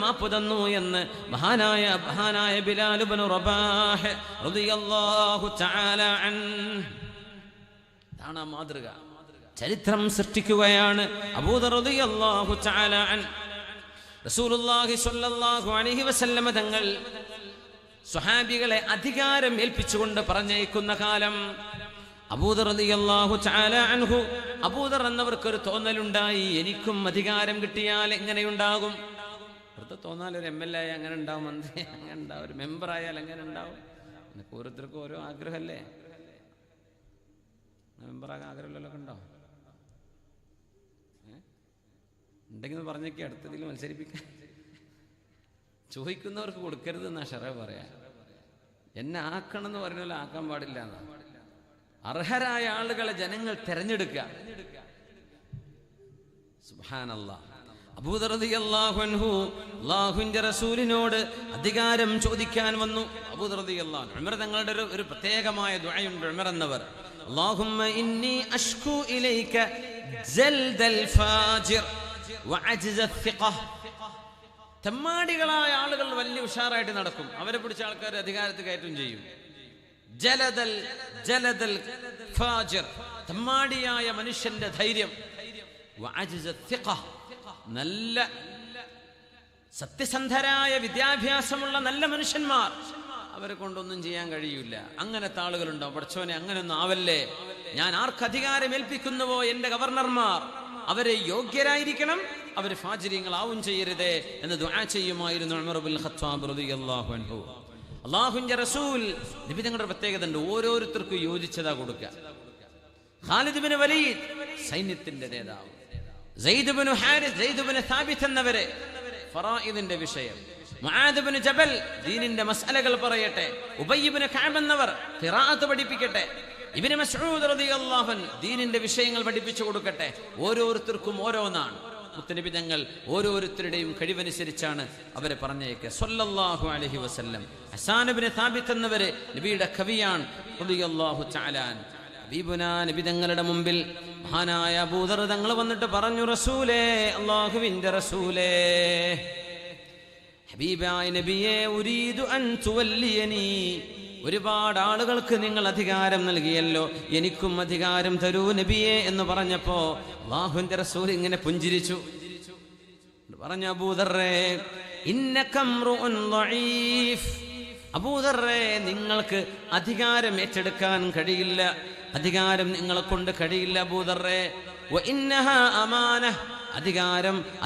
മാപ്പ് തന്നു എന്ന് മഹാനായ ബിലാൽ ഇബ്നു റബാഹ് റളിയല്ലാഹു തആല അൻഹു. ഇതാണ് മാതൃക. ചരിത്രം സൃഷ്ടിക്കുകയാണ് അബൂദർ റളിയല്ലാഹു തആല അൻഹു. റസൂലുള്ളാഹി സ്വല്ലല്ലാഹു അലൈഹി വസല്ലം തങ്ങൾ സ്വഹാബികളെ അധികാരം ഏൽപ്പിച്ചുകൊണ്ട് പറഞ്ഞയക്കുന്ന കാലം അബൂദർ റളിയല്ലാഹു തആല അൻഹു, അബൂദർ എന്നവർക്കൊരു തോന്നലുണ്ടായി, എനിക്കും അധികാരം കിട്ടിയാൽ എങ്ങനെയുണ്ടാകും? വെറുതെ തോന്നാൽ ഒരു MLA അങ്ങനെ ഉണ്ടാവും, മന്ത്രി അങ്ങനെ ഉണ്ടാവും, ഒരു മെമ്പർ ആയാൽ എങ്ങനെ ഉണ്ടാവും? എനിക്ക് ഓരോരുത്തർക്കും ഓരോ ആഗ്രഹമല്ലേ. മെമ്പറാകാൻ ആഗ്രഹമുള്ളതൊക്കെ ഉണ്ടോ? ഉണ്ടെങ്കിൽ പറഞ്ഞേക്ക് അടുത്തതിൽ മത്സരിപ്പിക്കാൻ. ചോദിക്കുന്നവർക്ക് കൊടുക്കരുത് എന്നാ ശറഅ് പറയാ. എന്നെ ആക്കണം എന്ന് പറഞ്ഞാൽ ആക്കാൻ പാടില്ല എന്നാ. അർഹരായ ആളുകളെ ജനങ്ങൾ തെരഞ്ഞെടുക്കുക. സുബ്ഹാനല്ലാഹ്. അബൂദർ റളിയല്ലാഹു അൻഹു അല്ലാഹുവിന്റെ റസൂലിനോട് അധികാരം ചോദിക്കാൻ വന്നു. അബൂദർ റളിയല്ലാഹു അൻഹു, ഉമർ തങ്ങളുടെ ഒരു പ്രത്യേകമായ ദുആയുണ്ട്. ഉമർ എന്നവർ, അല്ലാഹുമ്മ ഇന്നി അഷ്കു ഇലൈക ജൽദൽ ഫാജിർ വഅജ്സ അത്ഥിഖ. തെമ്മാടികളായ ആളുകൾ വലിയ ഉഷാറായിട്ട് നടക്കും, അവരെ പിടിച്ച ആൾക്കാർ അധികാരത്തിൽ കയറ്റും ചെയ്യും. ജലദൽ ഫാജിർ, തെമ്മാടിയായ മനുഷ്യന്റെ ധൈര്യം. വഅജ്സ അത്ഥിഖ, നല്ല സത്യസന്ധരായ വിദ്യാഭ്യാസമുള്ള നല്ല മനുഷ്യന്മാർ, അവരെ കൊണ്ടൊന്നും ചെയ്യാൻ കഴിയില്ല. അങ്ങനത്തെ ആളുകളുണ്ടോ? പടച്ചോനെ അങ്ങനെയൊന്നും ആവല്ലേ. ഞാൻ ആർക്ക് അധികാരം ഏൽപ്പിക്കുന്നുവോ എൻ്റെ ഗവർണർമാർ അവരെ യോഗ്യരായിരിക്കണം, അവർ ഫാജിരിങ്ങളാവും ചെയ്യരുതേ എന്ന് ദുആ ചെയ്യുമായിരുന്നു ഉമർ ഇബ്നുൽ ഖത്താബ് റളിയല്ലാഹു അൻഹു. അല്ലാഹുവിന്റെ റസൂൽ നബി തങ്ങളുടെ പ്രത്യേകത ഉണ്ട്, ഓരോരുത്തർക്കും യോജിച്ചതാ കൊടുക്കുക. ഖാലിദ് ഇബ്നു വലീദ് സൈന്യത്തിന്റെ നേതാവ്, സെയ്ദ് ഇബ്നു ഹാരിസ്, സെയ്ദ് ഇബ്നു സാബിത്ത് എന്നവരെ ഫറായിദിന്റെ വിഷയം, മുആദ് ഇബ്നു ജബൽ ദീനിന്റെ മസ്അലകൾ പറയട്ടെ, ഉബയ്യ് ഇബ്നു കഅബ് എന്നവർ ഖിറാഅത്ത് പഠിപ്പിക്കട്ടെ, ഇബ്നു മസ്ഊദ് റളിയല്ലാഹു അൻഹു ദീനിന്റെ വിഷയങ്ങൾ പഠിപ്പിച്ചു കൊടുക്കട്ടെ. ഓരോരുത്തർക്കും ഓരോന്നാണ്. മുത്തനബി തങ്ങൾ ഓരോരുത്തരുടെയും കഴിവനുസരിച്ചാണ് അവരെ പറഞ്ഞേക്കുക. സ്വല്ലല്ലാഹു അലൈഹി വസല്ലം. ഹസ്സാൻ ഇബ്നു സാബിത്ത് എന്നവരെ നബിയുടെ കവിയാണ് റളിയല്ലാഹു തആല അൻഹു. ഹബീബുനാ നബി തങ്ങളുടെ മുമ്പിൽ മഹാനായ അബൂദർ തങ്ങൾ വന്നിട്ട് പറഞ്ഞു, റസൂലേ, അല്ലാഹുവിന്റെ റസൂലേ, ഹബീബായ നബിയേ, ഉരീദു അൻ തുവല്ലിയനി, ഒരുപാട് ആളുകൾക്ക് നിങ്ങൾ അധികാരം നൽകിയല്ലോ, എനിക്കും അധികാരം തരൂ നബിയേ എന്ന് പറഞ്ഞപ്പോ അല്ലാഹുവിന്റെ റസൂൽ ഇങ്ങനെ പുഞ്ചിരിച്ചു. പറഞ്ഞു, അബൂദർറേ, ഇന്നകംറുൻ ളഈഫ്, അബൂദർറേ, നിങ്ങൾക്ക് അധികാരം ഏറ്റെടുക്കാൻ കഴിയില്ല, അധികാരം നിങ്ങളെ കൊണ്ട് കഴിയില്ല അബൂദർറേ. വഇന്നഹാ അമാനഹ,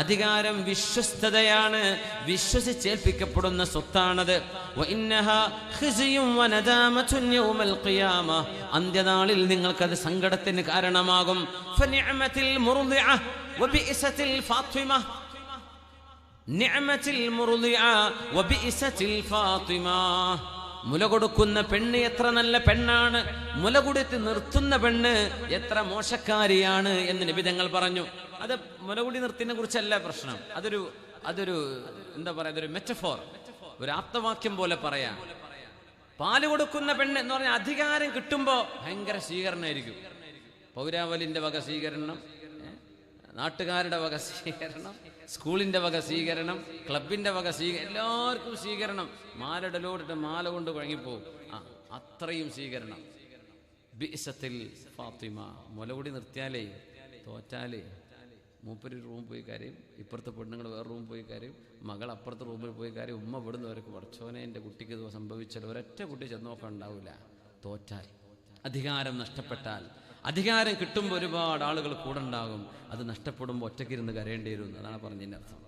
അധികാരം വിശ്വസ്തതയാണ്, വിശ്വസിച്ചേൽപ്പിക്കപ്പെടുന്ന സ്വത്താണത്. വഇന്നഹാ ഖിസ്യും വനദാമത്തുൻ യൗമൽ ഖിയാമ, അന്ത്യനാളിൽ നിങ്ങൾക്കത് സങ്കടത്തിന് കാരണമാകും. ഫനിഅമത്തിൽ മുർദിഅ വബിഇസത്തിൽ ഫാത്തിമ, നിഅമത്തിൽ മുർദിഅ വബിഇസത്തിൽ ഫാത്തിമ, മുല കൊടുക്കുന്ന പെണ്ണ് എത്ര നല്ല പെണ്ണാണ്, മുല കൊടുത്ത് നിർത്തുന്ന പെണ്ണ് എത്ര മോശക്കാരിയാണ് എന്ന് നബി തങ്ങൾ പറഞ്ഞു. അത് മുലകുടി നിർത്തിനെ കുറിച്ചല്ല പ്രശ്നം, അതൊരു എന്താ പറയാ, അതൊരു മെറ്റഫോർ, ഒരു ആപ്തവാക്യം പോലെ പറയാം. പാല് കൊടുക്കുന്ന പെണ്ണ് എന്ന് പറഞ്ഞാൽ അധികാരം കിട്ടുമ്പോൾ ഭയങ്കര സ്വീകരണമായിരിക്കും. പൗരാവലിന്റെ വക സ്വീകരണം, നാട്ടുകാരുടെ വക സ്വീകരണം, സ്കൂളിന്റെ വക സ്വീകരണം, ക്ലബിന്റെ വക സ്വീകരണം, എല്ലാവർക്കും സ്വീകരണം. മാലടലോടിട്ട് മാല കൊണ്ട് കുഴങ്ങിപ്പോവും, അത്രയും സ്വീകരണം. ബിഇസത്തിൽ ഫാത്തിമ, മുലകുടി നിർത്തിയാലേ, തോറ്റാലേ മൂപ്പര് റൂമിൽ പോയി കാര്യം, ഇപ്പുറത്തെ പെണ്ണുങ്ങൾ വേറെ റൂമിൽ പോയി കാര്യം, മകൾ അപ്പുറത്തെ റൂമിൽ പോയി കാര്യം, ഉമ്മ വിടുന്നവർക്ക് പഠിച്ചോനെ എൻ്റെ കുട്ടിക്ക് ഇത് സംഭവിച്ചാൽ ഒരൊറ്റ കുട്ടി ചെന്ന് നോക്കാൻ ഉണ്ടാവില്ല. തോറ്റാൽ, അധികാരം നഷ്ടപ്പെട്ടാൽ, അധികാരം കിട്ടുമ്പോൾ ഒരുപാട് ആളുകൾ കൂടെ ഉണ്ടാകും, അത് നഷ്ടപ്പെടുമ്പോൾ ഒറ്റയ്ക്കിരുന്ന് കരയേണ്ടി വരും. അതാണ് പറഞ്ഞതിൻ്റെ അർത്ഥം.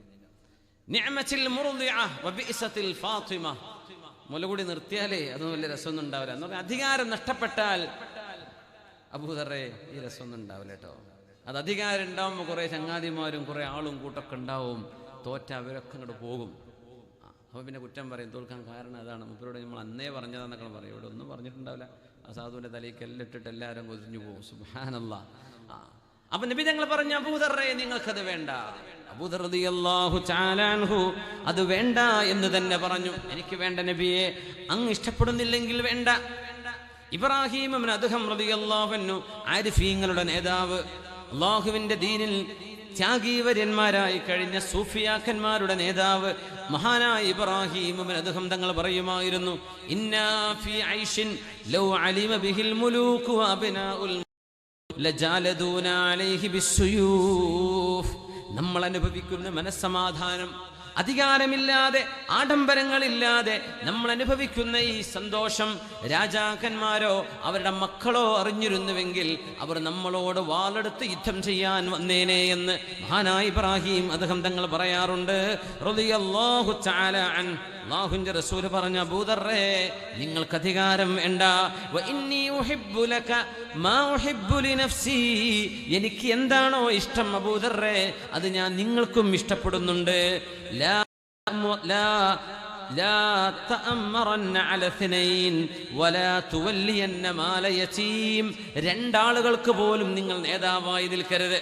നിഅമത്തിൽ മുർദിഅ വബിഇസത്തിൽ ഫാത്തിമ, മുലകുടി നിർത്തിയാലേ അതൊന്നും വലിയ രസമൊന്നും ഉണ്ടാവില്ല എന്ന് പറഞ്ഞാൽ അധികാരം നഷ്ടപ്പെട്ടാൽ അബൂദർറേ ഈ രസമൊന്നും ഉണ്ടാവില്ല കേട്ടോ. അത് അധികാരം ഉണ്ടാവുമ്പോൾ കുറേ ചങ്ങാതിമാരും കുറേ ആളും കൂട്ടൊക്കെ ഉണ്ടാവും, തോറ്റ അവരൊക്കെ അങ്ങോട്ട് പോകും. അപ്പോൾ പിന്നെ കുറ്റം പറയും, തോൽക്കാൻ കാരണം അതാണ്, മുപ്പരോട് നമ്മൾ അന്നേ പറഞ്ഞതാന്നൊക്കെ പറയും. ഇവിടെ ഒന്നും പറഞ്ഞിട്ടുണ്ടാവില്ല, ആ സാധുവിൻ്റെ തലയ്ക്ക് എല്ലാം ഇട്ടിട്ട് എല്ലാവരും കൊതിഞ്ഞു പോകും. സുബ്ഹാനല്ലാഹ്. അപ്പൊ നബി തങ്ങൾ പറഞ്ഞു, അബൂദർറേ നിങ്ങൾക്കത് വേണ്ട. അബൂദർ റളിയല്ലാഹു തആല അൻഹു അത് വേണ്ട എന്ന് തന്നെ പറഞ്ഞു. എനിക്ക് വേണ്ട നബിയെ, അങ്ങ് ഇഷ്ടപ്പെടുന്നില്ലെങ്കിൽ വേണ്ട. ഇബ്രാഹിം ഇബ്നു അദ്ഹം റളിയല്ലാഹു അൻഹു, ആരിഫീങ്ങളുടെ നേതാവ്, അല്ലാഹുവിന്റെ ദീനിൽ ത്യാഗീവര്യന്മാരായി കഴിഞ്ഞ സൂഫിയാക്കന്മാരുടെ നേതാവ് മഹാനായ ഇബ്രാഹിം ഇബ്നു അദ്ഹം തങ്ങൾ പറയുമായിരുന്നു, ഇന്നാ ഫീ ഐഷിൻ ലൗ അലിമ ബിഹിൽ മുലൂകു വഅബ്നാഉൽ ലജാലദൂന അലൈഹി ബിസ്സുയൂഫ്. നമ്മൾ അനുഭവിക്കുന്ന മനസ്സമാധാനം, അധികാരമില്ലാതെ ആഡംബരങ്ങളില്ലാതെ നമ്മൾ അനുഭവിക്കുന്ന ഈ സന്തോഷം രാജാക്കന്മാരോ അവരുടെ മക്കളോ അറിഞ്ഞിരുന്നുവെങ്കിൽ അവർ നമ്മളോട് വാളെടുത്ത് യുദ്ധം ചെയ്യാൻ വന്നേനെ എന്ന് മഹാനായ ഇബ്രാഹിം അദ്ദേഹം തങ്ങൾ പറയാറുണ്ട്. റളിയല്ലാഹു തആല അൻഹു. അല്ലാഹുവിന്റെ റസൂൽ പറഞ്ഞു, അബൂദർറേ നിങ്ങൾക്ക് അധികാരം വേണ്ട. വഇന്നി ഉഹിബ്ബു ലക മാ ഉഹിബ്ബു ലിനഫ്സി, എനിക്ക് എന്താണോ ഇഷ്ടം അബൂദർറേ അത് ഞാൻ നിങ്ങൾക്കും ഇഷ്ടപ്പെടുന്നുണ്ട്. لا تأمرن على اثنين ولا تولين مال يتيم. രണ്ടാളുകൾക്ക് പോലും നിങ്ങൾ നേതാവായി നിൽക്കരുത്.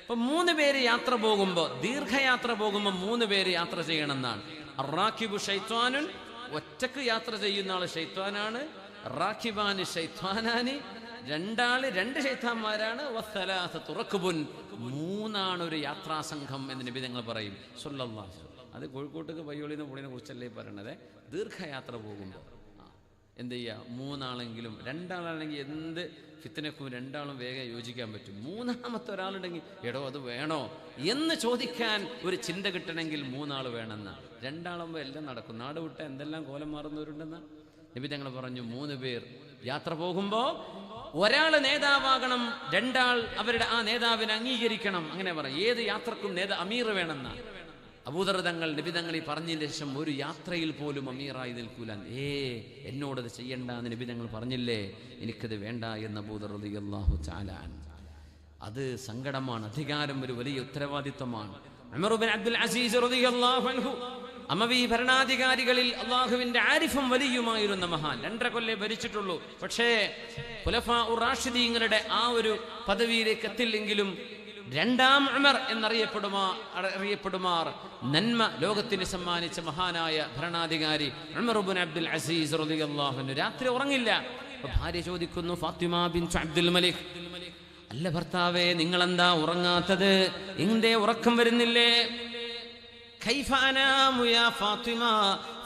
ഇപ്പൊ 3 പേര് യാത്ര പോകുമ്പോൾ, ദീർഘയാത്ര പോകുമ്പോൾ 3 പേര് യാത്ര ചെയ്യണമെന്നാണ്. അറാക്കിബു ശൈത്വാനുൻ, ഒറ്റക്ക് യാത്ര ചെയ്യുന്ന ആള് ശൈത്വാനാണ്. റാക്കിബാന് ശൈത്വാനാനി, 2 ശൈത്താന്മാരാണ്. വസ്സലാസത്തു റക്ബുൻ, 3 ഒരു യാത്രാസംഘം എന്ന് നബി തങ്ങൾ പറയും സ്വല്ലല്ലാഹു അലൈഹി വസല്ലം. അത് കോഴിക്കോട്ടേക്ക് പയ്യോളിന്ന് പോളിനെ കുറിച്ചല്ലേ പറയണത്. ദീർഘയാത്ര പോകുമ്പോൾ എന്ത് ചെയ്യുക, 3 ആളെങ്കിലും, 2 ആളാണെങ്കിൽ എന്ത് ഫിത്നക്കും 2 ആളും വേഗം യോജിക്കാൻ പറ്റും. 3ാമത്തെ ഒരാളുണ്ടെങ്കിൽ എടോ അത് വേണോ എന്ന് ചോദിക്കാൻ ഒരു ചിന്ത കിട്ടണമെങ്കിൽ 3 ആൾ വേണമെന്ന. 2 ആളുമ്പോൾ എല്ലാം നടക്കും. നാട് വിട്ട എന്തെല്ലാം കോലം മാറുന്നവരുണ്ടെന്ന. നബി തങ്ങൾ പറഞ്ഞു 3 പേർ യാത്ര പോകുമ്പോൾ ഒരാൾ നേതാവാകണം, 2 ആൾ അവരുടെ ആ നേതാവിനെ അംഗീകരിക്കണം. അങ്ങനെ പറയും. ഏത് യാത്രക്കും അമീർ വേണമെന്നാണ്. അബൂദർ തങ്ങൾ നബി തങ്ങൾ ഈ പറഞ്ഞതിന് ശേഷം ഒരു യാത്രയിൽ പോലും അമീറായി നിൽക്കൂല. എന്നോടത് ചെയ്യണ്ട എന്ന് നബി തങ്ങൾ പറഞ്ഞില്ലേ, എനിക്കത് വേണ്ട എന്ന് അബൂദർ റളിയല്ലാഹു തആല അൻഹു. അത് സങ്കടമാണ്. അധികാരം ഒരു വലിയ ഉത്തരവാദിത്വമാണ്. ഉമർ ഇബ്നു അബ്ദുൽ അസീസ് റളിയല്ലാഹു അൻഹു അമവി ഭരണാധികാരികളിൽ അള്ളാഹുവിന്റെ ആരിഫും വലിയുമായിരുന്ന മഹാൻ. 2.5 കൊല്ലം ഭരിച്ചിട്ടുള്ളൂ. പക്ഷേ ഖുലഫാ റാഷിദീങ്ങളുടെ ആ ഒരു പദവിയിലേക്ക് എത്തില്ലെങ്കിലും 2ാം ഉമർ എന്നറിയപ്പെടുമാർ നന്മ ലോകത്തിന് സമ്മാനിച്ച മഹാനായ ഭരണാധികാരി ഉമർ ഇബ്നു അബ്ദുൽ അസീസ് റളിയല്ലാഹു അൻഹു രാത്രി ഉറങ്ങില്ല. ഭാര്യ ചോദിക്കുന്നു, ഫാത്തിമ ബിൻത് അബ്ദുൽ മലിക്, അല്ല ഭർത്താവേ, നിങ്ങളെന്താ ഉറങ്ങാത്തത്? എന്തേ ഉറക്കം വരുന്നില്ലേ? കൈഫ അനാമു യാ ഫാത്തിമ,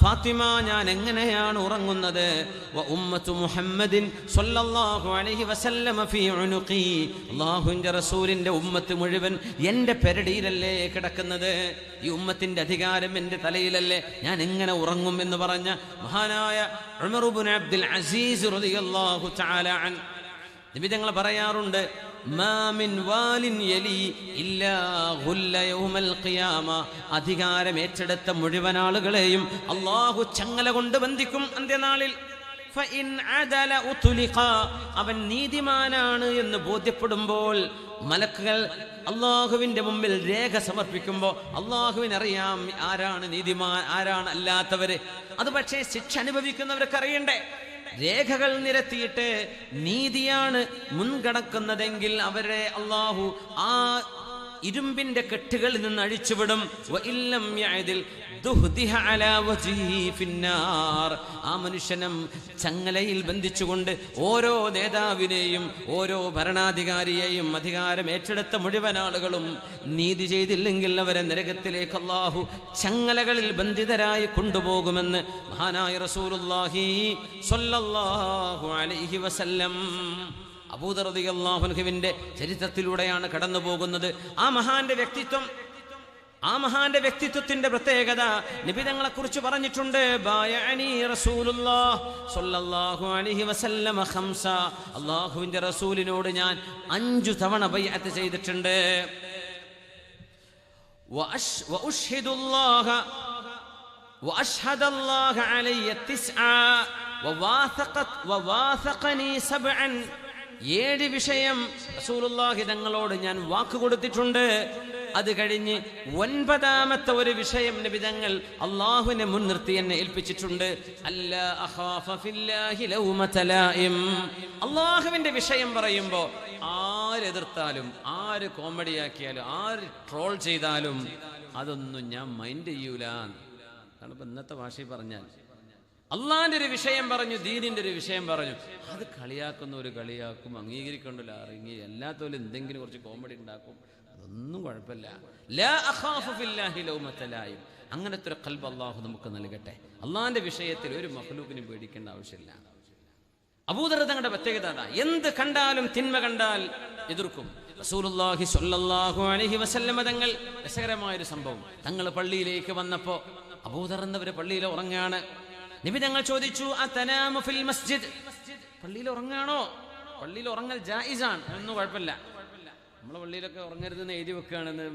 ഫാത്തിമ ഞാൻ എങ്ങനെയാണ് ഉറങ്ങുന്നത്? വ ഉമ്മത്തു മുഹമ്മദിൻ സ്വല്ലല്ലാഹു അലൈഹി വസല്ലമ ഫീ ഉനുഖി, അല്ലാഹുവിന്റെ റസൂലിന്റെ ഉമ്മത്ത് മുഴുവൻ എൻ്റെ പെരടിയിലല്ലേ കിടക്കുന്നത്? ഈ ഉമ്മത്തിന്റെ അധികാരം എൻ്റെ തലയിലല്ലേ, ഞാൻ എങ്ങനെ ഉറങ്ങും എന്ന് പറഞ്ഞ മഹാനായ ഉമർ ഇബ്നു അബ്ദുൽ അസീസ് റളിയല്ലാഹു തആല അൻഹു നബി തങ്ങൾ പറയാറുണ്ട്, മാ മിൻ വാലിൻ യലി ഇല്ലാ ഗുല്ല യൗമൽ ഖിയാമ, അധികാരം ഏറ്റെടുത്ത മുഴുവൻ ആളുകളെയും അല്ലാഹു ചങ്ങല കൊണ്ട് ബന്ധിക്കും അന്ത്യനാളിൽ. ഫഇൻ അദല ഉത്ലിഖ, അവൻ നീതിമാനാണ് എന്ന് ബോധ്യപ്പെടുമ്പോൾ മലക്കുകൾ അള്ളാഹുവിന്റെ മുമ്പിൽ രേഖ സമർപ്പിക്കുമ്പോൾ അള്ളാഹുവിനറിയാം ആരാണ് നീതിമാൻ, ആരാണ് അല്ലാത്തവര്. അത് പക്ഷേ ശിക്ഷ അനുഭവിക്കുന്നവർക്ക് അറിയണ്ടേ? രേഖകൾ നിരത്തിയിട്ട് നീതിയാണ് മുൻകടക്കുന്നതെങ്കിൽ അവരെ അള്ളാഹു ആ ഇരുമ്പിന്റെ കെട്ടുകളിൽ നിന്ന് അഴിച്ചുവിടും. ആ മനുഷ്യനും ചങ്ങലയിൽ ബന്ധിച്ചുകൊണ്ട് ഓരോ നേതാവിനെയും ഓരോ ഭരണാധികാരിയെയും അധികാരം ഏറ്റെടുത്ത മുഴുവൻ ആളുകളും നീതി ചെയ്തില്ലെങ്കിൽ അവരെ നരകത്തിലേക്ക് അല്ലാഹു ചങ്ങലകളിൽ ബന്ധിതരായി കൊണ്ടുപോകുമെന്ന് മഹാനായ റസൂലുള്ളാഹി സ്വല്ലല്ലാഹു അലൈഹി വസല്ലം അബൂദർ റളിയല്ലാഹു അൻഹുവിന്റെ ചരിത്രത്തിലൂടെയാണ് കടന്നു പോകുന്നത്. ആ മഹാന്റെ വ്യക്തിത്വത്തിന്റെ പ്രത്യേകത നബി തങ്ങളെ കുറിച്ച് പറഞ്ഞിട്ടുണ്ട്. ബയഅനി റസൂലുള്ളാഹ് സ്വല്ലല്ലാഹു അലൈഹി വസല്ലം ഖംസ, അല്ലാഹുവിന്റെ റസൂലിനോട് ഞാൻ 5 തവണ ബൈഅത്ത് ചെയ്തിട്ടുണ്ട്. വഅഷ്ഹദുല്ലാഹ വഅഷ്ഹദല്ലാഹ അലയ്യ 9 വവാസഖനി 7, 7 വിഷയം റസൂലുള്ളാഹി തങ്ങളോട് ഞാൻ വാക്ക് കൊടുത്തിട്ടുണ്ട്. അത് കഴിഞ്ഞ് 9ാമത്തെ ഒരു വിഷയം നബി തങ്ങൾ അള്ളാഹുവിനെ മുൻനിർത്തി എന്നെ ഏൽപ്പിച്ചിട്ടുണ്ട്. അല്ലാ അഖാഫ ഫില്ലാഹി ലൗമത ലായിം, അള്ളാഹുവിന്റെ വിഷയം പറയുമ്പോൾ ആരെതിർത്താലും, ആര് കോമഡിയാക്കിയാലും, ആര് ട്രോൾ ചെയ്താലും അതൊന്നും ഞാൻ മൈൻഡ് ചെയ്യൂല. അതാണ് ഇപ്പൊ ഇന്നത്തെ ഭാഷയിൽ പറഞ്ഞാൽ അള്ളാഹിന്റെ ഒരു വിഷയം പറഞ്ഞു, ദീനിന്റെ ഒരു വിഷയം പറഞ്ഞു, അത് കളിയാക്കുന്ന ഒരു കളിയാക്കും, അംഗീകരിക്കണ്ടല്ലോ, അറിഞ്ഞി എല്ലാത്തോലും എന്തെങ്കിലും കുറച്ച് കോമഡി ഉണ്ടാക്കും, അതൊന്നും കുഴപ്പമില്ല. ലാ അഖാഫു ഫില്ലാഹി ലൗമത ലായിം, അങ്ങനത്തെ ഒരു ഖൽബ് അള്ളാഹു നമുക്ക് നൽകട്ടെ. അള്ളാഹിന്റെ വിഷയത്തിൽ ഒരു മഖ്ലൂഖിനും പേടിക്കേണ്ട ആവശ്യമില്ല. അബൂദർ തങ്ങളുടെ പ്രത്യേകത എന്ത് കണ്ടാലും തിന്മ കണ്ടാൽ എതിർക്കും. റസൂലുള്ളാഹി സ്വല്ലല്ലാഹു അലൈഹി വസല്ലം തങ്ങൾ രസകരമായൊരു സംഭവം, തങ്ങൾ പള്ളിയിലേക്ക് വന്നപ്പോ അബൂദർ എന്നവര് പള്ളിയിൽ ഉറങ്ങാണ്. നബി തങ്ങൾ ചോദിച്ചു, അതനാമു ഫിൽ മസ്ജിദ്, പള്ളിയിൽ ഉറങ്ങാണോ? പള്ളിയിൽ ഉറങ്ങൽ ജായിസാണ്, ഒന്നും കുഴപ്പമില്ല. നമ്മളെ പള്ളിയിലൊക്കെ ഉറങ്ങരുതെന്ന് എഴുതി വെക്കുകയാണെന്ന്,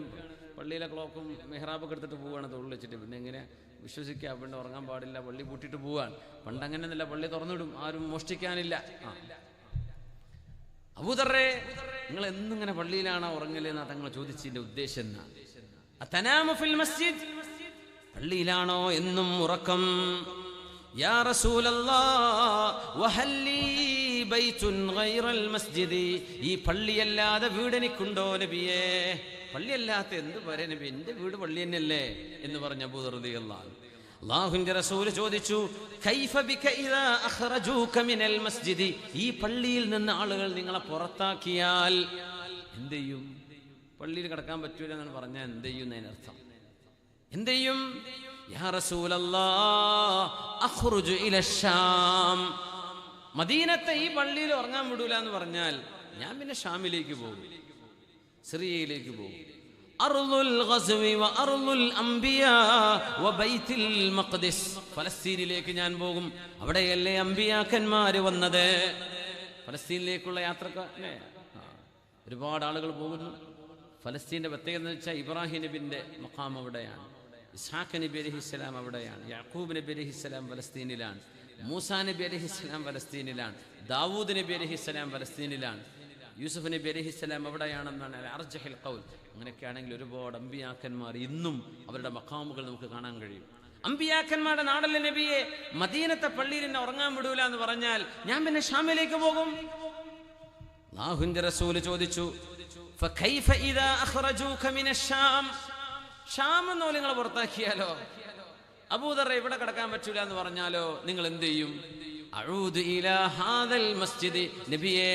പള്ളിയിലെ ക്ലോക്കും മെഹ്റാബൊക്കെ എടുത്തിട്ട് പോവുകയാണ് തൊഴിൽ വെച്ചിട്ട്. പിന്നെ എങ്ങനെ വിശ്വസിക്കുക? പിന്നെ ഉറങ്ങാൻ പാടില്ല, പള്ളി പൂട്ടിയിട്ട് പോവാണ്. പണ്ട് അങ്ങനെയൊന്നുമില്ല, പള്ളി തുറന്നിടും, ആരും മോഷ്ടിക്കാനില്ല. അബൂദറേ, നിങ്ങൾ എന്നിങ്ങനെ പള്ളിയിലാണോ ഉറങ്ങലെന്നാ തങ്ങൾ ചോദിച്ചതിന്റെ ഉദ്ദേശം എന്നാ? അതനാമു ഫിൽ മസ്ജിദ്, പള്ളിയിലാണോ എന്നും ഉറക്കം? യാ റസൂലല്ലാഹ് വഹല്ലി ബൈതുൻ ഗൈറൽ മസ്ജിദി, ഈ പള്ളിയല്ലാതെ വീട് എനിക്കുണ്ടോ നബിയേ? പള്ളിയല്ലാത്ത എന്ത് പറയാ നബി, എൻ്റെ വീട് പള്ളി തന്നെയല്ലേ എന്ന് പറഞ്ഞ അബൂദർ റളിയല്ലാഹു അൻഹു. അല്ലാഹുവിന്റെ റസൂൽ ചോദിച്ചു, കൈഫ ബിക ഇദാ അഖ്റജൂക മിനൽ മസ്ജിദി, ഈ പള്ളിയിൽ നിന്ന് ആളുകൾ നിങ്ങളെ പുറത്താക്കിയാൽ എന്ത് ചെയ്യും? പള്ളിയിൽ കിടക്കാൻ പറ്റൂല എന്നാണ് പറഞ്ഞാൽ എന്ത് ചെയ്യും എന്നതിനർത്ഥം? എന്ത് ചെയ്യും? യാ റസൂലല്ലാഹ് അഖ്റുജു ഇല ശാം, മദീനത്തെ ഈ പള്ളിയിൽ ഉറങ്ങാൻ വിടൂല എന്ന് പറഞ്ഞാൽ ഞാൻ പിന്നെ ഷാമിലേക്ക് പോകും, സിറിയയിലേക്ക് പോകും. അർളുൽ ഗസ്വി വ അർളുൽ അംബിയാ വ ബൈത്തുൽ മഖ്ദിസ്. ഫലസ്തീനിലേക്ക് ഞാൻ പോകും, അവിടെയല്ലേ അമ്പിയാക്കന്മാർ വന്നത്. ഫലസ്തീനിലേക്കുള്ള യാത്രക്കാരനെ ഒരുപാട് ആളുകൾ പോകുന്നു. ഫലസ്തീൻ്റെ പ്രത്യേകത എന്ന് വെച്ചാൽ ഇബ്രാഹിം നബിൻ്റെ മഖാം അവിടെയാണ്, ഇസ്ഹാഖ് നബി അലൈഹിസ്സലാം അവിടെയാണ്, യാക്കൂബ് നബി അലൈഹിസ്സലാം ഫലസ്തീനിലാണ്, മൂസാ നബി അലൈഹിസ്സലാം ഫലസ്തീനിലാണ്, ദാവൂദ് നബി അലൈഹിസ്സലാം ഫലസ്തീനിലാണ്, യൂസുഫ് നബി അലൈഹിസ്സലാം അവിടെയാണെന്നാണ് അർജഹൽ ഖൗൽ. അങ്ങനെയൊക്കെയാണെങ്കിൽ ഒരുപാട് അമ്പിയാക്കന്മാർ ഇന്നും അവരുടെ മഖാമുകൾ നമുക്ക് കാണാൻ കഴിയും. അമ്പിയാക്കന്മാരുടെ നാടല്ലേ നബിയെ, മദീനത്തെ പള്ളിയിൽ എന്നെ ഉറങ്ങാൻ വിടൂല എന്ന് പറഞ്ഞാൽ ഞാൻ പിന്നെ ഷാമിലേക്ക് പോകും. അല്ലാഹുവിന്റെ റസൂൽ ചോദിച്ചു, ഫകൈഫ ഇദാ അഖ്റജൂക മിനശ്ശാം, ഷാം എന്നോ നിങ്ങൾ പുറത്താക്കിയാലോ, അബൂദർ ഇവിടെ കിടക്കാൻ പറ്റൂല എന്ന് പറഞ്ഞാലോ നിങ്ങൾ എന്ത് ചെയ്യും? അഊദു ഇലാ ഹാദൽ മസ്ജിദ്, നബിയെ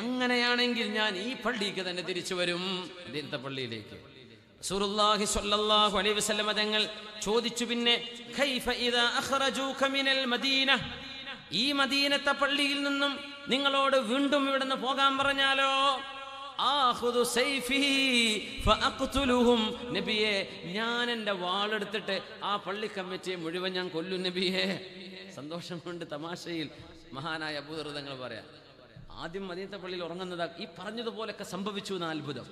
അങ്ങനെയാണെങ്കിൽ ഞാൻ ഈ പള്ളിക്ക് തന്നെ തിരിച്ചു വരും, മദീനത്തെ പള്ളിയിലേക്ക്. റസൂലുള്ളാഹി സ്വല്ലല്ലാഹു അലൈഹി വസല്ലം തങ്ങൾ ചോദിച്ചു, പിന്നെ കൈഫ ഇദാ അഖ്റജൂക മിനൽ മദീന, ഈ മദീനത്തെ പള്ളിയിൽ നിന്നും നിങ്ങളോട് വീണ്ടും ഇവിടുന്ന് പോകാൻ പറഞ്ഞാലോ? ആഖുദു സൈഫി ഫഅഖ്തുലുഹും, നബിയെ ഞാൻ എൻ്റെ വാളെടുത്തിട്ട് ആ പള്ളി കമ്മിറ്റിയെ മുഴുവൻ ഞാൻ കൊല്ലും നബിയെ. സന്തോഷം കൊണ്ട് തമാശയിൽ മഹാനായ അബൂദർ തങ്ങൾ പറയാം, ആദ്യം മദീനത്തെ പള്ളിയിൽ ഉറങ്ങുന്നതാ, ഈ പറഞ്ഞതുപോലൊക്കെ സംഭവിച്ചു എന്ന അത്ഭുതം.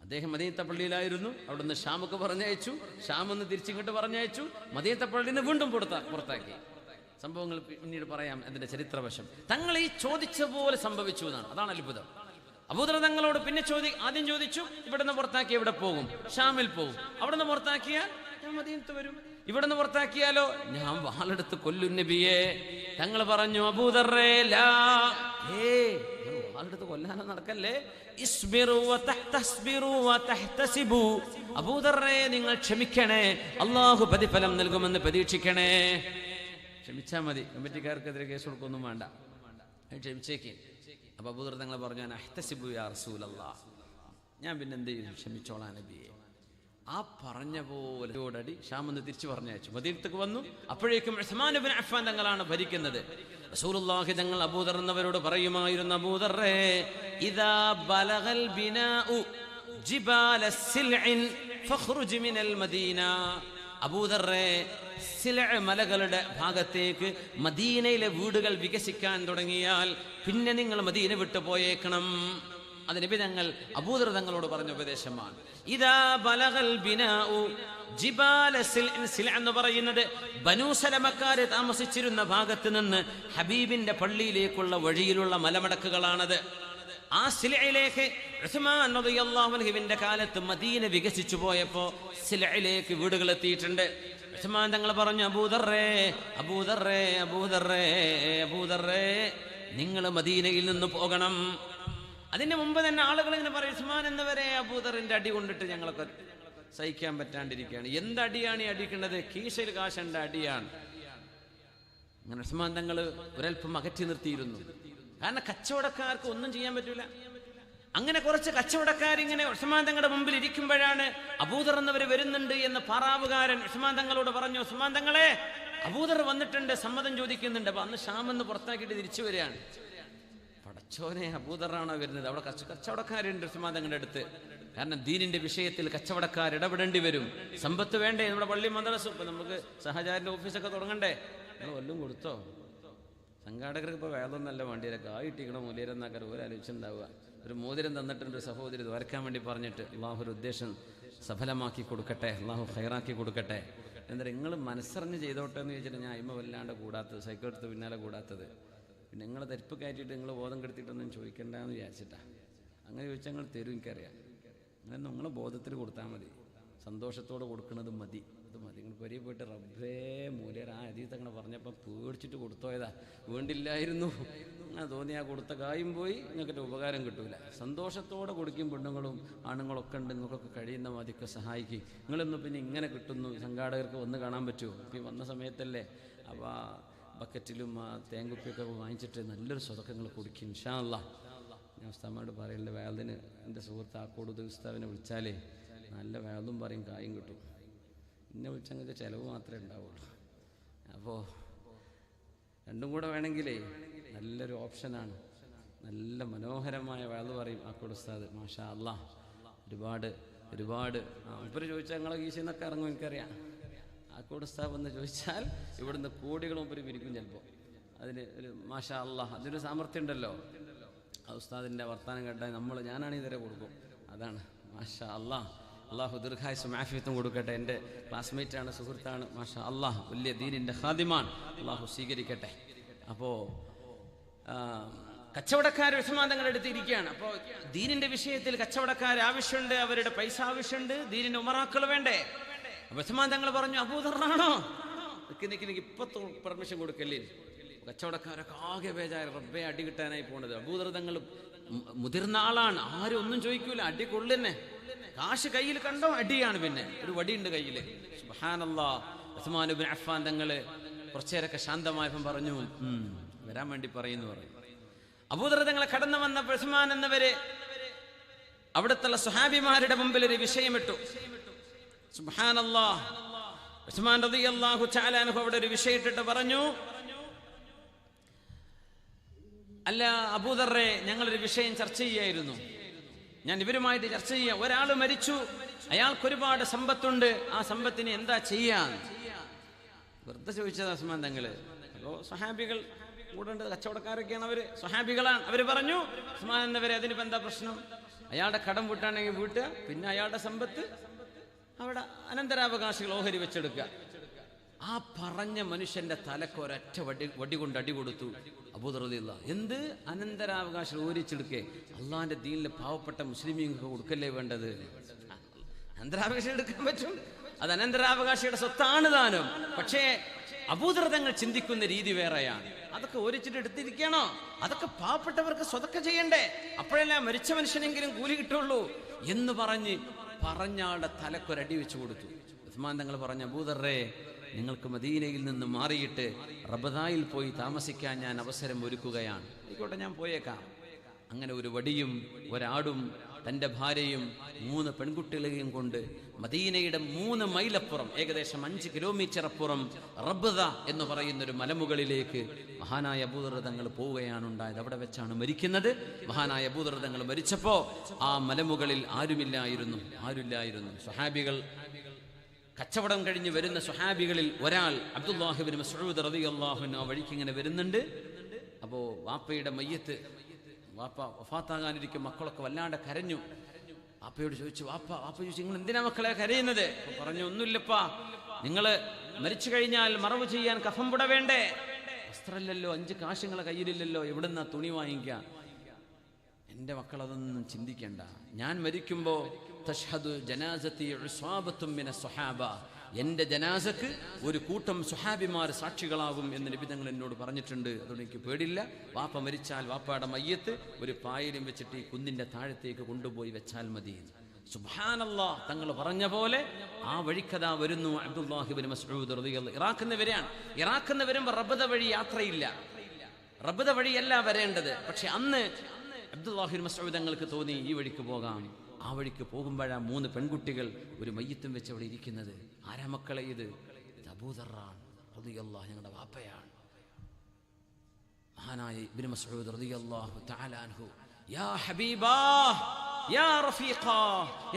അദ്ദേഹം മദീനത്തെ പള്ളിയിലായിരുന്നു, അവിടുന്ന് ഷാമൊക്കെ പറഞ്ഞയച്ചു, ഷാമെന്ന് തിരിച്ചിങ്ങോട്ട് പറഞ്ഞയച്ചു, മദീനത്തെ പള്ളിയിൽ നിന്ന് വീണ്ടും പുറത്താക്കി. സംഭവങ്ങൾ പിന്നീട് പറയാം അതിന്റെ ചരിത്രവശം. തങ്ങൾ ഈ ചോദിച്ച പോലെ സംഭവിച്ചു എന്നാണ്, അതാണ് അത്ഭുതം. അബൂദർ തങ്ങളോട് പിന്നെ ആദ്യം ചോദിച്ചു, ഇവിടുന്ന് പുറത്താക്കി എവിടെ പോകും? ഷാമിൽ പോകും. അവിടുന്ന് പുറത്താക്കിയാൽ ഞാൻ മദീനത്ത് വരും. ഇവിടുന്ന് പുറത്താക്കിയാലോ ഞാൻ വാളെടുത്ത് കൊല്ലും നബിയെ. തങ്ങൾ പറഞ്ഞു, അബൂദറേ ലാ, വാളെടുത്ത് കൊല്ലാനോ നടക്കല്ലേ. ഇസ്ബിറു വതഹ്തസ്ബിറു വതഹ്തസിബു, അബൂദറേ നിങ്ങൾ ക്ഷമിക്കണേ, അല്ലാഹു പ്രതിഫലം നൽകുമെന്ന് പ്രതീക്ഷിക്കണേ. ക്ഷമിച്ചാൽ മതി, കമ്മിറ്റിക്കാർക്കെതിരെ കേസ് കൊടുക്കൊന്നും വേണ്ട, ക്ഷമിച്ചേക്ക്. അപ്പൊ അബൂദർ തങ്ങൾ പറഞ്ഞു, അഹ്തസിബു യാ റസൂലല്ലാഹ്, ഞാൻ പിന്നെ എന്ത് ചെയ്യും, ക്ഷമിച്ചോളാം നബിയെ. ആ പറഞ്ഞ പോലെ ഓടടി ഷാമെന്ന് തിരിച്ചു പറഞ്ഞയച്ചു. മദീനത്തേക്ക് വന്നു. അപ്പോഴേക്കും ഉസ്മാൻ ഇബ്നു അഫ്ഫാൻ തങ്ങളാണ് ഭരിക്കുന്നത്. റസൂലുള്ളാഹി തങ്ങൾ അബൂദർ എന്നവരോട് പറയുമായിരുന്നു, അബൂദറേ ഇദാ ബലഗൽ ബിനാഉ ജിബാല സിൽഇൻ ഫഖ്റുജ് മിനൽ മദീന, അബൂദറേ സിൽഅ മലകളുടെ ഭാഗത്തേക്ക് മദീനയിലെ വീടുകൾ വികസിക്കാൻ തുടങ്ങിയാൽ പിന്നെ നിങ്ങൾ മദീന വിട്ടു പോയേക്കണം. അത് നബി തങ്ങൾ അബൂദർ തങ്ങളോട് പറഞ്ഞ ഉപദേശമാണ്. ഇദാ ബലഗൽ ബിനാഉ ജിബാല സിൽഇൻ, സിൽഅ എന്ന് പറയുന്നത് ബനൂ സലമക്കാരെ താമസിച്ചിരുന്ന ഭാഗത്ത് നിന്ന് ഹബീബിന്റെ പള്ളിയിലേക്കുള്ള വഴിയിലുള്ള മലമടക്കുകളാണത്. ആ സിൽഇലേക്ക് ഉസ്മാൻ റളിയല്ലാഹു അൻഹുവിന്റെ കാലത്ത് മദീന വികസിച്ചു പോയപ്പോൾ സിൽഇലേക്ക് വീടുകൾ എത്തിയിട്ടുണ്ട്. ഉസ്മാൻ തങ്ങൾ പറഞ്ഞു, അബൂദറേ അബൂദറേ അബൂദറേ അബൂദറേ നിങ്ങൾ മദീനയിൽ നിന്ന് പോകണം. അതിന് മുമ്പ് തന്നെ ആളുകൾ ഇങ്ങനെ പറയും, ഉസ്മാൻ എന്നവരെ അബൂദറിന്റെ അടി കൊണ്ടിട്ട് ഞങ്ങളൊക്കെ സഹിക്കാൻ പറ്റാണ്ടിരിക്കുകയാണ്. എന്തടിയാണ് ഈ അടിക്കുന്നത്? കീശയിൽ കാശന്റെ അടിയാണ്. അങ്ങനെ ഉസ്മാൻ തങ്ങൾ ഒരൽപ്പം അകറ്റി നിർത്തിയിരുന്നു. കാരണം കച്ചവടക്കാർക്ക് ഒന്നും ചെയ്യാൻ പറ്റൂല. അങ്ങനെ കുറച്ച് കച്ചവടക്കാരിങ്ങനെ ഉസ്മാൻ തങ്ങളുടെ മുമ്പിൽ ഇരിക്കുമ്പോഴാണ് അബൂദർ എന്നവർ വരുന്നുണ്ട് എന്ന് പാറാവുകാരൻ ഉസ്മാൻ തങ്ങളോട് പറഞ്ഞു, ഉസ്മാൻ തങ്ങളെ അബൂദർ വന്നിട്ടുണ്ട്, സമ്മതം ചോദിക്കുന്നുണ്ട്. അപ്പൊ അന്ന് ഷാമെന്ന് പുറത്താക്കിയിട്ട് തിരിച്ചു വരികയാണ്. പടച്ചോനെ, അബൂദറാണോ വരുന്നത്? അവിടെ കച്ചവടക്കാരുണ്ട് ഉസ്മാൻ തങ്ങളുടെ അടുത്ത്. കാരണം ദീനിന്റെ വിഷയത്തിൽ കച്ചവടക്കാർ ഇടപെടേണ്ടി വരും. സമ്പത്ത് വേണ്ടേ? നമ്മുടെ പള്ളി മദ്രസ, ഇപ്പൊ നമുക്ക് സഹചാരിന്റെ ഓഫീസൊക്കെ തുടങ്ങണ്ടേ? നിങ്ങൾ വല്ലതും കൊടുത്തോ? സംഘാടകർക്ക് ഇപ്പോൾ വേദമൊന്നല്ല വേണ്ടിയൊക്കെ ആയിട്ടിക്കണോ മൂല്യരെന്നാക്കാർ ഒരാലോചിച്ചുണ്ടാവുക. ഒരു മോതിരം തന്നിട്ടുണ്ട് സഹോദരി വരയ്ക്കാൻ വേണ്ടി പറഞ്ഞിട്ട്. അള്ളാഹു ഒരു ഉദ്ദേശം സഫലമാക്കി കൊടുക്കട്ടെ, അള്ളാഹു ഹൈറാക്കി കൊടുക്കട്ടെ. എന്താ നിങ്ങൾ മനസ്സറിഞ്ഞ് ചെയ്തോട്ടെ എന്ന് ചോദിച്ചിട്ട് ഞാൻ അയിമ വല്ലാണ്ട് കൂടാത്തത്, സൈക്കിൾ എടുത്ത് പിന്നാലെ കൂടാത്തത്. പിന്നെ നിങ്ങൾ തെരുപ്പ് കയറ്റിയിട്ട് നിങ്ങൾ ബോധം കെടുത്തിയിട്ടൊന്നും ചോദിക്കണ്ടെന്ന് വിചാരിച്ചിട്ടാണ്. അങ്ങനെ ചോദിച്ചാൽ നിങ്ങൾ തരും, എനിക്കറിയാം. അങ്ങനെ നിങ്ങൾ ബോധത്തിൽ കൊടുത്താൽ മതി, സന്തോഷത്തോടെ കൊടുക്കുന്നത് മതി. അത് മതി. നിങ്ങൾ പെരിയ പോയിട്ട് റബ്ബേ മൂല്യർ ആ അതീത്ത് അങ്ങനെ പറഞ്ഞപ്പോൾ പേടിച്ചിട്ട് കൊടുത്തോയതാ, വേണ്ടില്ലായിരുന്നു അങ്ങനെ തോന്നി. ആ കൊടുത്ത കായും പോയി, നിങ്ങൾക്കിട്ട് ഉപകാരം കിട്ടൂല. സന്തോഷത്തോടെ കൊടുക്കും. പെണ്ണുങ്ങളും ആണുങ്ങളൊക്കെ ഉണ്ട്, നിങ്ങൾക്കൊക്കെ കഴിയുന്ന മതിയൊക്കെ സഹായിക്കും. നിങ്ങളൊന്നും പിന്നെ ഇങ്ങനെ കിട്ടുന്നു, സംഘാടകർക്ക് വന്ന് കാണാൻ പറ്റുമോ? ഇപ്പം ഈ വന്ന സമയത്തല്ലേ. അപ്പോൾ ആ ബക്കറ്റിലും ആ തേങ്കുപ്പിയൊക്കെ വാങ്ങിച്ചിട്ട് നല്ലൊരു സ്വതക്കങ്ങൾ കൊടുക്കും ഇൻഷാ അല്ലാഹ്. ഞാൻ ഉസ്താദിനോട് പറയലുണ്ട്, വേദന് എൻ്റെ സുഹൃത്ത് ആക്കോട് ഉസ്താദിനെ വിളിച്ചാലേ നല്ല വേദം പറയും, കായും കിട്ടും. എന്നെ വിളിച്ചങ്ങൾക്ക് ചിലവ് മാത്രമേ ഉണ്ടാവുള്ളൂ. അപ്പോൾ രണ്ടും കൂടെ വേണമെങ്കിലേ നല്ലൊരു ഓപ്ഷനാണ്. നല്ല മനോഹരമായ വേദ പറയും ആക്കോട് ഉസ്താദ്, മാഷാ അല്ലാഹ്. ഒരുപാട് ഒരുപാട് ഇവർ ചോദിച്ചാൽ ഞങ്ങളെ കീശയിൽ നിന്നൊക്കെ ഇറങ്ങും, എനിക്കറിയാം. ആ കൂടസ്ഥാപം എന്ന് ചോദിച്ചാൽ ഇവിടുന്ന് കോടികളും ഉപരി പിരിക്കും ചിലപ്പോൾ. അതിന് ഒരു മാഷാ അല്ലാഹ് അതിനൊരു സാമർഥ്യം ഉണ്ടല്ലോ. ആ ഉസ്താദിൻ്റെ വർത്താനം കേട്ടാൽ ഞാനാണ് ഇതുവരെ കൊടുക്കും. അതാണ് മാഷാ അല്ലാഹ്. അള്ളാഹു ദീർഘായുസ്സും ആഫിയത്തും കൊടുക്കട്ടെ. എൻ്റെ ക്ലാസ്മേറ്റാണ്, സുഹൃത്താണ്. മാഷാ അല്ലാഹ്, വലിയ ദീനിൻ്റെ ഖാദിമാണ്. അള്ളാഹു സ്വീകരിക്കട്ടെ. അപ്പോൾ കച്ചവടക്കാർ ഉസ്മാൻ തങ്ങൾ എടുത്തിരിക്കുകയാണ്. അപ്പോൾ ദീനിന്റെ വിഷയത്തിൽ കച്ചവടക്കാർ ആവശ്യമുണ്ട്, അവരുടെ പൈസ ആവശ്യമുണ്ട്, ദീനിന്റെ ഉമറാക്കൾ വേണ്ടേ. അപ്പോൾ ഉസ്മാൻ തങ്ങൾ പറഞ്ഞു, അബൂദറാണോ? നിക്ക് ഇപ്പൊ പെർമിഷൻ കൊടുക്കല്ലേ. കച്ചവടക്കാരൊക്കെ ആകെ ബേജാറ്, റബ്ബെ അടി കിട്ടാനായി പോണത്. അബൂദർ തങ്ങൾ മുതിർന്ന ആളാണ്, ആരും ഒന്നും ചോദിക്കൂല, അടി കൊള്ളുന്നെ. കാശ് കയ്യിൽ കണ്ടോ അടിയാണ്. പിന്നെ ഒരു വടിയുണ്ട് കയ്യിൽ. സുബ്ഹാനല്ലാഹ്. ഉസ്മാൻ ഇബ്നു അഫ്ഫാൻ തങ്ങള് കുറച്ചേരൊക്കെ ശാന്തമായപ്പം പറഞ്ഞു, വരാൻ വേണ്ടി പറയും. അബൂദർ തങ്ങളെ കടന്നു വന്നപ്പോൾ ഉസ്മാൻ എന്നവര് അവിടുത്തെ സ്വഹാബിമാരുടെ മുമ്പിൽ ഒരു വിഷയമിട്ടു. സുബ്ഹാനല്ലാഹ്. ഉസ്മാൻ റളിയല്ലാഹു തആല അൻഹു അവിടെ ഒരു വിഷയമിട്ടിട്ട് പറഞ്ഞു, അല്ല അബൂദറെ, ഞങ്ങളൊരു വിഷയം ചർച്ച ചെയ്യായിരുന്നു. ഞാൻ ഇവരുമായിട്ട് ചർച്ച ചെയ്യാം. ഒരാൾ മരിച്ചു, അയാൾക്ക് ഒരുപാട് സമ്പത്തുണ്ട്, ആ സമ്പത്തിന് എന്താ ചെയ്യാൻ? വെറുതെ ചോദിച്ചത് ഉസ്മാൻ തങ്ങള്. അപ്പോൾ സ്വഹാബികൾ കൂടെ കച്ചവടക്കാരൊക്കെയാണ്, അവര് സ്വഹാബികളാണ്. അവര് പറഞ്ഞു, ഉസ്മാൻ എന്നവരെ അതിനിപ്പോ എന്താ പ്രശ്നം? അയാളുടെ കടം വീട്ടാണെങ്കിൽ വീട്ടുക, പിന്നെ അയാളുടെ സമ്പത്ത് അവിടെ അനന്തരാവകാശികൾ ഓഹരി വെച്ചെടുക്കുക. ആ പറഞ്ഞ മനുഷ്യന്റെ തലക്ക് ഒരൊറ്റ വടി കൊണ്ട് അടി കൊടുത്തു അബൂദർ റളിയല്ലാഹു. എന്ത് അനന്തരാവകാശം ഓരിച്ചെടുക്കേ? അള്ളാഹിന്റെ ദീനിലെ പാവപ്പെട്ട മുസ്ലിമീങ്ങൾക്ക് കൊടുക്കല്ലേ വേണ്ടത്? അനന്തരാവകാശം എടുക്കാൻ പറ്റും, അത് അനന്തരാവകാശിയുടെ സ്വത്താണ് താനും. പക്ഷേ അബൂദർ തങ്ങൾ ചിന്തിക്കുന്ന രീതി വേറെയാണ്. അതൊക്കെ ഓരിച്ചിട്ട് എടുത്തിരിക്കണോ? അതൊക്കെ പാവപ്പെട്ടവർക്ക് സ്വതക്ക ചെയ്യണ്ടേ? അപ്പോഴല്ലേ മരിച്ച മനുഷ്യനെങ്കിലും കൂലി കിട്ടുള്ളൂ എന്ന് പറഞ്ഞാളുടെ തലക്കൊരടി വെച്ചു കൊടുത്തു. ഉസ്മാൻ തങ്ങൾ പറഞ്ഞു, അബൂദറേ, നിങ്ങൾക്ക് മദീനയിൽ നിന്ന് മാറിയിട്ട് റബദായിൽ പോയി താമസിക്കാൻ ഞാൻ അവസരം ഒരുക്കുകയാണ്. ആയിക്കോട്ടെ, ഞാൻ പോയേക്കാം. അങ്ങനെ ഒരു വടിയും ഒരാടും തൻ്റെ ഭാര്യയും 3 പെൺകുട്ടികളെയും കൊണ്ട് മദീനയുടെ 3 മൈലപ്പുറം, ഏകദേശം 5 കിലോമീറ്റർ അപ്പുറം റബ്ദ എന്ന് പറയുന്നൊരു മലമുകളിലേക്ക് മഹാനായ അബൂദർ തങ്ങൾ പോവുകയാണ് ഉണ്ടായത്. അവിടെ വെച്ചാണ് മരിക്കുന്നത്. മഹാനായ അബൂദർ തങ്ങൾ മരിച്ചപ്പോൾ ആ മലമുകളിൽ ആരുമില്ലായിരുന്നു. സ്വഹാബികൾ, കച്ചവടം കഴിഞ്ഞ് വരുന്ന സ്വഹാബികളിൽ ഒരാൾ അബ്ദുല്ലാഹി ഇബ്നു മസ്ഊദ് റളിയല്ലാഹു അൻഹു ആ വഴിക്ക് ഇങ്ങനെ വരുന്നുണ്ട്. അപ്പോൾ വാപ്പയുടെ മയ്യത്ത്, വാപ്പ വഫാത്താകാനിരിക്കും, മക്കളൊക്കെ വല്ലാണ്ട് കരഞ്ഞു. വാപ്പയോട് ചോദിച്ചു, വാപ്പ ചോദിച്ചു, നിങ്ങൾ എന്തിനാ മക്കളെ കരയുന്നത്? പറഞ്ഞു, ഒന്നുമില്ലപ്പാ, നിങ്ങൾ മരിച്ചു കഴിഞ്ഞാൽ മറവ് ചെയ്യാൻ കഫംപുട വേണ്ടേ? വസ്ത്രമില്ലല്ലോ, 5 കാശുങ്ങളെ കയ്യിലില്ലല്ലോ, എവിടുന്നാ തുണി വാങ്ങിക്കാം? എൻ്റെ മക്കളതൊന്നും ചിന്തിക്കേണ്ട. ഞാൻ മരിക്കുമ്പോൾ തഷ്ഹദു ജനാസതി ഉസ്വാബത്തും മിന സ്വഹാബ, എൻ്റെ ജനാസക്ക് ഒരു കൂട്ടം സ്വഹാബിമാർ സാക്ഷികളാകും എന്ന് നബി തങ്ങൾ എന്നോട് പറഞ്ഞിട്ടുണ്ട്. അതുകൊണ്ട് എനിക്ക് പേടില്ല. വാപ്പ മരിച്ചാൽ വാപ്പയുടെ മയ്യത്ത് ഒരു പായലും വെച്ചിട്ട് ഈ കുന്നിൻ്റെ താഴത്തേക്ക് കൊണ്ടുപോയി വെച്ചാൽ മതി. സുബ്ഹാനല്ലാഹ്. തങ്ങൾ പറഞ്ഞ പോലെ ആ വഴിക്കതാ വരുന്നു അബ്ദുല്ലാഹി ഇബ്നു മസ്ഊദ് റളിയല്ലാഹു. ഇറാഖിൽ നിന്ന് വരുമ്പോൾ റബ്ദ വഴി യാത്രയില്ല, റബ്ദ വഴിയല്ല വരേണ്ടത്. പക്ഷെ അന്ന് അബ്ദുല്ലാഹി ഇബ്നു മസ്ഊദ് തങ്ങൾക്ക് തോന്നി ഈ വഴിക്ക് പോകാം. ആ വഴിക്ക് പോകുമ്പോഴാണ് 3 പെൺകുട്ടികൾ ഒരു മയ്യത്തും വെച്ച് അവിടെ ഇരിക്കുന്നത്. ആരാ മക്കളെ ഇത്? അബൂദറാണ് റളിയല്ലാഹു, ഞങ്ങളുടെ വാപ്പയാണ്. മഹാനായ ഇബ്നു മസ്ഊദ് റളിയല്ലാഹു തആല അൻഹു, യാ ഹബീബാ യാ റഫീഖാ,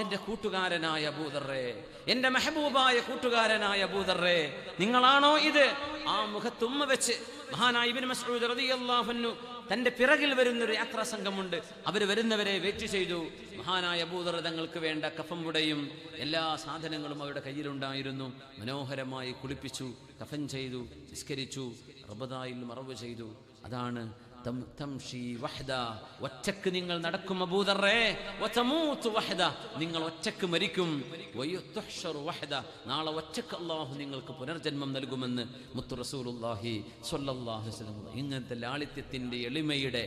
എൻ്റെ കൂട്ടുകാരനായ അബൂദറേ, എൻ്റെ മെഹബൂബായ കൂട്ടുകാരനായ അബൂദറേ, നിങ്ങളാണോ ഇത്? ആ മുഖത്തുമ്മ വെച്ച് മഹാനായ ഇബ്നു മസ്ഊദ് റളിയല്ലാഹു അൻഹു തൻ്റെ പിറകിൽ വരുന്നൊരു യാത്രാ സംഘമുണ്ട്. അവർ വരുന്നവരെ വെയിറ്റ് ചെയ്തു. മഹാനായ അബൂദർ തങ്ങൾക്ക് വേണ്ട കഫംപുടയും എല്ലാ സാധനങ്ങളും അവരുടെ കയ്യിലുണ്ടായിരുന്നു. മനോഹരമായി കുളിപ്പിച്ചു, കഫൻ ചെയ്തു, നിസ്കരിച്ചു, റബദായിൽ മറവ് ചെയ്തു. അതാണ് തംഷി വഹ്ദ, ഒറ്റക്ക് നിങ്ങൾ നടക്കും അബൂദറേ, വതമൂതു വഹ്ദ, നിങ്ങൾ ഒറ്റക്ക് മരിക്കും, വയുത്ഹ്ശറു വഹ്ദ, നാളെ ഒറ്റക്ക് അല്ലാഹു നിങ്ങൾക്ക് പുനർജന്മം നൽകുമെന്ന് മുത്തു റസൂലുള്ളാഹി സ്വല്ലല്ലാഹു അലൈഹി വസല്ലം. ഇങ്ങനത്തെ ലാളിത്യത്തിന്റെ എളിമയുടെ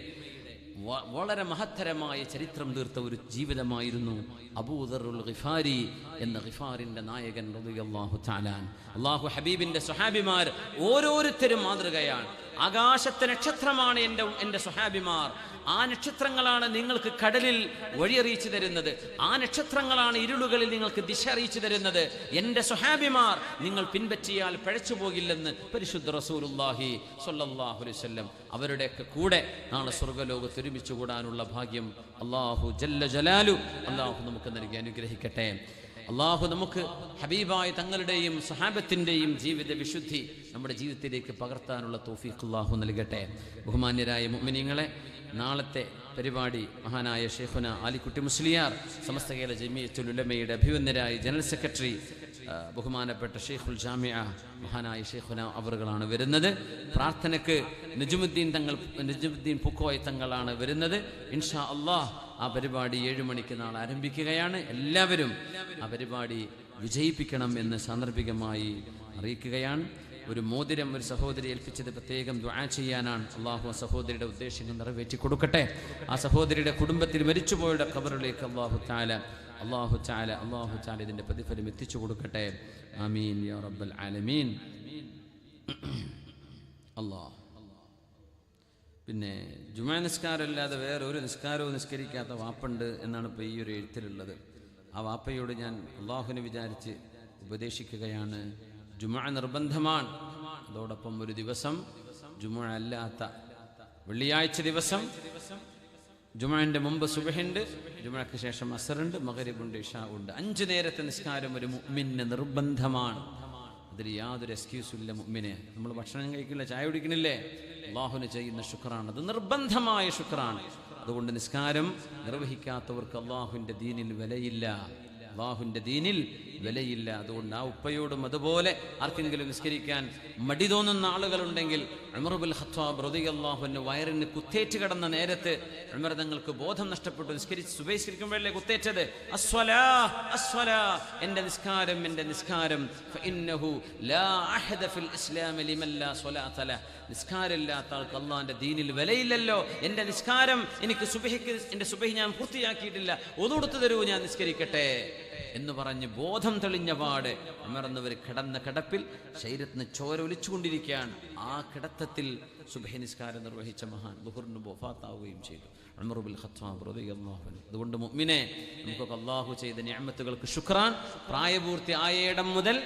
വളരെ മഹത്തരമായ ചരിത്രം തീർത്ത ഒരു ജീവിതമായിരുന്നു അബൂദറുൽ ഗിഫാരി എന്ന ഗിഫാറിന്റെ നായകൻ റളിയല്ലാഹു തആല. അല്ലാഹു ഹബീബിന്റെ സ്വഹാബിമാർ ഓരോരുത്തരും മാതൃകയാണ്. ആകാശത്തെ നക്ഷത്രമാണ് എൻ്റെ സ്വഹാബിമാർ. ആ നക്ഷത്രങ്ങളാണ് നിങ്ങൾക്ക് കടലിൽ വഴിയറിയിച്ചു തരുന്നത്. ആ നക്ഷത്രങ്ങളാണ് ഇരുളുകളിൽ നിങ്ങൾക്ക് ദിശ അറിയിച്ചു തരുന്നത്. എൻ്റെ സ്വഹാബിമാർ നിങ്ങൾ പിൻപറ്റിയാൽ പഴച്ചു പോകില്ലെന്ന് പരിശുദ്ധ റസൂലുള്ളാഹി സ്വല്ലല്ലാഹു അലൈഹി വസല്ലം. അവരുടെയൊക്കെ കൂടെ നാളെ സ്വർഗ്ഗലോകത്ത് ഒരുമിച്ച് കൂടാനുള്ള ഭാഗ്യം അല്ലാഹു ജല്ല ജലാലു അല്ലാഹു നമുക്ക് നൽകി അനുഗ്രഹിക്കട്ടെ. അള്ളാഹു നമുക്ക് ഹബീബായ തങ്ങളുടെയും സ്വഹാബത്തിൻ്റെയും ജീവിത വിശുദ്ധി നമ്മുടെ ജീവിതത്തിലേക്ക് പകർത്താനുള്ള തൗഫീഖ് അള്ളാഹു നൽകട്ടെ. ബഹുമാന്യരായ മുഅ്മിനീങ്ങളെ, നാളത്തെ പരിപാടി മഹാനായ ഷെയ്ഖുന ആലിക്കുട്ടി മുസ്ലിയാർ, സമസ്ത കേരള ജമിയത്തുൽ ഉലമയുടെ അഭിവന്ദരായ ജനറൽ സെക്രട്ടറി, ബഹുമാനപ്പെട്ട ഷെയ്ഖുൽ ജാമിഅ മഹാനായ ഷെയ്ഖുന അവറുകളാണ് വരുന്നത്. പ്രാർത്ഥനയ്ക്ക് നജുമുദ്ദീൻ പുക്കോയ തങ്ങളാണ് വരുന്നത്. ഇൻഷാ അള്ളാഹ് ആ പരിപാടി 7 മണിക്ക് നാളെ ആരംഭിക്കുകയാണ്. എല്ലാവരും ആ പരിപാടി വിജയിപ്പിക്കണം എന്ന് സാന്ദർഭികമായി അറിയിക്കുകയാണ്. ഒരു മോതിരം ഒരു സഹോദരി ഏൽപ്പിച്ചത് പ്രത്യേകം ദുആ ചെയ്യാനാണ്. അള്ളാഹു ആ സഹോദരിയുടെ ഉദ്ദേശങ്ങൾ നിറവേറ്റി കൊടുക്കട്ടെ. ആ സഹോദരിയുടെ കുടുംബത്തിൽ മരിച്ചുപോയുടെ ഖബറിലേക്ക് അള്ളാഹു തആല ഇതിൻ്റെ പ്രതിഫലം എത്തിച്ചു കൊടുക്കട്ടെ. ആമീൻ യാ റബ്ബൽ ആലമീൻ. അല്ലാഹ്. പിന്നെ ജുമാ നിസ്കാരമല്ലാതെ വേറെ ഒരു നിസ്കാരവും നിസ്കരിക്കാത്ത വാപ്പുണ്ട് എന്നാണ് ഇപ്പോൾ ഈ ഒരു എഴുത്തിലുള്ളത്. ആ വാപ്പയോട് ഞാൻ അള്ളാഹുവിനെ വിചാരിച്ച് ഉപദേശിക്കുകയാണ്. ജുമാ നിർബന്ധമാണ്. അതോടൊപ്പം ഒരു ദിവസം ജുമാ അല്ലാത്ത വെള്ളിയാഴ്ച ദിവസം ജുമാന്റെ മുമ്പ് സുബ്ഹിണ്ട്, ജുമാക്ക് ശേഷം അസറുണ്ട്, മഗ്രിബുണ്ട്, ഇശാ ഉണ്ട്. 5 നേരത്തെ നിസ്കാരം ഒരു മുഅ്മിന് നിർബന്ധമാണ്. അതിൽ യാതൊരു എക്സ്ക്യൂസും ഇല്ല. മുഅ്മിനെ നമ്മൾ ഭക്ഷണം കഴിക്കില്ല, ചായ കുടിക്കണില്ലേ, അള്ളാഹുവിന് ചെയ്യുന്ന ശുക്റാണ്. അത് നിർബന്ധമായ ശുക്റാണ്. അതുകൊണ്ട് നിസ്കാരം നിർവഹിക്കാത്തവർക്ക് അള്ളാഹുവിൻ്റെ ദീനിൽ വിലയില്ല. അള്ളാഹുവിൻ്റെ ദീനിൽ വിലയില്ല. അതുകൊണ്ട് ആ ഉപ്പയോടും അതുപോലെ ആർക്കെങ്കിലും നിസ്കരിക്കാൻ മടി തോന്നുന്ന ആളുകളുണ്ടെങ്കിൽ, ഉമർ ഇബ്നുൽ ഖത്താബ് റളിയല്ലാഹു അൻഹു വയറിന് കുത്തേറ്റ് കിടന്ന നേരത്ത് ഉമർ തങ്ങൾക്ക് ബോധം നഷ്ടപ്പെട്ടു. സുബഹിസ്കരിക്കുമ്പോഴല്ലേ കുത്തേറ്റത്. എൻ്റെ നിസ്കാരം ഫഇന്നഹു ലാ അഹദ ഫിൽ ഇസ്ലാം ലിമൻ ലാ സ്വലാത ലഹ്. നിസ്കാരമില്ലാത്ത ആൾക്ക് അള്ളാഹിന്റെ ദീനിൽ വിലയില്ലല്ലോ. എൻ്റെ നിസ്കാരം എനിക്ക് എൻ്റെ സുബഹി ഞാൻ പൂർത്തിയാക്കിയിട്ടില്ല, ഒതുകൊടുത്തു തരൂ, ഞാൻ നിസ്കരിക്കട്ടെ എന്ന് പറഞ്ഞ് ബോധം തെളിഞ്ഞ പാട് ഉമർന്നവർ കിടന്ന കിടപ്പിൽ ശരീരത്തിന് ചോര ഒലിച്ചുകൊണ്ടിരിക്കുകയാണ്. ആ കിടത്തത്തിൽ സുബഹി നിസ്കാരം നിർവഹിച്ച മഹാൻ ദുഹറിന് വഫാത്താവുകയും ചെയ്തു, ഉമർ ഇബ്നുൽ ഖത്താബ് റളിയല്ലാഹു അൻഹു. അതുകൊണ്ട് മുഅ്മിനെ, നമുക്കൊക്കെ അള്ളാഹു ചെയ്ത നിഅമത്തുകൾക്ക് ശുക്രാൻ. പ്രായപൂർത്തി ആയയിടം മുതൽ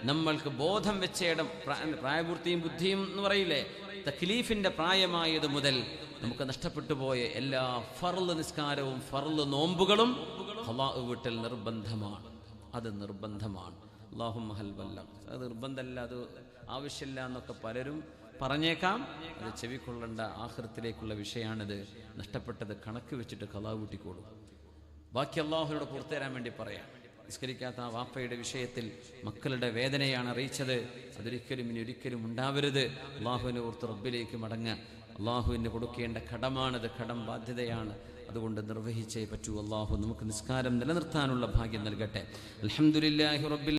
നമ്മൾക്ക് ബോധം വെച്ചയിടം, പ്രായപൂർത്തിയും ബുദ്ധിയും എന്ന് പറയില്ലേ, തക്ലീഫിന്റെ പ്രായമായത് മുതൽ നമുക്ക് നഷ്ടപ്പെട്ടു പോയ എല്ലാ ഫർള് നിസ്കാരവും ഫർള് നോമ്പുകളും ഖളാ വീട്ടൽ നിർബന്ധമാണ്. അത് നിർബന്ധമാണ്. അല്ലാഹുമ്മ ഹൽ ബല്ലഗ്. അത് നിർബന്ധമല്ല, അത് ആവശ്യമില്ല എന്നൊക്കെ പലരും പറഞ്ഞേക്കാം. അത് ചെവിക്കൊള്ളേണ്ട ആഖിറത്തിലേക്കുള്ള വിഷയമാണിത്. നഷ്ടപ്പെട്ടത് കണക്ക് വെച്ചിട്ട് ഖളാ വീട്ടിക്കോളും. ബാക്കി അള്ളാഹുവിനോട് പുറത്തുതരാൻ വേണ്ടി പറയാം. നിസ്കരിക്കാത്ത ആ വാപ്പയുടെ വിഷയത്തിൽ മക്കളുടെ വേദനയാണ് അറിയിച്ചത്. അതൊരിക്കലും ഇനി ഒരിക്കലും ഉണ്ടാവരുത്. അള്ളാഹുവിനെ ഓർത്ത് റബ്ബിലേക്ക് മടങ്ങുക. അള്ളാഹുവിന് കൊടുക്കേണ്ട കടമാണത്, കടം ബാധ്യതയാണ്. അതുകൊണ്ട് നിർവഹിച്ചേ പറ്റൂ. അള്ളാഹു നമുക്ക് നിസ്കാരം നിലനിർത്താനുള്ള ഭാഗ്യം നൽകട്ടെ. അൽഹംദുലില്ലാഹി റബ്ബിൽ